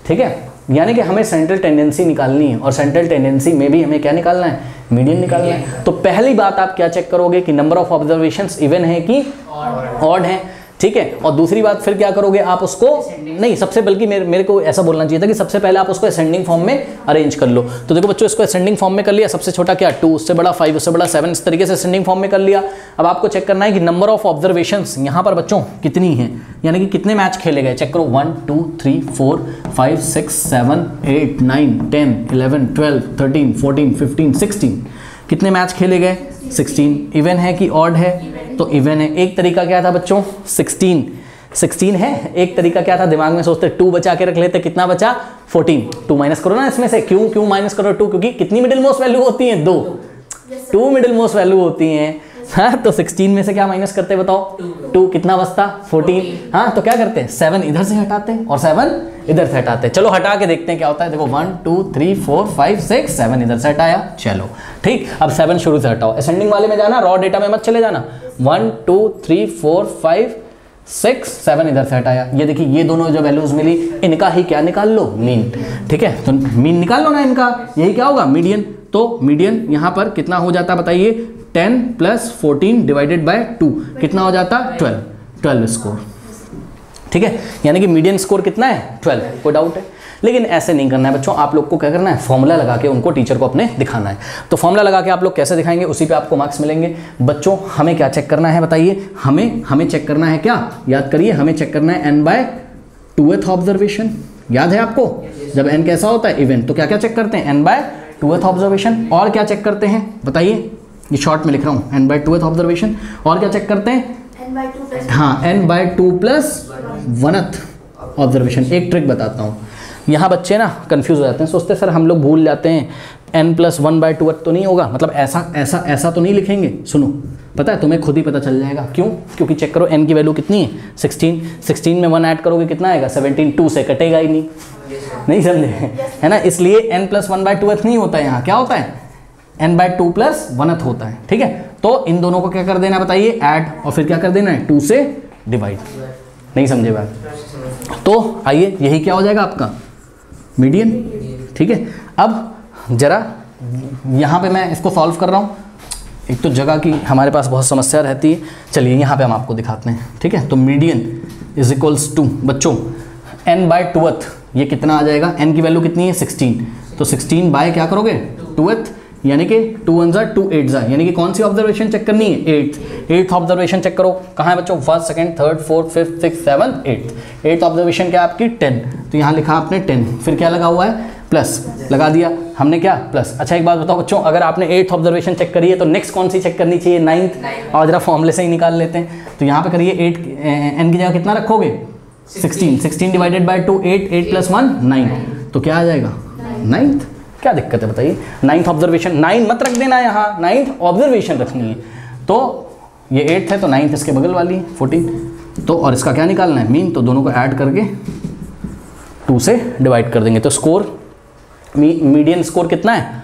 ठीक है, यानी कि हमें सेंट्रल टेंडेंसी निकालनी है और सेंट्रल टेंडेंसी में भी हमें क्या निकालना है, मीडियन निकालना है। तो पहली बात आप क्या चेक करोगे कि नंबर ऑफ ऑब्जर्वेशंस इवन है कि ऑड है। ठीक है, और दूसरी बात फिर क्या करोगे आप उसको, नहीं सबसे, बल्कि मेरे को ऐसा बोलना चाहिए था कि सबसे पहले आप उसको असेंडिंग फॉर्म में अरेंज कर लो। तो देखो बच्चों इसको असेंडिंग फॉर्म में कर लिया, सबसे छोटा क्या 2, उससे बड़ा 5, उससे बड़ा 7, इस तरीके से असेंडिंग फॉर्म में कर लिया। अब आपको चेक करना है कि नंबर ऑफ ऑब्जर्वेशंस यहाँ पर बच्चों कितनी है, यानी कि कितने मैच खेले गए। चेक करो 1 2 3 4 5 6 7 8 9 10 11 12 13 14 15 16, कितने मैच खेले गए 16। इवन है कि ऑड है, तो इवन है। एक तरीका क्या था बच्चों 16 है, एक तरीका क्या था, दिमाग में सोचते 2 बचा के रख लेते, कितना बचा 14, 2 माइनस करो ना इसमें से। क्यों माइनस करो 2? क्योंकि कितनी मिडिल मोस्ट वैल्यू होती है 2 मिडिल मोस्ट वैल्यू होती हैं। हाँ, तो 16 में से क्या माइनस करते बताओ 2, कितना बचता 14। हाँ, तो क्या करते हैं 7 इधर से हटाते हैं और 7 इधर से हटाते हैं। चलो हटा के देखते हैं क्या होता है। देखो 1 2 3 4 5 6 7 इधर से हटाया, चलो ठीक। अब 7 शुरू से हटाओ, असेंडिंग वाले में जाना, रॉ डेटा में मत चले जाना। 1 2 3 4 5 6 7 इधर से हटाया। ये देखिए ये दोनों जो वैल्यूज मिली इनका ही क्या निकाल लो, मीन। ठीक है, तो मीन निकाल लो ना इनका, यही क्या होगा मीडियन। तो मीडियन यहाँ पर कितना हो जाता बताइए 10 + 14 डिवाइडेड बाय 2 कितना हो जाता 12 स्कोर। ठीक है, यानी कि मीडियन स्कोर कितना है 12। कोई डाउट है? लेकिन ऐसे नहीं करना है बच्चों, आप लोग को क्या करना है फॉर्मूला लगा के उनको टीचर को अपने दिखाना है। तो फॉर्मूला लगा के आप लोग कैसे दिखाएंगे, उसी पे आपको मार्क्स मिलेंगे। बच्चों हमें क्या चेक करना है बताइए, हमें चेक करना है क्या, याद करिए, हमें चेक करना है n/2th ऑब्जर्वेशन। याद है आपको, जब n कैसा होता है इवन, तो क्या क्या चेक करते हैं n/2th ऑब्जर्वेशन। और क्या चेक करते हैं बताइए, ये शॉर्ट में लिख रहा हूँ n/2th ऑब्जर्वेशन। और क्या चेक करते हैं हाँ n/2 + 1th ऑब्जर्वेशन। एक ट्रिक बताता हूँ, यहाँ बच्चे ना कंफ्यूज हो जाते हैं, सोचते हैं सर हम लोग भूल जाते हैं n+1/2 तो नहीं होगा, मतलब ऐसा तो नहीं लिखेंगे। सुनो, पता है तुम्हें खुद ही पता चल जाएगा, क्यों? क्योंकि चेक करो n की वैल्यू कितनी है 16 में 1 ऐड करोगे कितना आएगा 17, 2 से कटेगा ही नहीं समझे, है ना? इसलिए n+1/2 नहीं होता है, यहाँ क्या होता है n/2+1 होता है, ठीक है। तो इन दोनों को क्या कर देना बताइए, ऐड, और फिर क्या कर देना है 2 से डिवाइड। नहीं समझे बात? तो आइए यही क्या हो जाएगा आपका मीडियन, ठीक है। अब जरा यहाँ पे मैं इसको सॉल्व कर रहा हूँ, एक तो जगह की हमारे पास बहुत समस्या रहती है, चलिए यहाँ पे हम आपको दिखाते हैं, ठीक है। तो मीडियन इज इक्वल्स टू बच्चों n/2 ये कितना आ जाएगा, n की वैल्यू कितनी है 16, तो 16 बाय क्या करोगे 2th, यानी कि 2 1 2 8 यानी कि कौन सी ऑब्जर्वेशन चेक करनी है 8th ऑब्जर्वेशन चेक करो, कहाँ है बच्चों 1st 2nd 3rd 4th 5th 6th 7th 8th observation क्या आपकी 10, तो यहाँ लिखा आपने 10, फिर क्या लगा हुआ है प्लस लगा दिया हमने, क्या प्लस। अच्छा एक बात बताओ बच्चों, अगर आपने 8th ऑब्जर्वेशन चेक करी है तो नेक्स्ट कौन सी चेक करनी चाहिए 9th, और जरा फॉर्मूले से ही निकाल लेते हैं। तो यहाँ पे करिए 8 n की जगह कितना रखोगे 16 डिवाइडेड बाय 2 8 + 1 9, तो क्या आ जाएगा 9th। क्या दिक्कत है बताइए, 9th ऑब्जर्वेशन 9 मत रख देना, यहाँ 9th ऑब्जर्वेशन रखनी है। तो ये 8th है तो 9th इसके बगल वाली है 14, तो और इसका क्या निकालना है मीन, तो दोनों को ऐड करके 2 से डिवाइड कर देंगे, तो स्कोर मीडियन स्कोर कितना है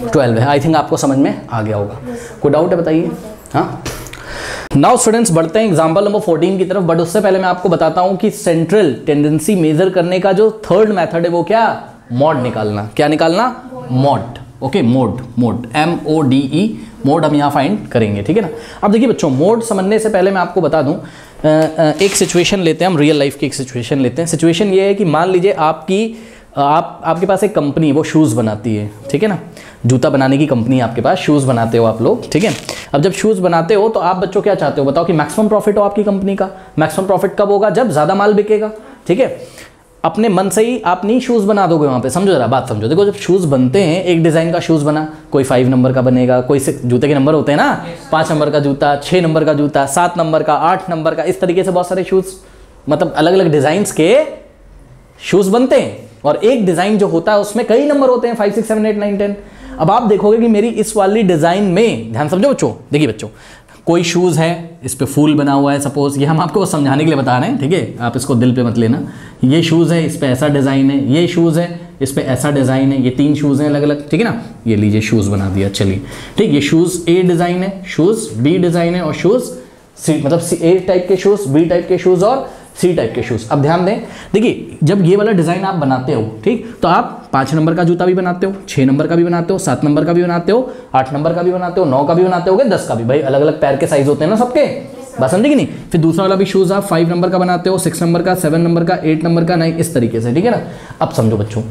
12 है। आई थिंक आपको समझ में आ गया होगा, कोई डाउट है बताइए? हाँ, नाउ स्टूडेंट्स बढ़ते हैं एग्जाम्पल नंबर 14 की तरफ, बट उससे पहले मैं आपको बताता हूँ कि सेंट्रल टेंडेंसी मेजर करने का जो थर्ड मेथड है वो क्या, मॉड निकालना। क्या निकालना, mod, okay, mode MODE, mode हम यहाँ फाइंड करेंगे, ठीक है ना। अब देखिए बच्चों, मोड समझने से पहले मैं आपको बता दूं, एक सिचुएशन लेते हैं हम, रियल लाइफ की एक सिचुएशन लेते हैं। सिचुएशन ये है कि मान लीजिए आपके पास एक कंपनी वो शूज़ बनाती है, ठीक है ना, जूता बनाने की कंपनी है आपके पास, शूज़ बनाते हो आप लोग, ठीक है। अब जब शूज़ बनाते हो तो आप बच्चों क्या चाहते हो बताओ, कि मैक्सिमम प्रॉफिट हो आपकी कंपनी का। मैक्सिमम प्रॉफिट कब होगा, जब ज़्यादा माल बिकेगा, ठीक है। अपने मन से ही आप नहीं शूज़ बना दोगे वहाँ पे, समझो जरा बात समझो। देखो जब शूज़ बनते हैं, एक डिज़ाइन का शूज़ बना, कोई 5 नंबर का बनेगा, कोई 6 जूते के नंबर होते हैं ना, 5 नंबर का जूता, 6 नंबर का जूता, 7 नंबर का, 8 नंबर का, इस तरीके से बहुत सारे शूज़, मतलब अलग अलग डिज़ाइंस के शूज़ बनते हैं। और एक डिज़ाइन जो होता है उसमें कई नंबर होते हैं, 5 6 7 8 9 10। अब आप देखोगे कि मेरी इस वाली डिज़ाइन में, ध्यान समझो बच्चों, देखिए बच्चों, कोई शूज़ है, इस पे फूल बना हुआ है सपोज, ये हम आपको समझाने के लिए बता रहे हैं, ठीक है, आप इसको दिल पे मत लेना। ये शूज़ है, इस पे ऐसा डिज़ाइन है, ये शूज़ है, इस पे ऐसा डिज़ाइन है, ये 3 शूज़ हैं अलग अलग, ठीक है ना। ये लीजिए शूज़ बना दिया, चलिए ठीक। ये शूज़ A डिज़ाइन है, शूज़ B डिज़ाइन है, और शूज़ C, मतलब A टाइप के शूज़, B टाइप के शूज़ और C टाइप के शूज़। अब ध्यान दें, देखिए जब ये वाला डिज़ाइन आप बनाते हो, ठीक, तो आप 5 नंबर का जूता भी बनाते हो, 6 नंबर का भी बनाते हो, 7 नंबर का भी बनाते हो, 8 नंबर का भी बनाते हो, 9 का भी बनाते होगे, 10 का भी, भाई अलग अलग पैर के साइज होते हैं ना सबके, बात समझे कि नहीं। फिर दूसरा वाला भी शूज़ आप 5 नंबर का बनाते हो, 6 नंबर का, 7 नंबर का, 8 नंबर का, 9, इस तरीके से, ठीक है ना। अब समझो बच्चों,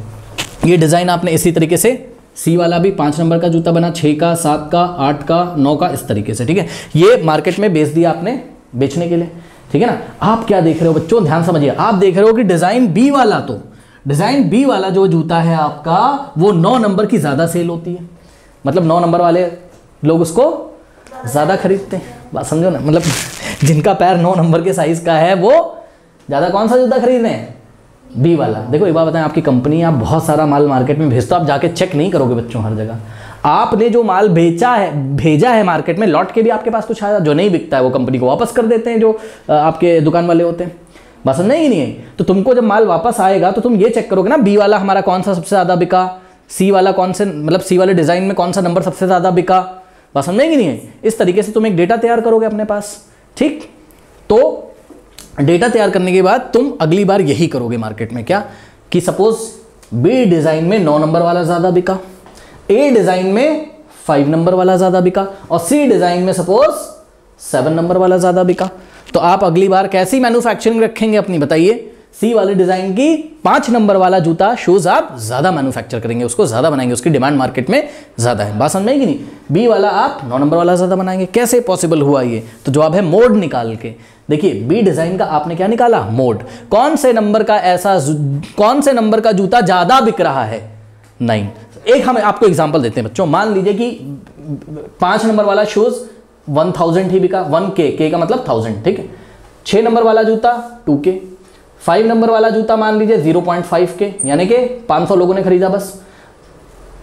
ये डिज़ाइन आपने इसी तरीके से, C वाला भी 5 नंबर का जूता बना, 6 का, 7 का, 8 का, 9 का, इस तरीके से, ठीक है। ये मार्केट में बेच दिया आपने बेचने के लिए, ठीक है ना। आप क्या देख रहे हो बच्चों, ध्यान समझिए, आप देख रहे हो कि डिज़ाइन B वाला, तो डिज़ाइन B वाला जो जूता है आपका, वो 9 नंबर की ज़्यादा सेल होती है, मतलब 9 नंबर वाले लोग उसको ज़्यादा खरीदते हैं, बात समझो ना, मतलब जिनका पैर 9 नंबर के साइज़ का है वो ज़्यादा कौन सा जूता खरीद रहे हैं, B वाला। देखो एक बात बताएं, आपकी कंपनी, आप बहुत सारा माल मार्केट में भेजते हो, आप जाके चेक नहीं करोगे बच्चों हर जगह। आपने जो माल भेजा है मार्केट में, लौट के भी आपके पास कुछ आया, जो नहीं बिकता है वो कंपनी को वापस कर देते हैं, जो आपके दुकान वाले होते हैं, बस नहीं है। तो तुमको जब माल वापस आएगा तो तुम ये चेक करोगे ना, B वाला हमारा कौन सा सबसे ज़्यादा बिका, C वाला कौन से, मतलब C वाले डिज़ाइन में कौन सा नंबर सबसे ज़्यादा बिका, बस समझे कि नहीं है। इस तरीके से तुम एक डेटा तैयार करोगे अपने पास, ठीक। तो डेटा तैयार करने के बाद तुम अगली बार यही करोगे मार्केट में, क्या, कि सपोज B डिज़ाइन में 9 नंबर वाला ज़्यादा बिका, A डिज़ाइन में 5 नंबर वाला ज़्यादा बिका, और C डिज़ाइन में सपोज 7 नंबर वाला ज़्यादा बिका। तो आप अगली बार कैसी मैन्युफैक्चरिंग रखेंगे अपनी, बताइए। C वाले डिज़ाइन की 5 नंबर वाला जूता, शूज़ आप ज़्यादा मैन्युफैक्चर करेंगे, उसको ज़्यादा बनाएंगे, उसकी डिमांड मार्केट में ज़्यादा है, बात समझ में कि नहीं। B वाला आप 9 नंबर वाला ज़्यादा बनाएंगे, कैसे पॉसिबल हुआ ये, तो जवाब है मोड निकाल के। देखिए B डिज़ाइन का आपने क्या निकाला, मोड, कौन से नंबर का जूता ज़्यादा बिक रहा है, 9। एक हम आपको एग्जांपल देते हैं बच्चों, मान लीजिए कि 5 नंबर वाला शूज़ 1000 ही बिका, 1K, K का मतलब 1000, ठीक है। 6 नंबर वाला जूता 2K, 5 नंबर वाला जूता मान लीजिए 0.5 के, यानी कि 500 लोगों ने खरीदा बस।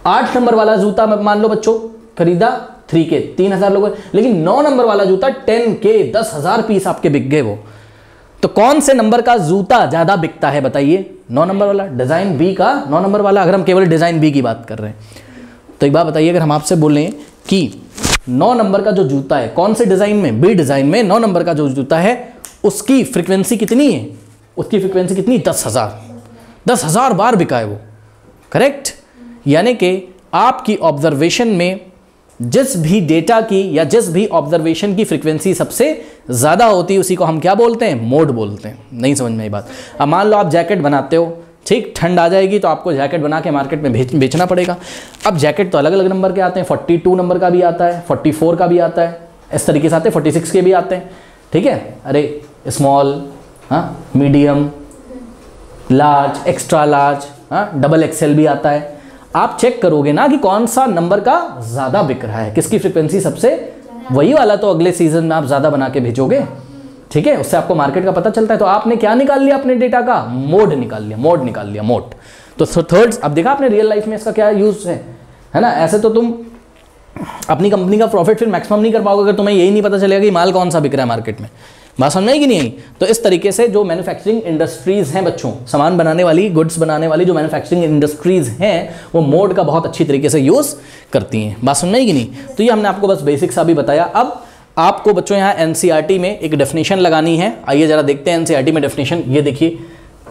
8 नंबर वाला जूता मान लो बच्चों खरीदा 3 के, 3000 लोगों। लेकिन 9 नंबर वाला जूता 10 के, 10,000 पीस आपके बिक गए वो। तो कौन से नंबर का जूता ज्यादा बिकता है बताइए? 9 नंबर वाला, डिजाइन बी का 9 नंबर वाला। अगर हम केवल डिजाइन बी की बात कर रहे हैं तो एक बात बताइए, अगर हम आपसे बोलें कि 9 नंबर का जो जूता है कौन से डिजाइन में, बी डिजाइन में 9 नंबर का जो जूता है उसकी फ्रीक्वेंसी कितनी है? उसकी फ्रीक्वेंसी कितनी? 10,000 बार बिका है वो। करेक्ट? यानी कि आपकी ऑब्जर्वेशन में जिस भी डेटा की या जिस भी ऑब्जर्वेशन की फ्रीक्वेंसी सबसे ज़्यादा होती है उसी को हम क्या बोलते हैं? मोड बोलते हैं। नहीं समझ में आई बात? अब मान लो आप जैकेट बनाते हो, ठीक, ठंड आ जाएगी तो आपको जैकेट बना के मार्केट में बेचना पड़ेगा। अब जैकेट तो अलग अलग नंबर के आते हैं, 42 नंबर का भी आता है, 44 का भी आता है, इस तरीके से आते हैं, 46 के भी आते हैं। ठीक है, अरे स्मॉल, हाँ, मीडियम, लार्ज, एक्स्ट्रा लार्ज, हाँ, डबल एक्सेल भी आता है। आप चेक करोगे ना कि कौन सा नंबर का ज़्यादा बिक रहा है, किसकी फ्रीक्वेंसी सबसे, वही वाला तो अगले सीजन में आप ज़्यादा बना के भेजोगे। ठीक है, उससे आपको मार्केट का पता चलता है। तो आपने क्या निकाल लिया अपने डेटा का? मोड निकाल लिया, मोड निकाल लिया, मोड। तो थर्ड, अब देखा आपने रियल लाइफ में इसका क्या यूज है ना? ऐसे तो तुम अपनी कंपनी का प्रॉफिट फिर मैक्सिमम नहीं कर पाओगे अगर तुम्हें यही नहीं पता चलेगा कि माल कौन सा बिक रहा है मार्केट में। बात समझ में आई कि नहीं आई? तो इस तरीके से जो मैन्युफैक्चरिंग इंडस्ट्रीज हैं बच्चों, सामान बनाने वाली, गुड्स बनाने वाली जो मैन्युफैक्चरिंग इंडस्ट्रीज हैं वो मोड का बहुत अच्छी तरीके से यूज करती हैं। बात समझ में आई कि नहीं? तो ये हमने आपको बस बेसिक सा भी बताया। अब आपको बच्चों यहाँ एनसीईआरटी में एक डेफिनेशन लगानी है। आइए जरा देखते हैं एनसीईआरटी में डेफिनेशन। ये देखिए,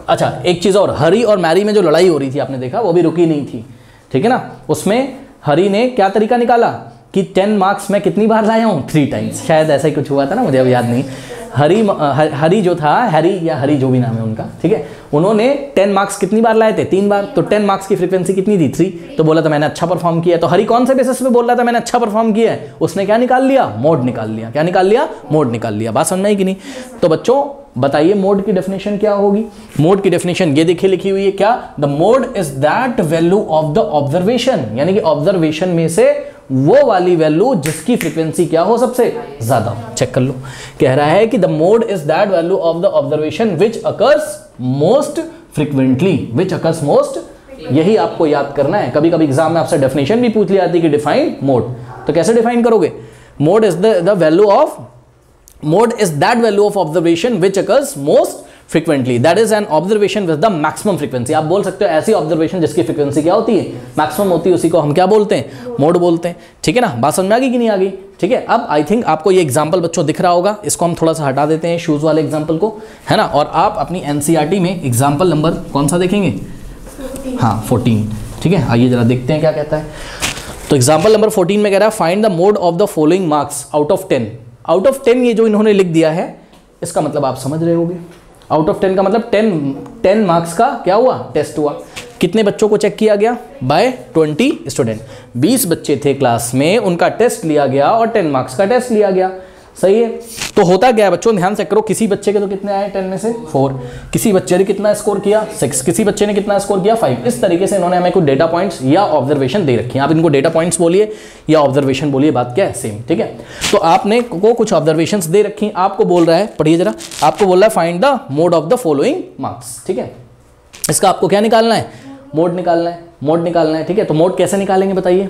अच्छा एक चीज़ और, हरी और मैरी में जो लड़ाई हो रही थी आपने देखा, वो भी रुकी नहीं थी। ठीक है ना? उसमें हरी ने क्या तरीका निकाला कि 10 मार्क्स मैं कितनी बार लाया हूँ? 3 टाइम्स, शायद ऐसा ही कुछ हुआ था ना, मुझे अब याद नहीं। हरी जो था, हैरी या हरी जो भी नाम है उनका, ठीक है, उन्होंने 10 मार्क्स कितनी बार लाए थे? 3 बार। तो 10 मार्क्स की फ्रीक्वेंसी कितनी थी? 3। तो बोला था मैंने अच्छा परफॉर्म किया। तो हरी कौन से बेसिस पे बोल रहा था मैंने अच्छा परफॉर्म किया है? उसने क्या निकाल लिया? मोड निकाल लिया। क्या निकाल लिया? मोड निकाल लिया। बात समझ में आई कि नहीं? तो बच्चों बताइए मोड की डेफिनेशन क्या होगी? मोड की डेफिनेशन ये देखिए लिखी हुई है, क्या? The mode is that value of the observation, यानी कि ऑब्जर्वेशन में से वो वाली वैल्यू जिसकी फ्रीक्वेंसी क्या हो? सबसे ज्यादा। चेक कर लो, कह रहा है कि the mode is that value of the observation which occurs most frequently, which occurs most, यही आपको याद करना है। कभी कभी एग्जाम में आपसे डेफिनेशन भी पूछ ली जाती है कि डिफाइन मोड, तो कैसे डिफाइन करोगे? Mode is the value of, mode is that value of observation which occurs most frequently, that is an observation with the maximum frequency. आप बोल सकते हो ऐसी ऑब्जर्वेशन जिसकी फ्रीक्वेंसी क्या होती है? मैक्सिमम होती है, उसी को हम क्या बोलते हैं? मोड बोलते हैं। ठीक है ना? बात समझ में आ गई कि नहीं आ गई? ठीक है, अब आई थिंक आपको ये एग्जांपल बच्चों दिख रहा होगा, इसको हम थोड़ा सा हटा देते हैं शूज वाले एग्जांपल को, है ना? और आप अपनी एनसीईआरटी में एग्जांपल नंबर कौन सा देखेंगे? हाँ 14। ठीक है, आइए जरा देखते हैं क्या कहता है। तो एग्जाम्पल नंबर 14 में कह रहा है find the mode of the following marks out of 10। Out of 10 ये जो इन्होंने लिख दिया है, इसका मतलब आप समझ रहे होंगे। आउट ऑफ 10 का मतलब 10 मार्क्स का क्या हुआ? टेस्ट हुआ। कितने बच्चों को चेक किया गया? Bye 20 student. 20 बच्चे थे क्लास में, उनका टेस्ट लिया गया और 10 मार्क्स का टेस्ट लिया गया। सही है? तो होता क्या है बच्चों, ध्यान से करो, किसी बच्चे के तो कितने आए 10 में से? 4। किसी बच्चे ने कितना स्कोर किया? 6। किसी बच्चे ने कितना स्कोर किया? 5। इस तरीके से इन्होंने हमें कुछ डेटा पॉइंट्स या ऑब्जर्वेशन दे रखी है। आप इनको डेटा पॉइंट्स बोलिए या ऑब्जर्वेशन बोलिए, बात क्या है? सेम। ठीक है, तो आपने को कुछ ऑब्जर्वेशंस दे रखी हैं, आपको बोल रहा है, पढ़िए जरा, आपको बोल रहा है find the mode of the following marks. ठीक है, इसका आपको क्या निकालना है? मोड निकालना है। मोड निकालना है। ठीक है, तो मोड कैसे निकालेंगे बताइए?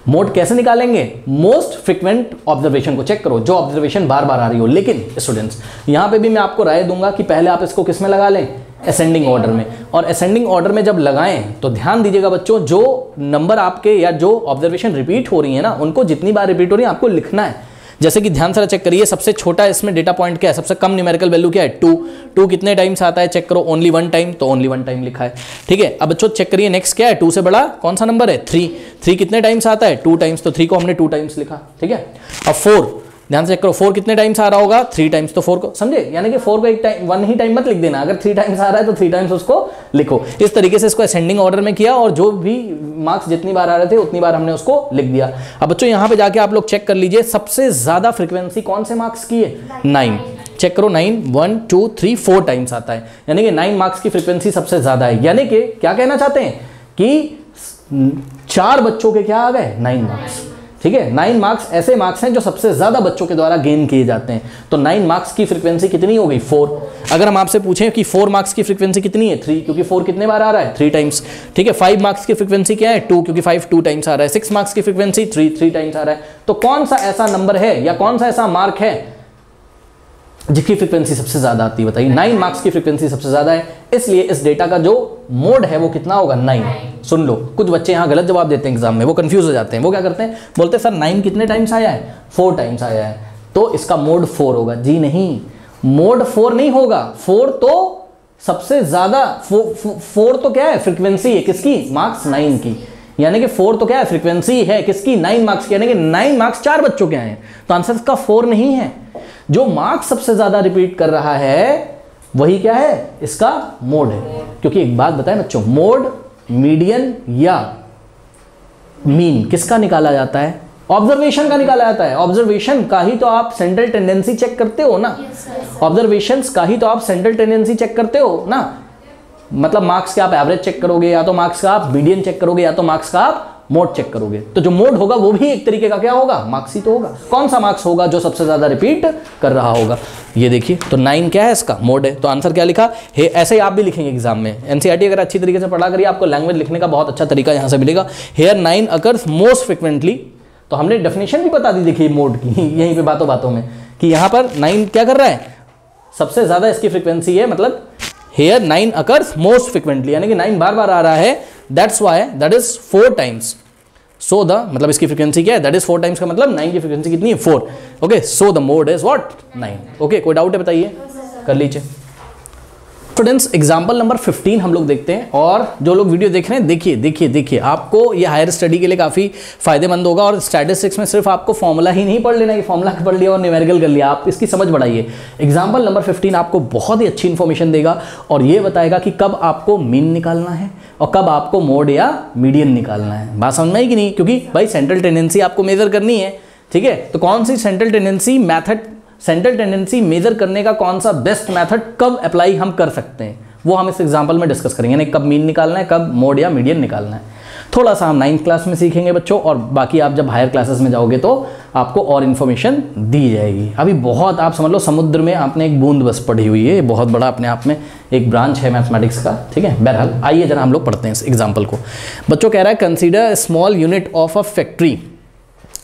मोड कैसे निकालेंगे? मोस्ट फ्रीक्वेंट ऑब्जर्वेशन को चेक करो, जो ऑब्जर्वेशन बार बार आ रही हो। लेकिन स्टूडेंट्स यहां पे भी मैं आपको राय दूंगा कि पहले आप इसको किस में लगा लें? असेंडिंग ऑर्डर में। और असेंडिंग ऑर्डर में जब लगाएं तो ध्यान दीजिएगा बच्चों, जो नंबर आपके या जो ऑब्जर्वेशन रिपीट हो रही है ना, उनको जितनी बार रिपीट हो रही है आपको लिखना है। जैसे कि ध्यान से चेक करिए, सबसे छोटा इसमें डेटा पॉइंट क्या है? सबसे कम न्यूमेरिकल वैल्यू क्या है? 2 कितने टाइम्स आता है? चेक करो, ओनली 1 टाइम, तो ओनली 1 टाइम लिखा है। ठीक है, अब बच्चों चेक करिए नेक्स्ट क्या है? 2 से बड़ा कौन सा नंबर है? 3 कितने टाइम्स आता है? 2 टाइम्स, तो 3 को हमने 2 टाइम्स लिखा। ठीक है, अब 4 ध्यान से चेक करो, 4 कितने टाइम्स आ रहा होगा? 3 टाइम्स, तो 4 को समझे, यानी कि 4 को एक टाइम 1 ही टाइम मत लिख देना, अगर 3 टाइम्स आ रहा है तो 3 टाइम्स उसको लिखो। इस तरीके से इसको असेंडिंग ऑर्डर में किया और जो भी मार्क्स जितनी बार आ रहे थे उतनी बार हमने उसको लिख दिया। अब बच्चों यहाँ पे जाके आप लोग चेक कर लीजिए, सबसे ज्यादा फ्रीक्वेंसी कौन से मार्क्स की है? 9। चेक करो, 9 1 2 3 4 टाइम्स आता है, यानी कि 9 मार्क्स की फ्रीक्वेंसी सबसे ज्यादा है। यानी कि क्या कहना चाहते हैं कि 4 बच्चों के क्या आ गए? 9 मार्क्स। ठीक है, 9 मार्क्स ऐसे मार्क्स हैं जो सबसे ज्यादा बच्चों के द्वारा गेन किए जाते हैं। तो 9 मार्क्स की फ्रीक्वेंसी कितनी हो गई? 4। अगर हम आपसे पूछें कि 4 मार्क्स की फ्रीक्वेंसी कितनी है 3, क्योंकि 4 कितने बार आ रहा है 3 टाइम्स, ठीक है। 5 मार्क्स की फ्रीक्वेंसी क्या है 2, क्योंकि 5 2 टाइम्स आ रहा है। 6 मार्क्स की फ्रीक्वेंसी 3 टाइम्स आ रहा है। तो कौन सा ऐसा नंबर है या कौन सा ऐसा मार्क है जिसकी फ्रीक्वेंसी सबसे ज्यादा आती है, बताइए। 9 मार्क्स की फ्रीक्वेंसी सबसे ज्यादा है, इसलिए इस डेटा का जो मोड है वो कितना होगा 9। सुन लो, कुछ बच्चे यहाँ गलत जवाब देते हैं एग्जाम में, वो कंफ्यूज हो जाते हैं। वो क्या करते हैं, बोलते हैं सर 9 कितने टाइम्स आया है 4 टाइम्स आया है, तो इसका मोड 4 होगा। जी नहीं, मोड 4 नहीं होगा। 4 तो सबसे ज्यादा 4 तो क्या है फ्रीक्वेंसी है किसकी, मार्क्स 9 की, यानी कि 4 तो क्या है फ्रीक्वेंसी है किसकी 9 मार्क्स की, यानी कि 9 मार्क्स 4 बच्चों के हैं, तो आंसर इसका 4 नहीं है। जो मार्क्स सबसे ज्यादा रिपीट कर रहा है वही क्या है, इसका मोड है। क्योंकि एक बात बताएं बच्चों, मोड, मीडियन या मीन किसका निकाला जाता है, ऑब्जर्वेशन का निकाला जाता है। ऑब्जर्वेशन का ही तो आप सेंट्रल टेंडेंसी चेक करते हो ना, ऑब्जर्वेशंस का ही तो आप सेंट्रल टेंडेंसी चेक करते हो ना। मतलब मार्क्स के आप एवरेज चेक करोगे, या तो मार्क्स का आप मीडियन चेक करोगे, या तो मार्क्स का आप मोड चेक करोगे। तो जो मोड होगा वो भी एक तरीके का क्या होगा, मार्क्स ही तो होगा। कौन सा मार्क्स होगा जो सबसे ज्यादा रिपीट कर रहा होगा, ये देखिए। तो 9 क्या है, इसका मोड है। तो आंसर क्या लिखा है, ऐसे ही आप भी लिखेंगे एग्जाम में। एनसीईआरटी अगर अच्छी तरीके से पढ़ा करिए, आपको लैंग्वेज लिखने का बहुत अच्छा तरीका यहां से मिलेगा। हेयर 9 अकर्स मोस्ट फ्रिक्वेंटली, तो हमने डेफिनेशन भी बता दी देखिए मोड की यहीं पे बातों बातों में, कि यहां पर 9 क्या कर रहा है, सबसे ज्यादा इसकी फ्रिक्वेंसी है। मतलब हेयर 9 अकर्स मोस्ट फ्रिक्वेंटली, यानी कि 9 बार बार आ रहा है, that's why that is 4 times. So the, मतलब इसकी फ्रीक्वेंसी क्या है, दैट इज 4 टाइम्स का मतलब 9 की फ्रीक्वेंसी कितनी है 4। Okay, so the mode is what 9। Okay, कोई डाउट है बताइए, कर लीजिए। स्टूडेंट्स, एग्जाम्पल नंबर 15 हम लोग देखते हैं। और जो लोग वीडियो देख रहे हैं देखिए, आपको ये हायर स्टडी के लिए काफ़ी फायदेमंद होगा। और स्टैटिस्टिक्स में सिर्फ आपको फॉर्मूला ही नहीं पढ़ लेना है, फॉर्मूला पढ़ लिया और न्यूमेरिकल कर लिया, आप इसकी समझ बढ़ाइए। एग्जाम्पल नंबर 15 आपको बहुत ही अच्छी इन्फॉर्मेशन देगा और ये बताएगा कि कब आपको मीन निकालना है और कब आपको मोड या मीडियन निकालना है। बात समझ में आई कि नहीं, क्योंकि भाई सेंट्रल टेंडेंसी आपको मेजर करनी है, ठीक है। तो कौन सी central tendency method, central tendency measure करने का कौन सा बेस्ट मेथड कब अप्लाई हम कर सकते हैं, वो हम इस एग्जांपल में डिस्कस करेंगे। यानी कब मीन निकालना है, कब मोड या मीडियन निकालना है। थोड़ा सा हम 9th क्लास में सीखेंगे बच्चों, और बाकी आप जब हायर क्लासेस में जाओगे तो आपको और इन्फॉर्मेशन दी जाएगी। अभी बहुत आप समझ लो समुद्र में आपने एक बूंद बस पढ़ी हुई है, बहुत बड़ा अपने आप में एक ब्रांच है मैथमेटिक्स का, ठीक है। बहरहाल आइए जरा हम लोग पढ़ते हैं इस एग्जाम्पल को। बच्चों कह रहा है consider small unit of a factory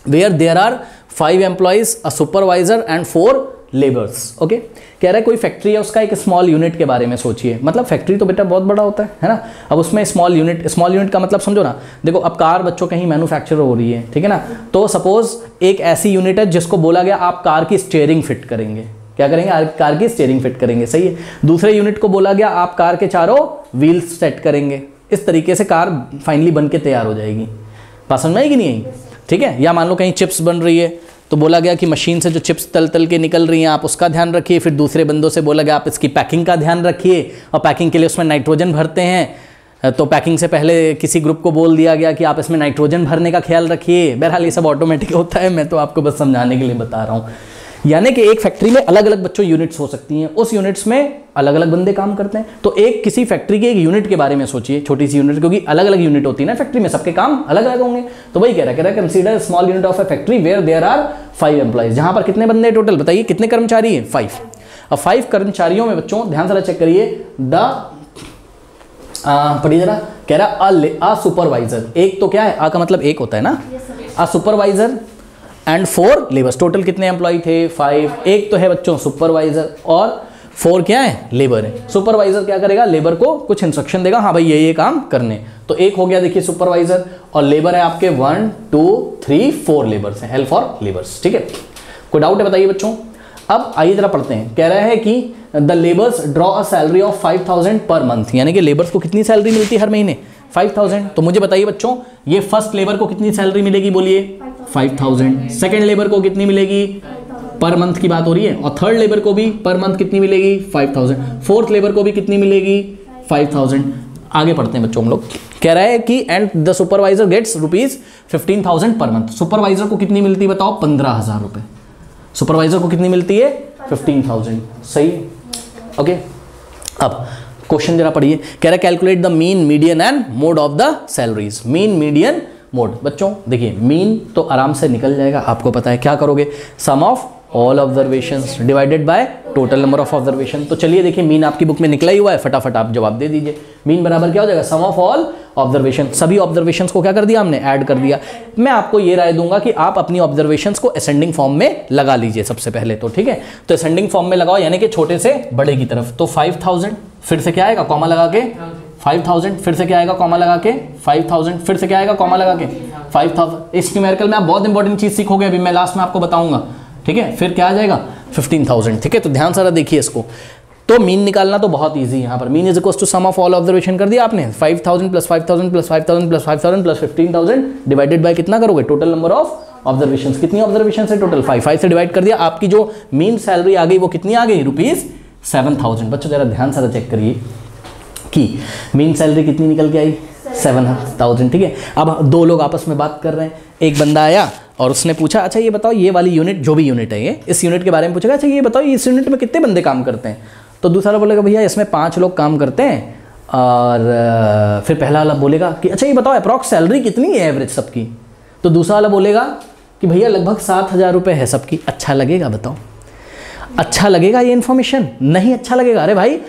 where there are 5 employees, a supervisor and 4 labours. Okay, कह रहा है कोई फैक्ट्री है, उसका एक स्मॉल यूनिट के बारे में सोचिए। मतलब फैक्ट्री तो बेटा बहुत बड़ा होता है ना। अब उसमें स्मॉल यूनिट का मतलब समझो ना। देखो अब कार बच्चों कहीं मैन्युफैक्चर हो रही है, ठीक है ना। तो सपोज एक ऐसी यूनिट है जिसको बोला गया आप कार की स्टीयरिंग फिट करेंगे। क्या करेंगे, कार की स्टीयरिंग फिट करेंगे, सही है। दूसरे यूनिट को बोला गया आप कार के चारों व्हील्स सेट करेंगे। इस तरीके से कार फाइनली बन के तैयार हो जाएगी। बात समझ में आएगी नहीं, ठीक है। या मान लो कहीं चिप्स बन रही है, तो बोला गया कि मशीन से जो चिप्स तल के निकल रही हैं आप उसका ध्यान रखिए। फिर दूसरे बंदों से बोला गया आप इसकी पैकिंग का ध्यान रखिए, और पैकिंग के लिए उसमें नाइट्रोजन भरते हैं, तो पैकिंग से पहले किसी ग्रुप को बोल दिया गया कि आप इसमें नाइट्रोजन भरने का ख्याल रखिए। बहरहाल ये सब ऑटोमेटिक होता है, मैं तो आपको बस समझाने के लिए बता रहा हूँ। यानी कि एक फैक्ट्री में अलग अलग बच्चों यूनिट्स हो सकती हैं, उस यूनिट्स में अलग अलग बंदे काम करते हैं। तो एक किसी फैक्ट्री के एक यूनिट के बारे में सोचिए, छोटी सी यूनिट, क्योंकि अलग अलग यूनिट होती है ना फैक्ट्री में, सबके काम अलग अलग होंगे। तो वही कह रहा है consider small unit of a factory where there are 5 employees, जहां पर कितने बंदे टोटल बताइए, कितने कर्मचारी हैं 5। अब 5 कर्मचारियों में बच्चों ध्यान से चेक करिए, पढ़िए जरा, कह रहा अ सुपरवाइजर, एक तो क्या है, आ का मतलब एक होता है ना, अ सुपरवाइजर एंड 4 लेबर्स। टोटल कितने एम्प्लॉय थे 5। एक तो है बच्चों सुपरवाइजर और 4 क्या है, लेबर है। सुपरवाइजर क्या करेगा, लेबर को कुछ इंस्ट्रक्शन देगा, हाँ भाई ये काम करने। तो एक हो गया देखिए सुपरवाइजर, और लेबर है आपके 1 2 3 4 लेबर्स हैं, L फॉर लेबर्स, ठीक है। कोई डाउट है बताइए बच्चों। अब आइए जरा पढ़ते हैं। कह रहा है कि the labours draw a salary of 5000 per month, यानी कि लेबर्स को कितनी सैलरी मिलती है हर महीने 5000। तो मुझे बताइए बच्चों, ये फर्स्ट लेबर को कितनी सैलरी मिलेगी, बोलिए 5000। सेकंड लेबर को कितनी मिलेगी, पर मंथ की बात हो रही है, और थर्ड लेबर को भी पर मंथ कितनी मिलेगी 5000। फोर्थ लेबर को भी कितनी मिलेगी 5000। आगे पढ़ते हैं बच्चों हम लोग। कह रहा है कि and the supervisor gets ₹15,000 per month. Supervisor को कितनी मिलती है बताओ, 15,000 रुपए। सुपरवाइजर को कितनी मिलती है 15,000, सही, ओके। अब क्वेश्चन जरा पढ़िए। कह रहा है calculate the mean, median and mode of the salaries. Mean, median, mode. बच्चों देखिए मीन तो आराम से निकल जाएगा, आपको पता है क्या करोगे, sum of all observations divided by total number of observation. तो चलिए देखिए मीन आपकी बुक में निकला ही हुआ है, फटाफट आप जवाब दे दीजिए। मीन बराबर क्या हो जाएगा, सम ऑफ ऑल ऑब्जर्वेशन। सभी ऑब्जर्वेशंस को क्या कर दिया हमने, ऐड कर दिया। मैं आपको ये राय दूंगा कि आप अपनी ऑब्जर्वेशंस को असेंडिंग फॉर्म में लगा लीजिए सबसे पहले तो, ठीक है। तो असेंडिंग फॉर्म में लगाओ, यानी कि छोटे से बड़े की तरफ। तो 5000 फिर से क्या आएगा, कॉमा लगा के 5000, फिर से क्या आएगा, कॉमा लगा के 5000, फिर से क्या आएगा, कॉमा लगा के 5000। इस न्यूमेरिकल में आप बहुत इंपॉर्टेंट चीज सीखोगे, अभी मैं लास्ट में आपको बताऊंगा, ठीक है। फिर क्या आ जाएगा 15000, ठीक है। तो ध्यान सारा देखिए इसको। तो मीन निकालना तो बहुत इजी है। यहाँ पर mean is equal to sum of all observation कर दिया आपने, 5000 plus 5000 plus 5000 plus 5000 plus 15000 divided by कितना करोगे, टोटल नंबर ऑफ ऑब्जर्वेशंस। कितनी ऑब्जर्वेशन है टोटल, 5 से डिवाइड कर दिया। आपकी जो मीन सैलरी आ गई वो कितनी आ गई, ₹7000। बच्चों जरा ध्यान सारा चेक करिए कि मीन सैलरी कितनी निकल के आई, 7000, ठीक है। अब दो लोग आपस में बात कर रहे हैं, एक बंदा आया और उसने पूछा, अच्छा ये बताओ ये वाली यूनिट, जो भी यूनिट है ये, इस यूनिट के बारे में पूछेगा, अच्छा ये बताओ इस यूनिट में कितने बंदे काम करते हैं। तो दूसरा बोलेगा भैया इसमें 5 लोग काम करते हैं। और फिर पहला वाला बोलेगा कि अच्छा ये बताओ अप्रॉक्स सैलरी कितनी है एवरेज सबकी। तो दूसरा वाला बोलेगा कि भैया लगभग 7000 रुपये है सबकी। अच्छा लगेगा, बताओ अच्छा लगेगा ये इन्फॉर्मेशन, नहीं अच्छा लगेगा। अरे भाई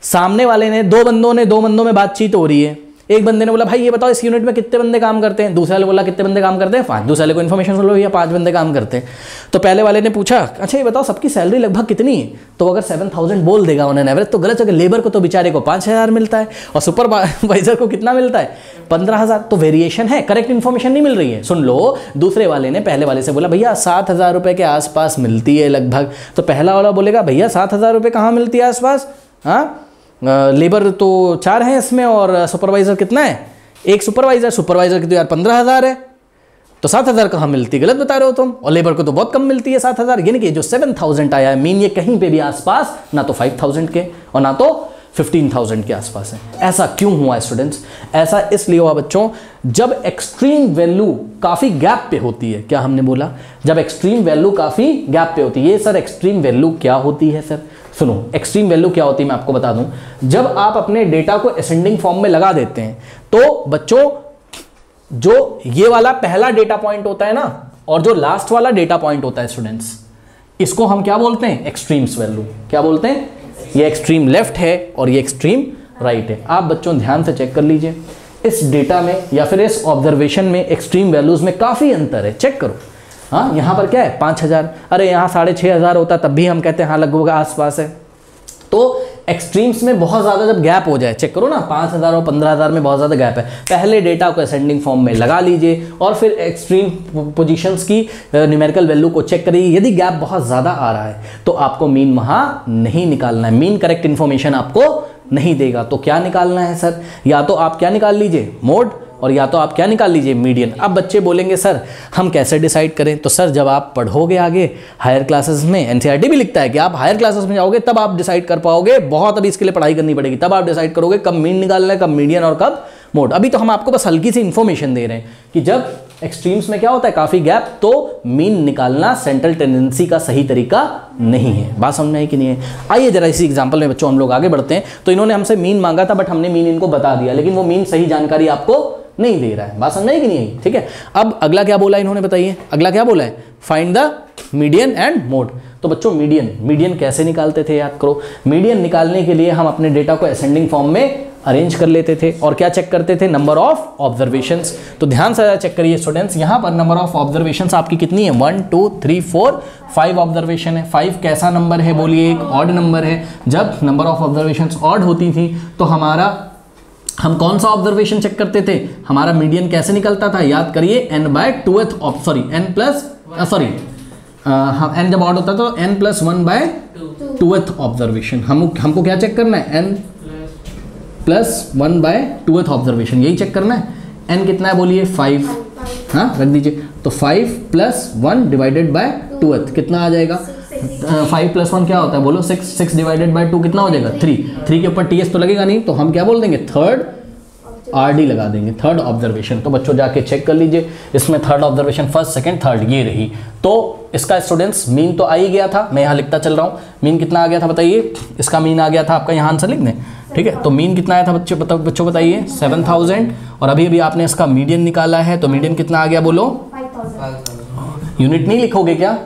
सामने वाले ने दो बंदों में बातचीत हो रही है। एक बंदे ने बोला भाई ये बताओ इस यूनिट में कितने बंदे काम करते हैं। दूसरे वाले बोला कितने बंदे काम करते हैं, 5। दूसरे वाले को इन्फॉर्मेशन सुन लो भैया 5 बंदे काम करते हैं। तो पहले वाले ने पूछा अच्छा ये बताओ सबकी सैलरी लगभग कितनी है। तो अगर 7000 बोल देगा उन्होंने एवरेज तो गलत है। लेबर को तो बेचारे को 5000 मिलता है और सुपरवाइजर को कितना मिलता है, 15000। तो वेरिएशन है, करेक्ट इन्फॉर्मेशन नहीं मिल रही है। सुन लो, दूसरे वाले ने पहले वाले से बोला भैया 7000 रुपये के आसपास मिलती है लगभग। तो पहला वाला बोलेगा भैया 7000 रुपये कहाँ मिलती है आसपास, हाँ लेबर तो 4 हैं इसमें और सुपरवाइजर कितना है, एक सुपरवाइजर की तो यार 15000 है। तो 7000 कहाँ मिलती है, गलत बता रहे हो तुम। और लेबर को तो बहुत कम मिलती है 7000। यानी कि जो 7000 आया है मीन, ये कहीं पे भी आसपास ना तो 5000 के और ना तो 15000 के आसपास है। ऐसा क्यों हुआ स्टूडेंट्स, ऐसा इसलिए हुआ बच्चों जब एक्सट्रीम वैल्यू काफ़ी गैप पे होती है। क्या हमने बोला, जब एक्सट्रीम वैल्यू काफ़ी गैप पे होती है। ये सर एक्सट्रीम वैल्यू क्या होती है सर, सुनो एक्सट्रीम वैल्यू क्या होती है मैं आपको बता दूं। जब आप अपने डेटा को असेंडिंग फॉर्म में लगा देते हैं तो बच्चों जो ये वाला पहला डेटा पॉइंट होता है ना और जो लास्ट वाला डेटा पॉइंट होता है स्टूडेंट्स, इसको हम क्या बोलते हैं, एक्सट्रीम्स वैल्यू। क्या बोलते हैं, ये एक्सट्रीम लेफ्ट है और ये एक्सट्रीम राइट है। आप बच्चों ध्यान से चेक कर लीजिए, इस डेटा में या फिर इस ऑब्जर्वेशन में एक्सट्रीम वैल्यूज में काफी अंतर है, चेक करो। हाँ यहाँ पर क्या है 5000, अरे यहाँ 6500 होता तब भी हम कहते हैं हाँ लगभग आसपास है। तो एक्सट्रीम्स में बहुत ज़्यादा जब गैप हो जाए, चेक करो ना 5000 और 15000 में बहुत ज़्यादा गैप है, पहले डेटा को असेंडिंग फॉर्म में लगा लीजिए और फिर एक्सट्रीम पोजीशंस की न्यूमेरिकल वैल्यू को चेक करिए। यदि गैप बहुत ज़्यादा आ रहा है तो आपको मीन वहाँ नहीं निकालना है, मीन करेक्ट इन्फॉर्मेशन आपको नहीं देगा। तो क्या निकालना है सर, या तो आप क्या निकाल लीजिए मोड और या तो आप क्या निकाल लीजिए मीडियन। अब बच्चे बोलेंगे सर हम कैसे डिसाइड करें, तो सर जब आप पढ़ोगे आगे हायर क्लासेस में, एनसीईआरटी भी लिखता है कि आप हायर क्लासेस में जाओगे तब आप डिसाइड कर पाओगे। बहुत अभी इसके लिए पढ़ाई करनी पड़ेगी, तब आप डिसाइड करोगे कब मीन निकालना है, कब मीडियन और कब मोड। अभी तो हम आपको बस हल्की सी इंफॉर्मेशन दे रहे हैं कि जब एक्सट्रीम्स में क्या होता है काफ़ी गैप, तो मीन निकालना सेंट्रल टेंडेंसी का सही तरीका नहीं है। बात समझ में आई कि नहीं है। आइए जरा इसी एग्जांपल में बच्चों हम लोग आगे बढ़ते हैं। तो इन्होंने हमसे मीन मांगा था बट हमने मीन इनको बता दिया, लेकिन वो मीन सही जानकारी आपको नहीं दे रहा है। बात समझ में आई कि नहीं आई, ठीक है। अब अगला क्या बोला इन्होंने, बताइए अगला क्या बोला है, find the median and mode. तो बच्चों मीडियन कैसे निकालते थे, याद करो। मीडियन निकालने के लिए हम अपने डेटा को असेंडिंग फॉर्म में अरेंज कर लेते थे और क्या चेक करते थे, नंबर ऑफ ऑब्जर्वेशंस। तो ध्यान से चेक करिए स्टूडेंट्स, यहाँ पर नंबर ऑफ ऑब्जर्वेशंस आपकी कितनी है, 1 2 3 4 5 ऑब्जर्वेशन है। 5 कैसा नंबर है बोलिए, एक ऑड नंबर है। जब नंबर ऑफ ऑब्जर्वेशंस ऑड होती थी तो हम कौन सा ऑब्जर्वेशन चेक करते थे, हमारा मीडियन कैसे निकलता था, याद करिए n जब ऑड होता तो n+1/2th ऑब्जर्वेशन। हमको क्या चेक करना है, n+1/2th ऑब्जर्वेशन, यही चेक करना है। n कितना है बोलिए 5, हाँ रख दीजिए। तो 5 + 1 डिवाइडेड बाय 2th कितना आ जाएगा, 5 + 1 क्या होता है बोलो, 6 6 डिवाइडेड बाय 2 कितना हो जाएगा 3 के ऊपर ts तो लगेगा नहीं, तो हम क्या बोल देंगे, थर्ड RD लगा देंगे, थर्ड ऑब्जर्वेशन। तो बच्चों जाके चेक कर लीजिए, इसमें third observation first second third ये रही। तो इसका स्टूडेंट्स मीन तो आ ही गया था, मैं यहाँ लिखता चल रहा हूँ। मीन कितना आ गया था बताइए, इसका मीन आ गया था आपका, यहाँ आंसर लिख दें, ठीक है। तो मीन कितना आया था बच्चों बताइए 7000, और अभी आपने इसका मीडियन निकाला है, तो मीडियन कितना आ गया बोलो, यूनिट नहीं लिखोगे क्या,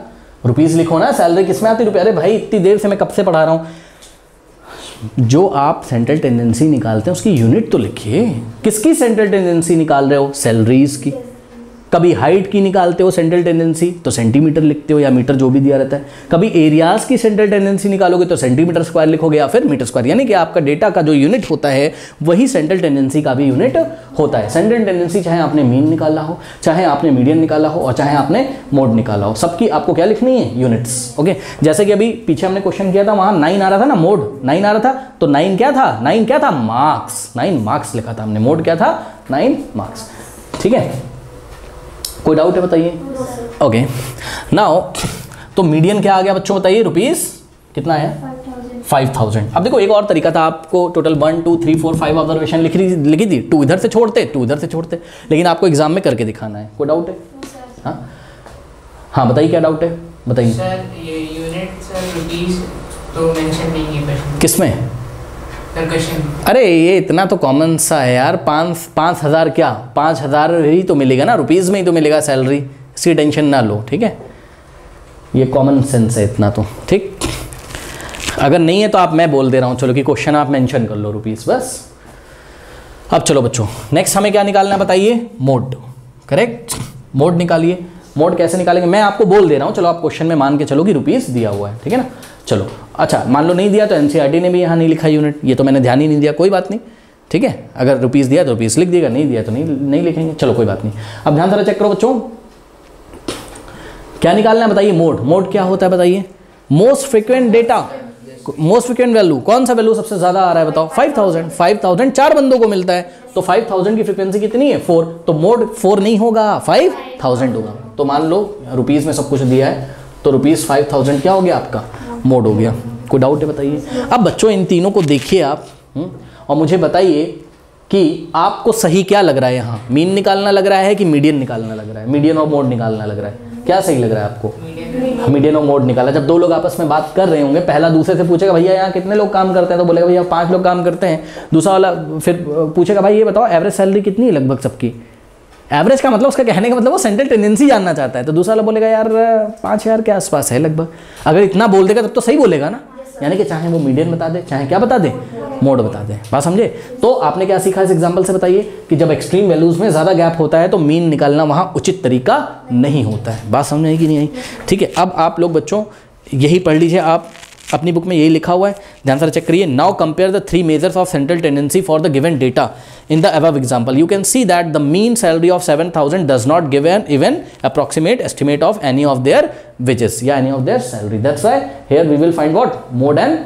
रुपीज़ लिखो ना, सैलरी किस में आती है? रुपये। अरे भाई इतनी देर से मैं कब से पढ़ा रहा हूँ। जो आप सेंट्रल टेंडेंसी निकालते हैं उसकी यूनिट तो लिखिए। किसकी सेंट्रल टेंडेंसी निकाल रहे हो? सैलरीज की। कभी हाइट की निकालते हो सेंट्रल टेंडेंसी तो सेंटीमीटर लिखते हो या मीटर, जो भी दिया रहता है। कभी एरियाज की सेंट्रल टेंडेंसी निकालोगे तो सेंटीमीटर स्क्वायर लिखोगे या फिर मीटर स्क्वायर, यानी कि आपका डेटा का जो यूनिट होता है वही सेंट्रल टेंडेंसी का भी यूनिट होता है। सेंट्रल टेंडेंसी चाहे आपने मीन निकाला हो, चाहे आपने मीडियन निकाला हो और चाहे आपने मोड निकाला हो, सबकी आपको क्या लिखनी है? यूनिट्स। ओके, जैसे कि अभी पीछे हमने क्वेश्चन किया था, वहाँ 9 आ रहा था ना, मोड 9 आ रहा था, तो 9 क्या था? 9 क्या था? मार्क्स। 9 मार्क्स लिखा था हमने। मोड क्या था? 9 मार्क्स। ठीक है, कोई डाउट है बताइए? ओके, नाउ तो मीडियन क्या आ गया बच्चों बताइए? रुपीस कितना है? 5000। अब देखो एक और तरीका था, आपको टोटल 1 2 3 4 5 ऑब्जर्वेशन लिखी थी, 2 इधर से छोड़ते, 2 इधर से छोड़ते, लेकिन आपको एग्जाम में करके दिखाना है। कोई डाउट है? हाँ हाँ बताइए, क्या डाउट है बताइए? सर ये यूनिट सर रुपीस तो मेंशन नहीं है किसमें? अरे ये इतना तो कॉमन सा है यार। 5,000 क्या? 5,000 ही तो मिलेगा ना, रुपीज़ में ही तो मिलेगा सैलरी, इसकी टेंशन ना लो। ठीक है, ये कॉमन सेंस है इतना तो। ठीक, अगर नहीं है तो आप, मैं बोल दे रहा हूँ, चलो कि क्वेश्चन आप मेंशन कर लो रुपीज़ बस। अब चलो बच्चों, नेक्स्ट हमें क्या निकालना है बताइए? मोड। करेक्ट, मोड निकालिए। मोड कैसे निकालेंगे मैं आपको बोल दे रहा हूँ, चलो आप क्वेश्चन में मान के चलो कि रुपीज़ दिया हुआ है। ठीक है ना, चलो अच्छा मान लो नहीं दिया तो एनसीईआरटी ने भी यहाँ नहीं लिखा यूनिट, ये तो मैंने ध्यान ही नहीं दिया, कोई बात नहीं। ठीक है, अगर रुपीज़ दिया तो रुपीज़ लिख दिएगा, नहीं दिया तो नहीं लिखेंगे, चलो कोई बात नहीं। अब ध्यान से चेक करो बच्चों, क्या निकालना है बताइए? मोड। मोड क्या होता है बताइए? Most frequent data, most frequent value. कौन सा वैल्यू सबसे ज़्यादा आ रहा है बताओ? 5000। 5000 4 बंदों को मिलता है, तो 5000 की फ्रिक्वेंसी कितनी है? 4। तो मोड 4 नहीं होगा, 5000 होगा। तो मान लो रुपीज़ में सब कुछ दिया है, तो रुपीज़ 5000 क्या हो गया आपका? मोड हो गया। कोई डाउट है बताइए? अब बच्चों इन तीनों को देखिए आप और मुझे बताइए कि आपको सही क्या लग रहा है यहाँ? मीन निकालना लग रहा है कि मीडियन निकालना लग रहा है? मीडियन और मोड निकालना लग रहा है? क्या सही लग रहा है आपको? मीडियन और मोड निकाला। जब दो लोग आपस में बात कर रहे होंगे, पहला दूसरे से पूछेगा भैया यहाँ कितने लोग काम करते हैं, तो बोलेगा भैया 5 लोग काम करते हैं। दूसरा वाला फिर पूछेगा भाई ये बताओ एवरेज सैलरी कितनी है लगभग सबकी? एवरेज का मतलब, उसका कहने का मतलब वो सेंट्रल टेंडेंसी जानना चाहता है। तो दूसरा वाला बोलेगा यार 5000 के आसपास है लगभग। अगर इतना बोल देगा तब तो सही बोलेगा ना, यानी कि चाहे वो मीडियन बता दे, चाहे क्या बता दे, मोड बता दे। बात समझे? तो आपने क्या सीखा इस एग्जांपल से बताइए कि जब एक्सट्रीम वैल्यूज में ज़्यादा गैप होता है तो मीन निकालना वहाँ उचित तरीका नहीं होता है। बात समझ आई कि नहीं आई? ठीक है, अब आप लोग बच्चों यही पढ़ लीजिए, आप अपनी बुक में यही लिखा हुआ है, ध्यान से चेक करिए। Now compare the 3 measures of central tendency for the given data in the above example. You can see that the mean salary of 7,000 does not give an even approximate estimate of any of their wages या any of their salary. That's why here we will find what? Mode and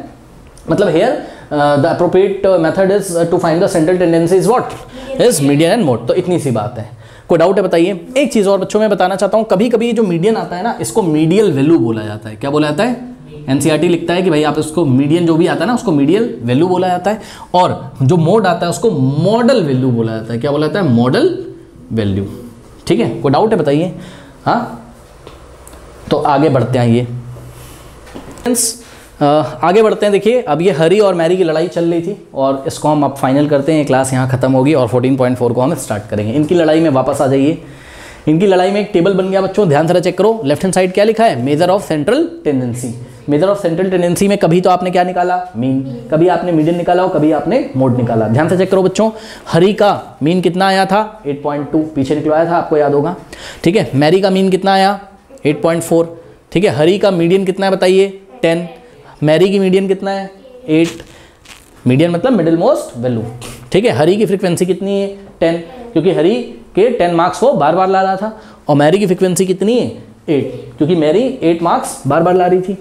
मतलब here the appropriate method is to find the central tendency is what? Is median and mode. तो इतनी सी बात है। कोई doubt है बताइए? एक चीज़ और बच्चों मैं बताना चाहता हूँ, कभी कभी जो मीडियन आता है ना, इसको मीडियल वैल्यू बोला जाता है। क्या बोला जाता है? एनसीईआरटी लिखता है कि भाई आप इसको मीडियन जो भी आता है ना उसको मीडियल वैल्यू बोला जाता है, और जो मोड आता है उसको मॉडल वैल्यू बोला जाता है। क्या बोला जाता है? Model value. ठीक है, कोई डाउट है बताइए? हाँ, तो आगे बढ़ते हैं। ये आगे बढ़ते हैं। देखिए अब ये हरी और मैरी की लड़ाई चल रही थी और इसको हम अब फाइनल करते हैं। क्लास यहाँ खत्म होगी और 14.4 को हम स्टार्ट करेंगे। इनकी लड़ाई में वापस आ जाइए। इनकी लड़ाई में एक टेबल बन गया बच्चों, ध्यान से चेक करो। लेफ्ट हैंड साइड क्या लिखा है? Measure of central tendency. Measure of central tendency में कभी तो आपने क्या निकाला? मीन। कभी आपने मीडियन निकाला और कभी आपने मोड निकाला। ध्यान से चेक करो बच्चों, हरी का मीन कितना आया था? 8.2, पीछे निकलवाया था, आपको याद होगा। ठीक है, मैरी का मीन कितना आया? 8.4। ठीक है, हरी का मीडियन कितना है बताइए? 10। मैरी की मीडियन कितना है? 8। मीडियन मतलब मिडिल मोस्ट वैल्यू। ठीक है, हरी की फ्रीक्वेंसी कितनी है? 10, क्योंकि हरी के 10 मार्क्स वो बार बार ला रहा था, और मैरी की फ्रीक्वेंसी कितनी है? 8, क्योंकि मैरी 8 मार्क्स बार बार ला रही थी।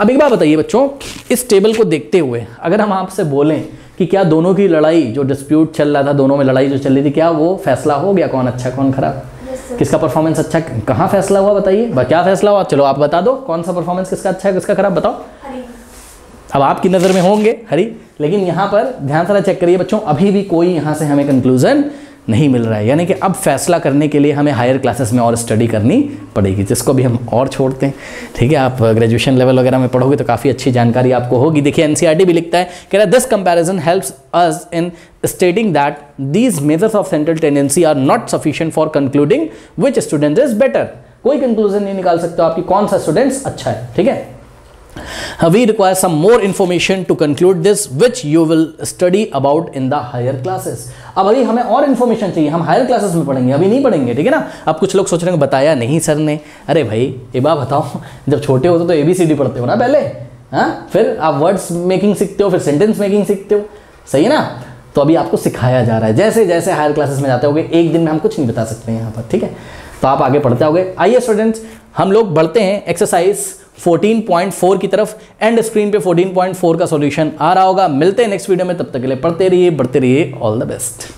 अब एक बात बताइए बच्चों, इस टेबल को देखते हुए अगर हम आपसे बोलें कि क्या दोनों की लड़ाई, जो डिस्प्यूट चल रहा था, दोनों में लड़ाई जो चल रही थी, क्या वो फैसला हो गया कौन अच्छा कौन खराब? किसका परफॉर्मेंस अच्छा? कहाँ फैसला हुआ बताइए? क्या फैसला हुआ? चलो आप बता दो, कौन सा परफॉर्मेंस किसका अच्छा है किसका खराब, बताओ। अब आपकी नज़र में होंगे हरी, लेकिन यहाँ पर ध्यान से चेक करिए बच्चों, अभी भी कोई यहाँ से हमें कंक्लूजन नहीं मिल रहा है, यानी कि अब फैसला करने के लिए हमें हायर क्लासेस में और स्टडी करनी पड़ेगी, जिसको भी हम और छोड़ते हैं। ठीक है, आप ग्रेजुएशन लेवल वगैरह में पढ़ोगे तो काफ़ी अच्छी जानकारी आपको होगी। देखिए एनसीईआरटी भी लिखता है, कह रहा है this comparison helps us in stating that these measures of central tendency are not sufficient for concluding which student is better. कोई कंक्लूजन नहीं निकाल सकते हो आपकी कौन सा स्टूडेंट्स अच्छा है, ठीक है। We require some more information to conclude this, which you will study about in the higher classes. अब अभी हमें और इन्फॉर्मेशन चाहिए, हम हायर क्लासेस में पढ़ेंगे, अभी नहीं पढ़ेंगे, ठीक है ना। अब कुछ लोग सोच रहे हैं बताया नहीं सर ने। अरे भाई एक बात बताओ, जब छोटे होते तो ABCD पढ़ते हो ना पहले, हाँ, फिर आप वर्ड्स मेकिंग सीखते हो, फिर सेंटेंस मेकिंग सीखते हो, सही है ना। तो अभी आपको सिखाया जा रहा है, जैसे जैसे हायर क्लासेस में जाते होगे, एक दिन में हम कुछ नहीं बता सकते हैं यहाँ पर, ठीक है। तो आप आगे पढ़ते होगे। आइए स्टूडेंट्स हम लोग बढ़ते हैं एक्सरसाइज 14.4 की तरफ। एंड स्क्रीन पे 14.4 का सॉल्यूशन आ रहा होगा। मिलते हैं नेक्स्ट वीडियो में, तब तक के लिए पढ़ते रहिए, बढ़ते रहिए। All the best.